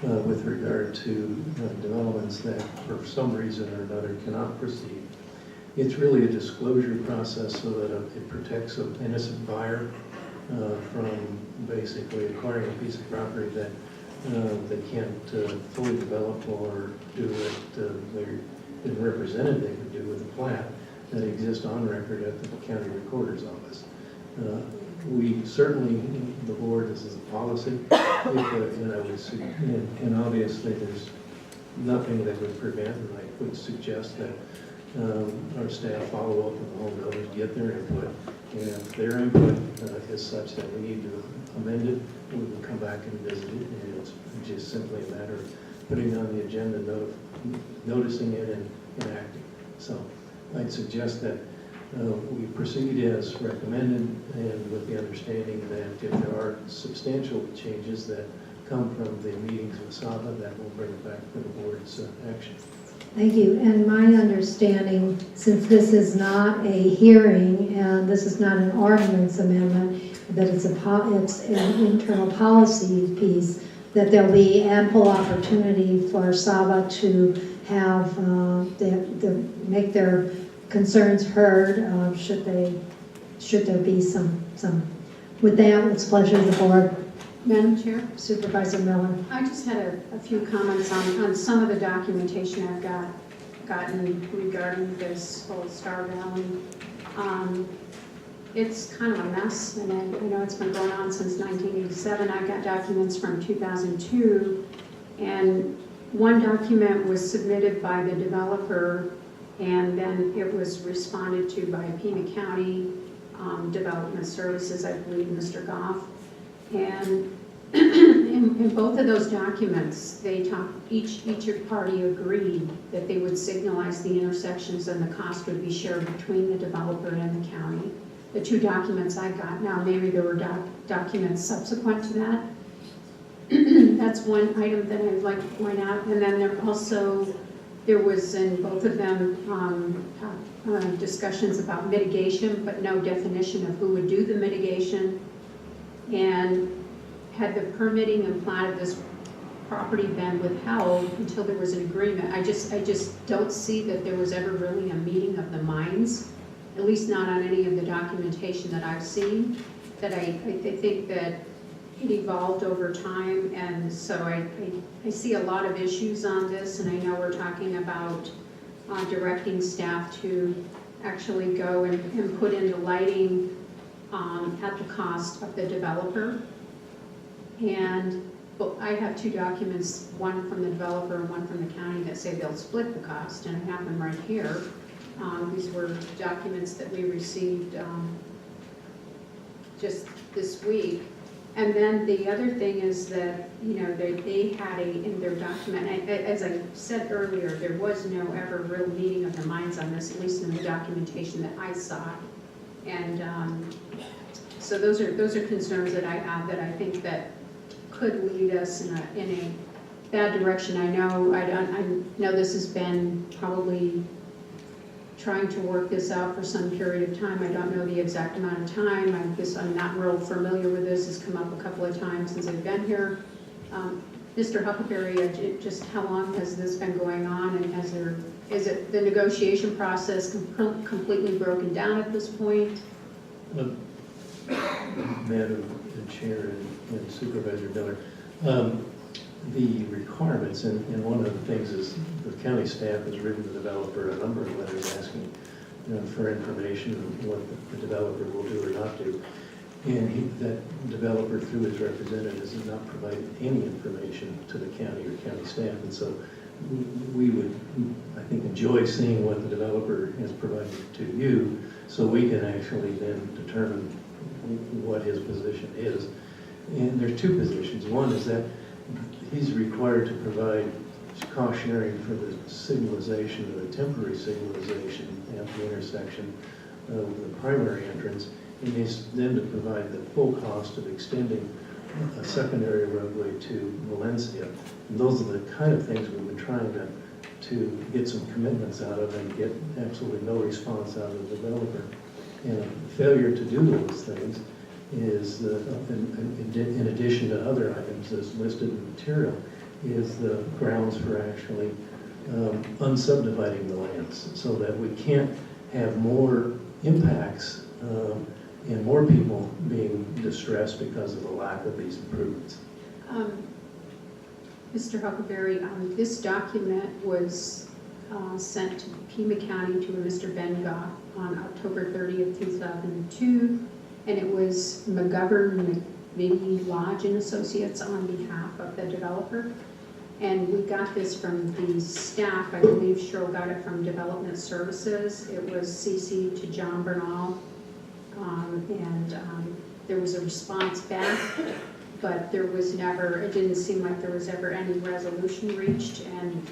with regard to developments that for some reason or another cannot proceed. It's really a disclosure process so that it protects an innocent buyer from basically acquiring a piece of property that they can't fully develop or do what they've been represented they could do with a plat that exists on record at the county recorder's office. We certainly, the board, this is a policy, and obviously there's nothing that would prevent, and I would suggest that our staff follow up with the home builders, get their input, and if their input is such that we need to amend it, we will come back and visit it, and it's just simply a matter of putting on the agenda, noticing it, and enacting. So I'd suggest that we proceed as recommended, and with the understanding that if there are substantial changes that come from the meetings with SABA, that will bring it back for the board's action. Thank you. And my understanding, since this is not a hearing and this is not an ordinance amendment, that it's an internal policy piece, that there'll be ample opportunity for SABA to have make their concerns heard should there be some. With that, it's a pleasure of the board. Madam Chair? Supervisor Miller. I just had a few comments on some of the documentation I've gotten regarding this whole Star Valley. It's kind of a mess, and I know it's been going on since 1987. I got documents from 2002, and one document was submitted by the developer, and then it was responded to by Pima County Development Services, I believe, Mr. Goff. And in both of those documents, each party agreed that they would signalize the intersections and the cost would be shared between the developer and the county. The two documents I got, now maybe there were documents subsequent to that. That's one item that I'd like to point out. And then there was in both of them discussions about mitigation, but no definition of who would do the mitigation. And had the permitting and plat of this property been withheld until there was an agreement, I just don't see that there was ever really a meeting of the minds, at least not on any of the documentation that I've seen. That I think that it evolved over time, and so I see a lot of issues on this, and I know we're talking about directing staff to actually go and put in the lighting at the cost of the developer. And I have two documents, one from the developer and one from the county, that say they'll split the cost, and I have them right here. These were documents that we received just this week. And then the other thing is that, they had in their document, as I said earlier, there was no ever real meeting of the minds on this, at least in the documentation that I saw. And so those are concerns that I have, that I think that could lead us in a bad direction. I know this has been probably trying to work this out for some period of time. I don't know the exact amount of time. I'm not real familiar with this. It's come up a couple of times since I've been here. Mr. Huckleberry, just how long has this been going on, and is it the negotiation process completely broken down at this point? Madam Chair and Supervisor Miller, the requirements, and one of the things is the county staff has written the developer a number of letters asking for information on what the developer will do or not do. And that developer, through his representatives, has not provided any information to the county or county staff. And so we would, I think, enjoy seeing what the developer has provided to you, so we can actually then determine what his position is. And there's two positions. One is that he's required to provide cost sharing for the signalization, or the temporary signalization at the intersection of the primary entrance, and he's then to provide the full cost of extending a secondary roadway to Valencia. And those are the kind of things we've been trying to get some commitments out of, and get absolutely no response out of the developer. And a failure to do those things is, in addition to other items as listed in the material, is the grounds for actually unsubdividing the lands, so that we can't have more impacts and more people being distressed because of the lack of these improvements. Mr. Huckleberry, this document was sent to Pima County to a Mr. Ben Goff on October 30th, 2002, and it was McGovern McVitie Lodge and Associates on behalf of the developer. And we got this from the staff. I believe Cheryl got it from Development Services. It was CC to John Bernal, and there was a response back, but there was never, it didn't seem like there was ever any resolution reached, and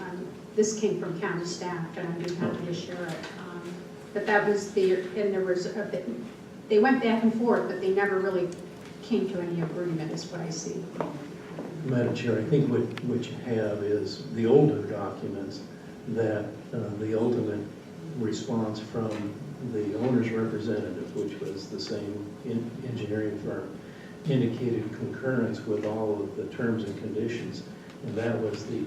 this came from county staff, and I'd be happy to share it. But that was the, and there was, they went back and forth, but they never really came to any agreement, is what I see. Madam Chair, I think what you have is the older documents that the ultimate response from the owner's representative, which was the same engineering firm, indicated concurrence with all of the terms and conditions, and that was the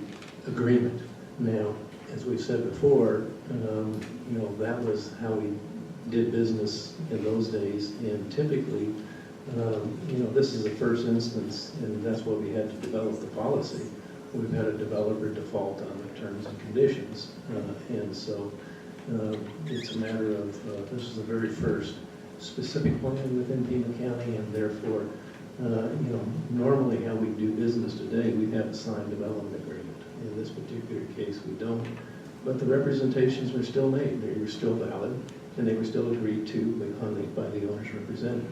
agreement. Now, as we've said before, that was how we did business in those days, and typically, this is the first instance, and that's why we had to develop the policy. We've had a developer default on the terms and conditions, and so it's a matter of, this is the very first specific plan within Pima County, and therefore, normally how we do business today, we have a signed development agreement. In this particular case, we don't, but the representations were still made. They were still valid, and they were still agreed to by the owner's representative.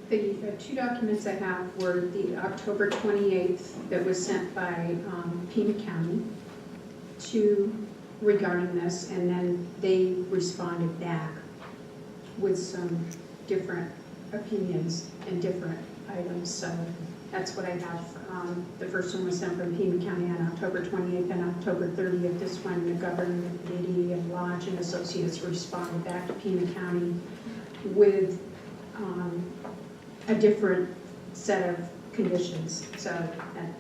The two documents I have were the October 28th that was sent by Pima County regarding this, and then they responded back with some different opinions and different items. So that's what I have. The first one was sent from Pima County on October 28th, and October 30th, this one, the Government Committee and Lodge and Associates responded back to Pima County with a different set of conditions. So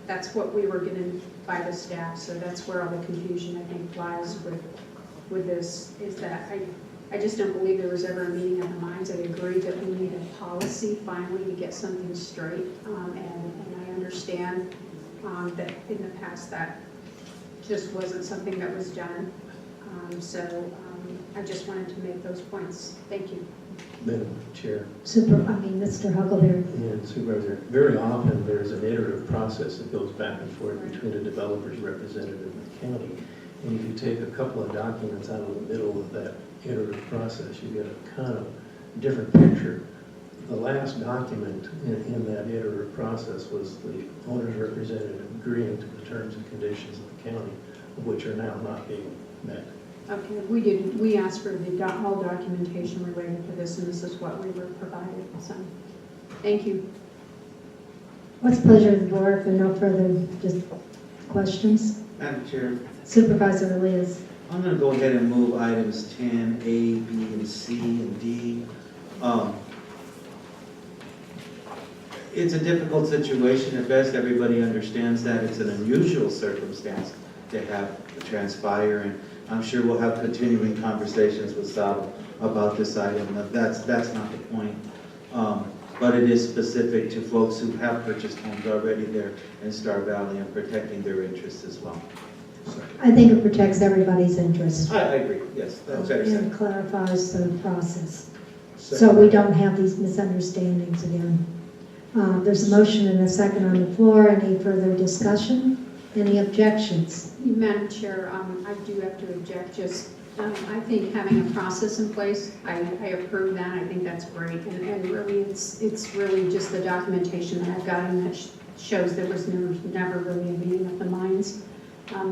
that's what we were given by the staff. So that's where all the confusion, I think, lies with this, is that I just don't believe there was ever a meeting of the minds. I agree that we need a policy finally to get something straight, and I understand that in the past that just wasn't something that was done. I just wanted to make those points. Thank you. Madam Chair. Mr. Huckleberry. And Supervisor, very often there's an iterative process that goes back and forth between a developer's representative and the county. And if you take a couple of documents out of the middle of that iterative process, you get a kind of different picture. The last document in that iterative process was the owner's representative agreeing to the terms and conditions of the county, which are now not being met. Okay, we asked for all documentation related to this, and this is what we were provided. So, thank you. What's the pleasure of the board? If there are no further questions? Madam Chair, Supervisor Elias. I'm going to go ahead and move items 10, A, B, and C, and D. It's a difficult situation. At best, everybody understands that. It's an unusual circumstance to have transpire, and I'm sure we'll have continuing conversations with Sal about this item. That's not the point. But it is specific to folks who have purchased homes already there in Star Valley and protecting their interests as well. I think it protects everybody's interest. I agree, yes, that's better said. And clarifies the process, so we don't have these misunderstandings again. There's a motion and a second on the floor. Any further discussion? Any objections? Madam Chair, I do have to object. I think having a process in place, I approve that. I think that's great. And really, it's really just the documentation that I've gotten that shows there was never really a meeting of the minds.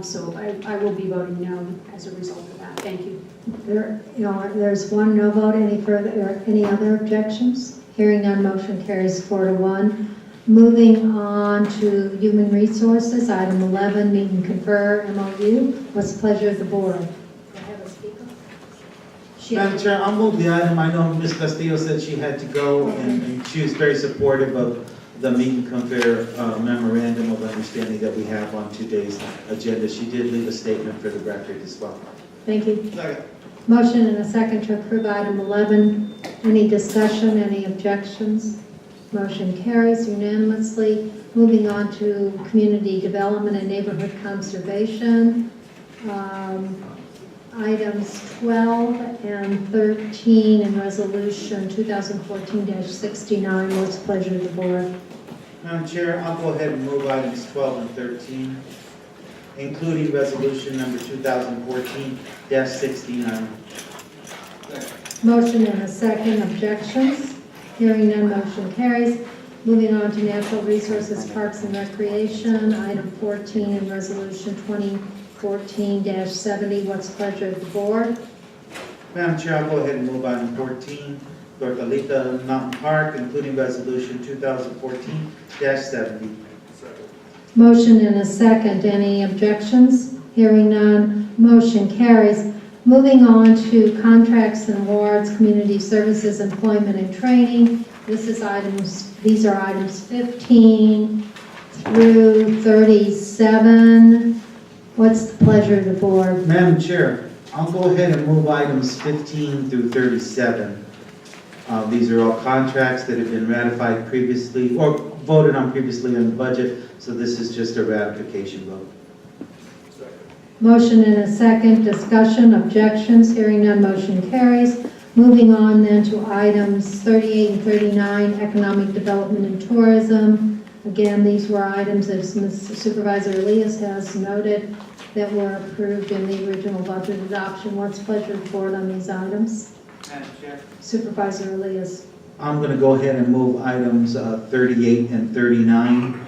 So I will be voting no as a result of that. Thank you. There's one no vote. Any further or any other objections? Hearing none, motion carries 4-1. Moving on to Human Resources, item 11, meet and confer MOU. What's the pleasure of the board? Do I have a speaker? Madam Chair, I'll move the item. I know Ms. Castillo said she had to go, and she was very supportive of the meet and confer memorandum of understanding that we have on today's agenda. She did leave a statement for the record as well. Thank you. Motion and a second to approve item 11. Any discussion, any objections? Motion carries unanimously. Moving on to community development and neighborhood conservation. Items 12 and 13 in resolution 2014-69. What's the pleasure of the board? Madam Chair, I'll go ahead and move items 12 and 13, including resolution number 2014-69. Motion and a second. Objections? Hearing none, motion carries. Moving on to natural resources, parks and recreation. Item 14 in resolution 2014-70. What's the pleasure of the board? Madam Chair, I'll go ahead and move item 14, Dorcalita Mountain Park, including resolution 2014-70. Motion and a second. Any objections? Hearing none, motion carries. Moving on to contracts and awards, community services, employment and training. These are items 15 through 37. What's the pleasure of the board? Madam Chair, I'll go ahead and move items 15 through 37. These are all contracts that have been ratified previously, or voted on previously on the budget, so this is just a ratification vote. Motion and a second. Discussion, objections, hearing none, motion carries. Moving on then to items 38 and 39, economic development and tourism. Again, these were items, as Mr. Supervisor Elias has noted, that were approved in the original budget adoption. What's the pleasure of the board on these items? Madam Chair. Supervisor Elias. I'm going to go ahead and move items 38 and 39.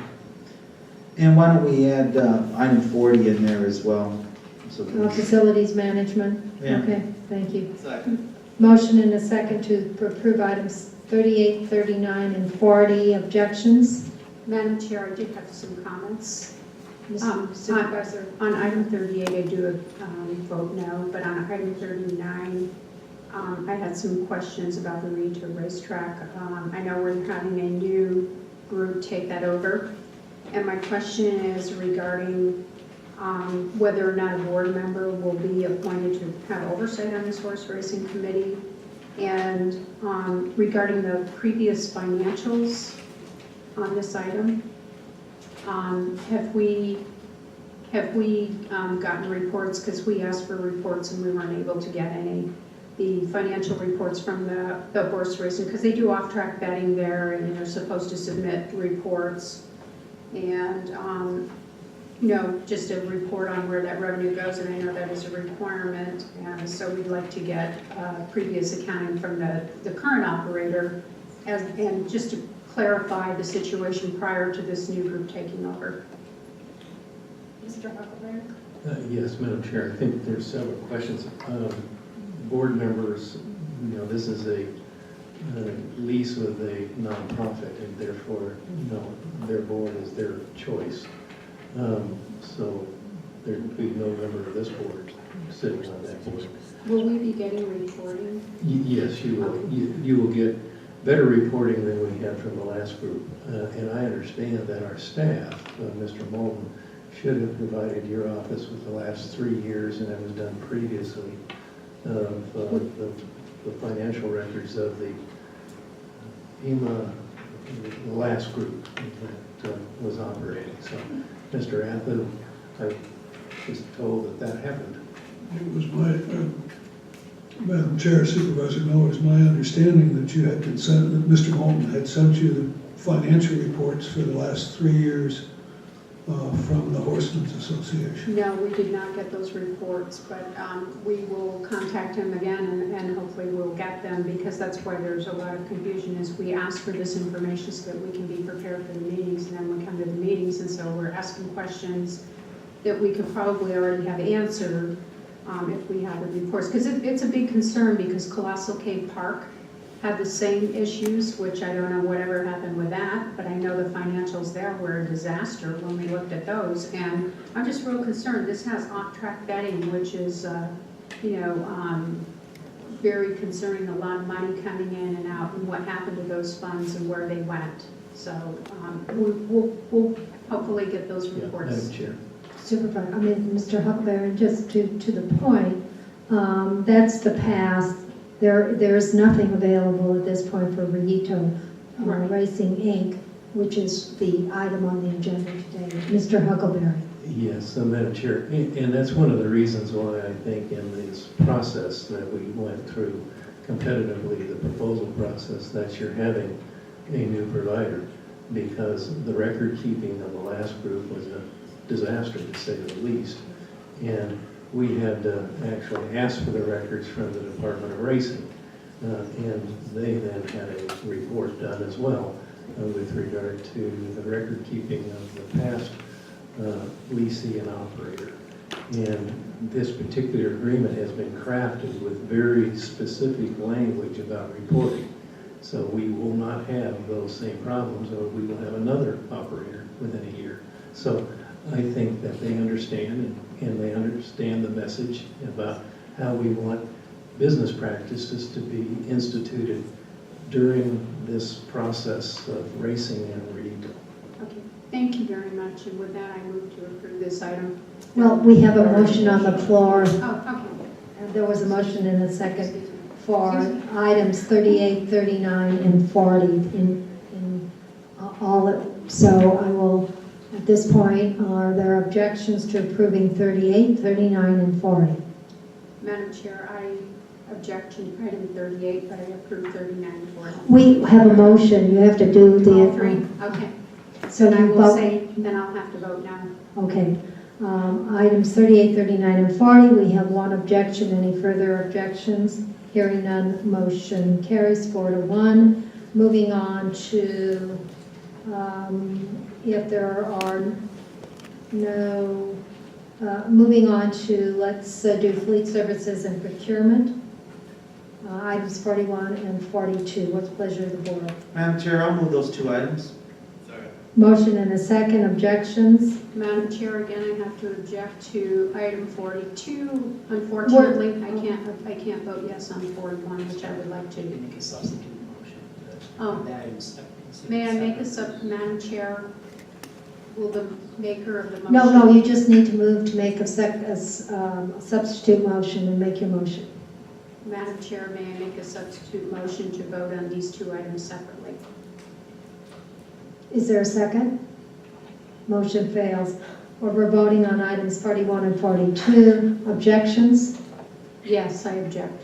And why don't we add item 40 in there as well? So Facilities management. Yeah. Okay, thank you. Second. Motion and a second to approve items 38, 39, and 40. Objections? Madam Chair, I do have some comments. Supervisor. On item 38, I do vote no, but on item 39, I had some questions about the Rita racetrack. I know we're having a new group take that over, and my question is regarding whether or not a board member will be appointed to have oversight on this horse racing committee, and regarding the previous financials on this item. Have we gotten reports, because we asked for reports and we weren't able to get any, the financial reports from the horse racing, because they do off-track betting there and they're supposed to submit reports, and just a report on where that revenue goes, and I know that is a requirement, and so we'd like to get previous accounting from the current operator, and just to clarify the situation prior to this new group taking over. Mr. Huckleberry? Yes, Madam Chair, I think there's several questions. Board members, this is a lease with a nonprofit, and therefore, their board is their choice. So there would be no member of this board sitting on that board. Will we be getting reporting? Yes, you will. You will get better reporting than we had from the last group. And I understand that our staff, Mr. Moulton, should have provided your office with the last 3 years, and it was done previously, of the financial records of the EMA, the last group that was operating. So, Mr. Athen, I was told that happened. It was Madam Chair, Supervisor Miller, it's my understanding that that Mr. Moulton had sent you the financial reports for the last 3 years from the Horsemen's Association. No, we did not get those reports, but we will contact him again and hopefully we'll get them, because that's why there's a lot of confusion, is we ask for this information so that we can be prepared for the meetings, and then we come to the meetings, and so we're asking questions that we could probably already have answered if we have the reports, because it's a big concern, because Colossal Cave Park had the same issues, which I don't know whatever happened with that, but I know the financials there were a disaster when we looked at those, and I'm just real concerned. This has off-track betting, which is, very concerning, a lot of money coming in and out, and what happened to those funds and where they went. So we'll hopefully get those reports. Madam Chair. Mr. Huckleberry, just to the point, That's the past. There's nothing available at this point for Rito Racing Inc., which is the item on the agenda today. Mr. Huckleberry. Yes, Madam Chair, and that's one of the reasons why I think in this process that we went through competitively, the proposal process, that you're having a new provider, because the record keeping of the last group was a disaster, to say the least. And we had to actually ask for the records from the Department of Racing, and they then had a report done as well with regard to the record keeping of the past leasing and operator. And this particular agreement has been crafted with very specific language about reporting. So we will not have those same problems, or we will have another operator within a year. So I think that they understand, and they understand the message about how we want business practices to be instituted during this process of racing and retail. Okay, thank you very much, and with that, I move to approve this item. Well, we have a motion on the floor. Oh, okay. There was a motion and a second for items 38, 39, and 40 in all. So I will, at this point, are there objections to approving 38, 39, and 40? Madam Chair, I object to item 38, but I approve 39 and 40. We have a motion. You have to do the... All three? Okay. So then I you will vote. say, then I'll have to vote now. Okay. Items 38, 39, and 40, we have one objection. Any further objections? Hearing none, motion carries 4-1. Moving on to, if there are no, moving on to, let's do fleet services and procurement. Items 41 and 42. What's the pleasure of the board? Madam Chair, I'll move those two items. Motion and a second. Objections? Madam Chair, again, I have to object to item 42. Unfortunately, I can't vote yes on 41, which I would like to. Make a substitute motion. Oh. That item's- May I make Madam Chair, will the maker of the motion? No, you just need to move to make a substitute motion and make your motion. Madam Chair, may I make a substitute motion to vote on these two items separately? Is there a second? Motion fails. We're voting on items 41 and 42. Objections? Yes, I object.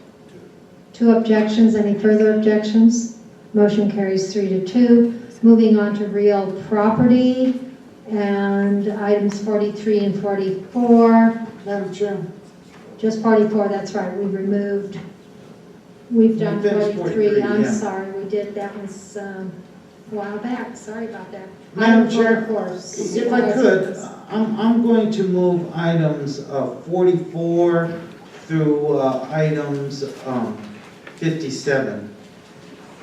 2 objections. Any further objections? Motion carries 3-2. Moving on to real property and items 43 and 44. Madam Chair. Just 44, that's right. We've done finished 43. I'm yeah. sorry, we did, that was a while back. Sorry about that. Madam Item Chair, 44. if I could, I'm going to move items 44 through items 57.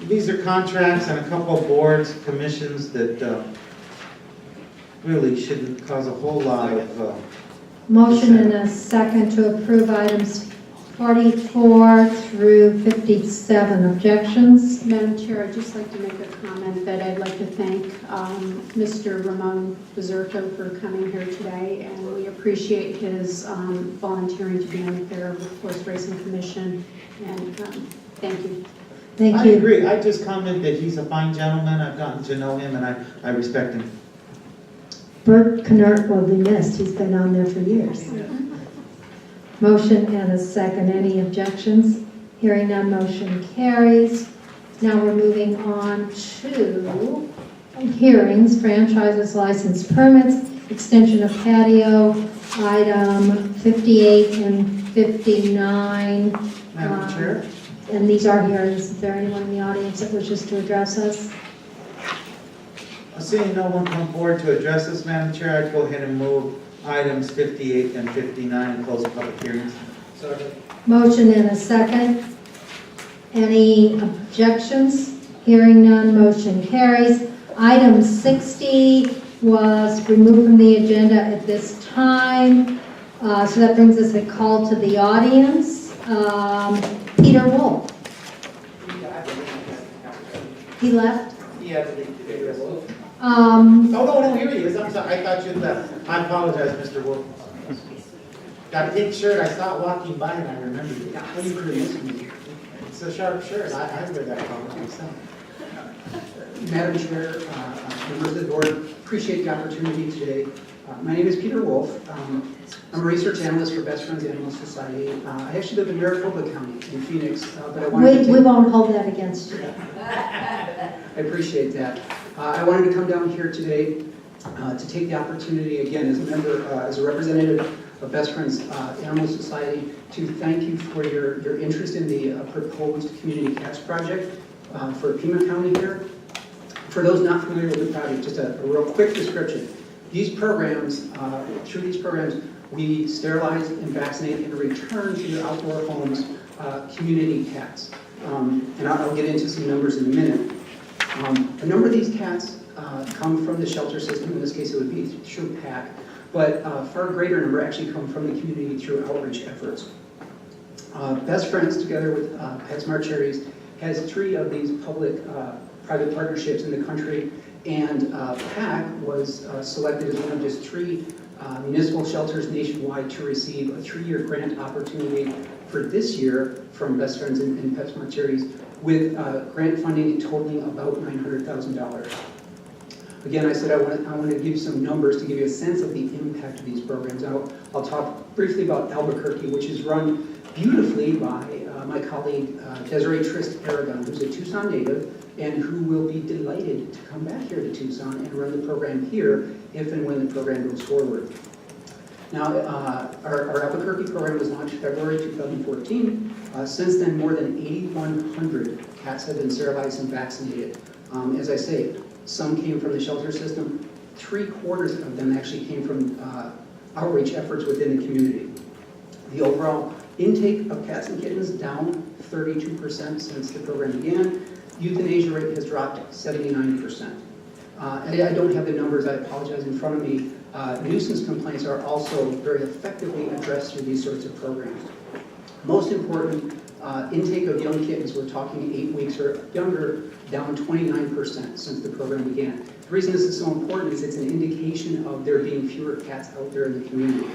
These are contracts and a couple of boards, commissions that really shouldn't cause a whole lot of... Motion and a second to approve items 44 through 57. Objections? Madam Chair, I'd just like to make a comment that I'd like to thank Mr. Ramon Bezerto for coming here today, and we appreciate his volunteering to be on the Fair Horse Racing Commission, and thank you. Thank I you. agree. I just comment that he's a fine gentleman. I've gotten to know him, and I respect him. Bert Knert will be missed. He's been on there for years. Motion and a second. Any objections? Hearing none, motion carries. Now we're moving on to hearings, franchises, license permits, extension of patio, item 58 and 59. Madam Chair? And these are hearings. Is there anyone in the audience that wishes to address us? Seeing no one come forward to address this, Madam Chair, I'd go ahead and move items 58 and 59 and close the public hearings. Motion and a second. Any objections? Hearing none, motion carries. Item 60 was removed from the agenda at this time. So that brings us a call to the audience. Peter Wolf. He left? Yeah, Um, Oh, no, here he is. I'm sorry. I thought you'd left. I apologize, Mr. Wolf. Got a pink shirt, I saw it walking by and I remembered it. Thank you for using me. It's a sharp shirt, I wear that all myself. Madam Chair, members of the board, appreciate the opportunity today. My name is Peter Wolf. I'm a research analyst for Best Friends Animal Society. I actually live in Maricopa County in Phoenix, but I wanted to We won't hold that against you. I appreciate that. I wanted to come down here today to take the opportunity, again, as a member, as a representative of Best Friends Animal Society, to thank you for your interest in the proposed Community Cats Project for Pima County here. For those not familiar with the project, just a real quick description. These programs, through these programs, we sterilize and vaccinate and return to their outdoor homes community cats. And I'll get into some numbers in a minute. A number of these cats come from the shelter system. In this case, it would be through PAC. But a far greater number actually come from the community through outreach efforts. Best Friends, together with PetSmart Charities, has 3 of these public-private partnerships in the country, and PAC was selected as one of just 3 municipal shelters nationwide to receive a 3-year grant opportunity for this year from Best Friends and PetSmart Charities, with grant funding totaling about $900,000. Again, I said I want to give you some numbers to give you a sense of the impact of these programs. I'll talk briefly about Albuquerque, which is run beautifully by my colleague Desiree Trist Aragon, who's a Tucson native and who will be delighted to come back here to Tucson and run the program here if and when the program goes forward. Now, our Albuquerque program was launched February 2014. Since then, more than 8,100 cats have been sterilized and vaccinated. As I say, some came from the shelter system. 3/4 of them actually came from outreach efforts within the community. The overall intake of cats and kittens down 32% since the program began. Euthanasia rate has dropped 79%. And I don't have the numbers, I apologize, in front of me. Nuisance complaints are also very effectively addressed through these sorts of programs. Most important, intake of young kittens, we're talking 8 weeks or younger, down 29% since the program began. The reason this is so important is it's an indication of there being fewer cats out there in the community.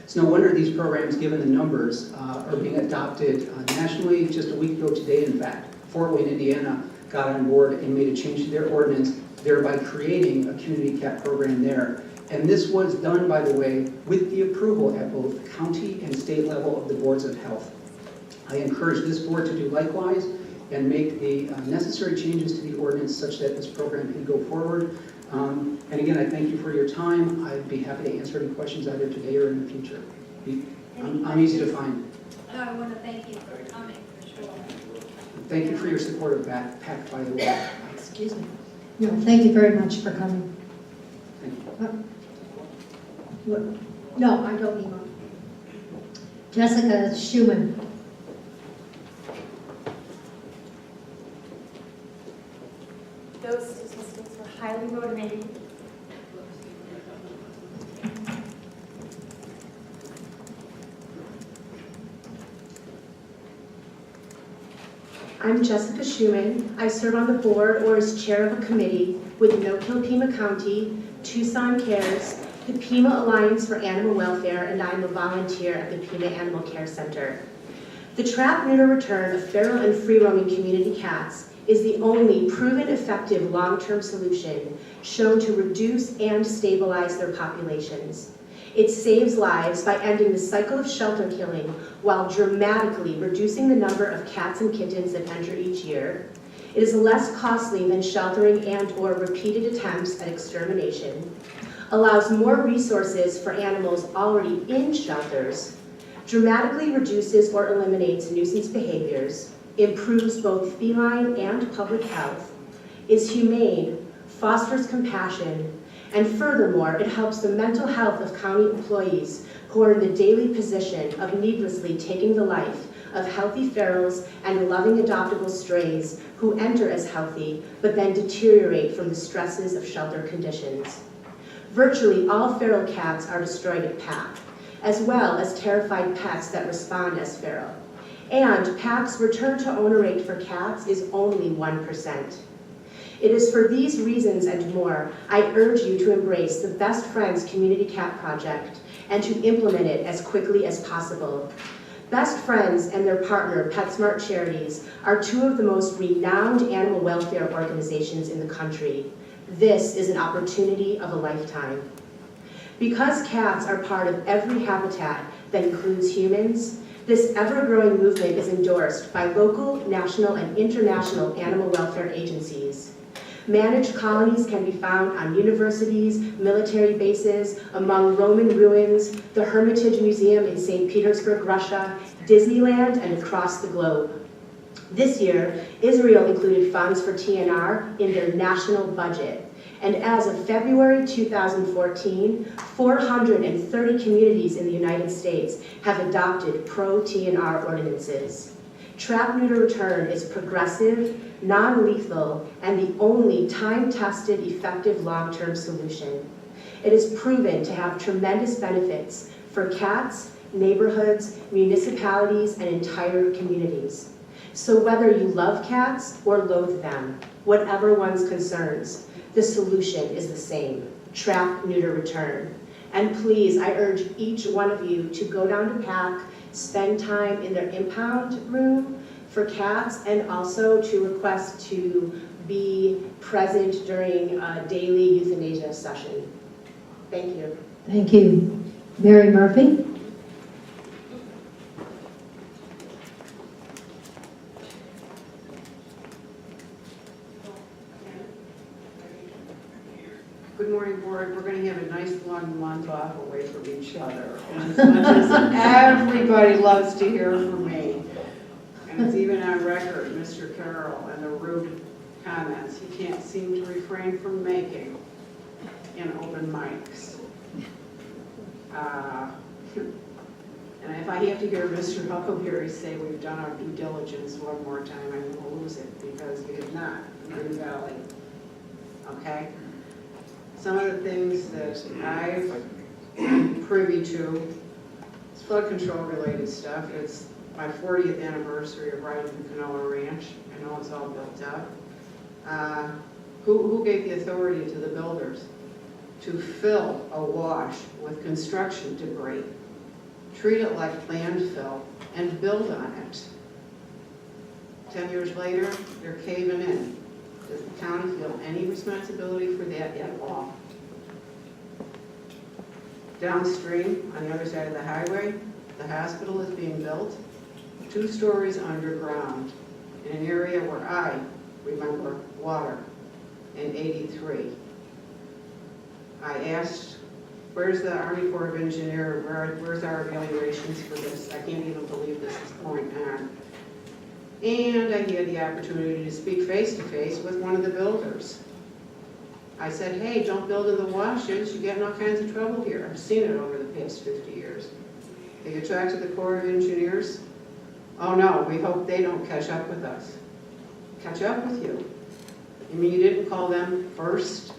It's no wonder these programs, given the numbers, are being adopted nationally. Just a week ago today, in fact, Fort Wayne, Indiana got on board and made a change to their ordinance, thereby creating a community cat program there. And this was done, by the way, with the approval at both county and state level of the boards of health. I encourage this board to do likewise and make the necessary changes to the ordinance such that this program can go forward. And again, I thank you for your time. I'd be happy to answer any questions either today or in the future. I'm easy to find. No, I want to thank you for coming, for sure. Thank you for your support of PAC, by the way. Excuse me. No, thank you very much for coming. Thank you. No, I don't need one. Jessica Schumann. Those statistics were highly motivating. I'm Jessica Schumann. I serve on the board or as chair of a committee with No Kill Pima County, Tucson Cares, the Pima Alliance for Animal Welfare, and I'm a volunteer at the Pima Animal Care Center. The trap, neuter, return of feral and free-roaming community cats is the only proven effective long-term solution shown to reduce and stabilize their populations. It saves lives by ending the cycle of shelter killing while dramatically reducing the number of cats and kittens that enter each year. It is less costly than sheltering and/or repeated attempts at extermination, allows more resources for animals already in shelters, dramatically reduces or eliminates nuisance behaviors, improves both feline and public health, is humane, fosters compassion, and furthermore, it helps the mental health of county employees who are in the daily position of needlessly taking the life of healthy ferals and loving adoptable strays who enter as healthy but then deteriorate from the stresses of shelter conditions. Virtually all feral cats are destroyed at PAC, as well as terrified pets that respond as feral. And PAC's return to owner rate for cats is only 1%. It is for these reasons and more, I urge you to embrace the Best Friends Community Cat Project and to implement it as quickly as possible. Best Friends and their partner, PetSmart Charities, are two of the most renowned animal welfare organizations in the country. This is an opportunity of a lifetime. Because cats are part of every habitat that includes humans, this ever-growing movement is endorsed by local, national, and international animal welfare agencies. Managed colonies can be found on universities, military bases, among Roman ruins, the Hermitage Museum in St. Petersburg, Russia, Disneyland, and across the globe. This year, Israel included funds for TNR in their national budget. And as of February 2014, 430 communities in the United States have adopted pro-TNR ordinances. Trap, neuter, return is progressive, non-lethal, and the only time-tested, effective long-term solution. It is proven to have tremendous benefits for cats, neighborhoods, municipalities, and entire communities. So whether you love cats or loathe them, whatever one's concerns, the solution is the same: trap, neuter, return. And please, I urge each one of you to go down to PAC, spend time in their impound room for cats, and also to request to be present during a daily euthanasia session. Thank you. Thank you. Mary Murphy? Good morning, board. We're going to have a nice long month off away from each other. And as much as everybody loves to hear from me, and it's even on record, Mr. Carroll and the rude comments he can't seem to refrain from making in open mics. And if I have to hear Mr. Huckleberry say we've done our due diligence one more time, I'm going to lose it, because we have not in Green Valley. Okay? Some of the things that I've been privy to, it's flood control related stuff. It's my 40th anniversary of riding the Canola Ranch. I know it's all built up. Who gave the authority to the builders to fill a wash with construction debris, treat it like landfill, and build on it? 10 years later, they're caving in. Does the county feel any responsibility for that at all? Downstream, on the other side of the highway, the hospital is being built 2 stories underground in an area where I remember water in '83. I asked, where's the Army Corps of Engineers, where's our evaluations for this? I can't even believe this is going on. And I had the opportunity to speak face-to-face with one of the builders. I said, hey, don't build in the washes, you get in all kinds of trouble here. I've seen it over the past 50 years. They get talked to the Corps of Engineers. Oh no, we hope they don't catch up with us. Catch up with you? You mean you didn't call them first?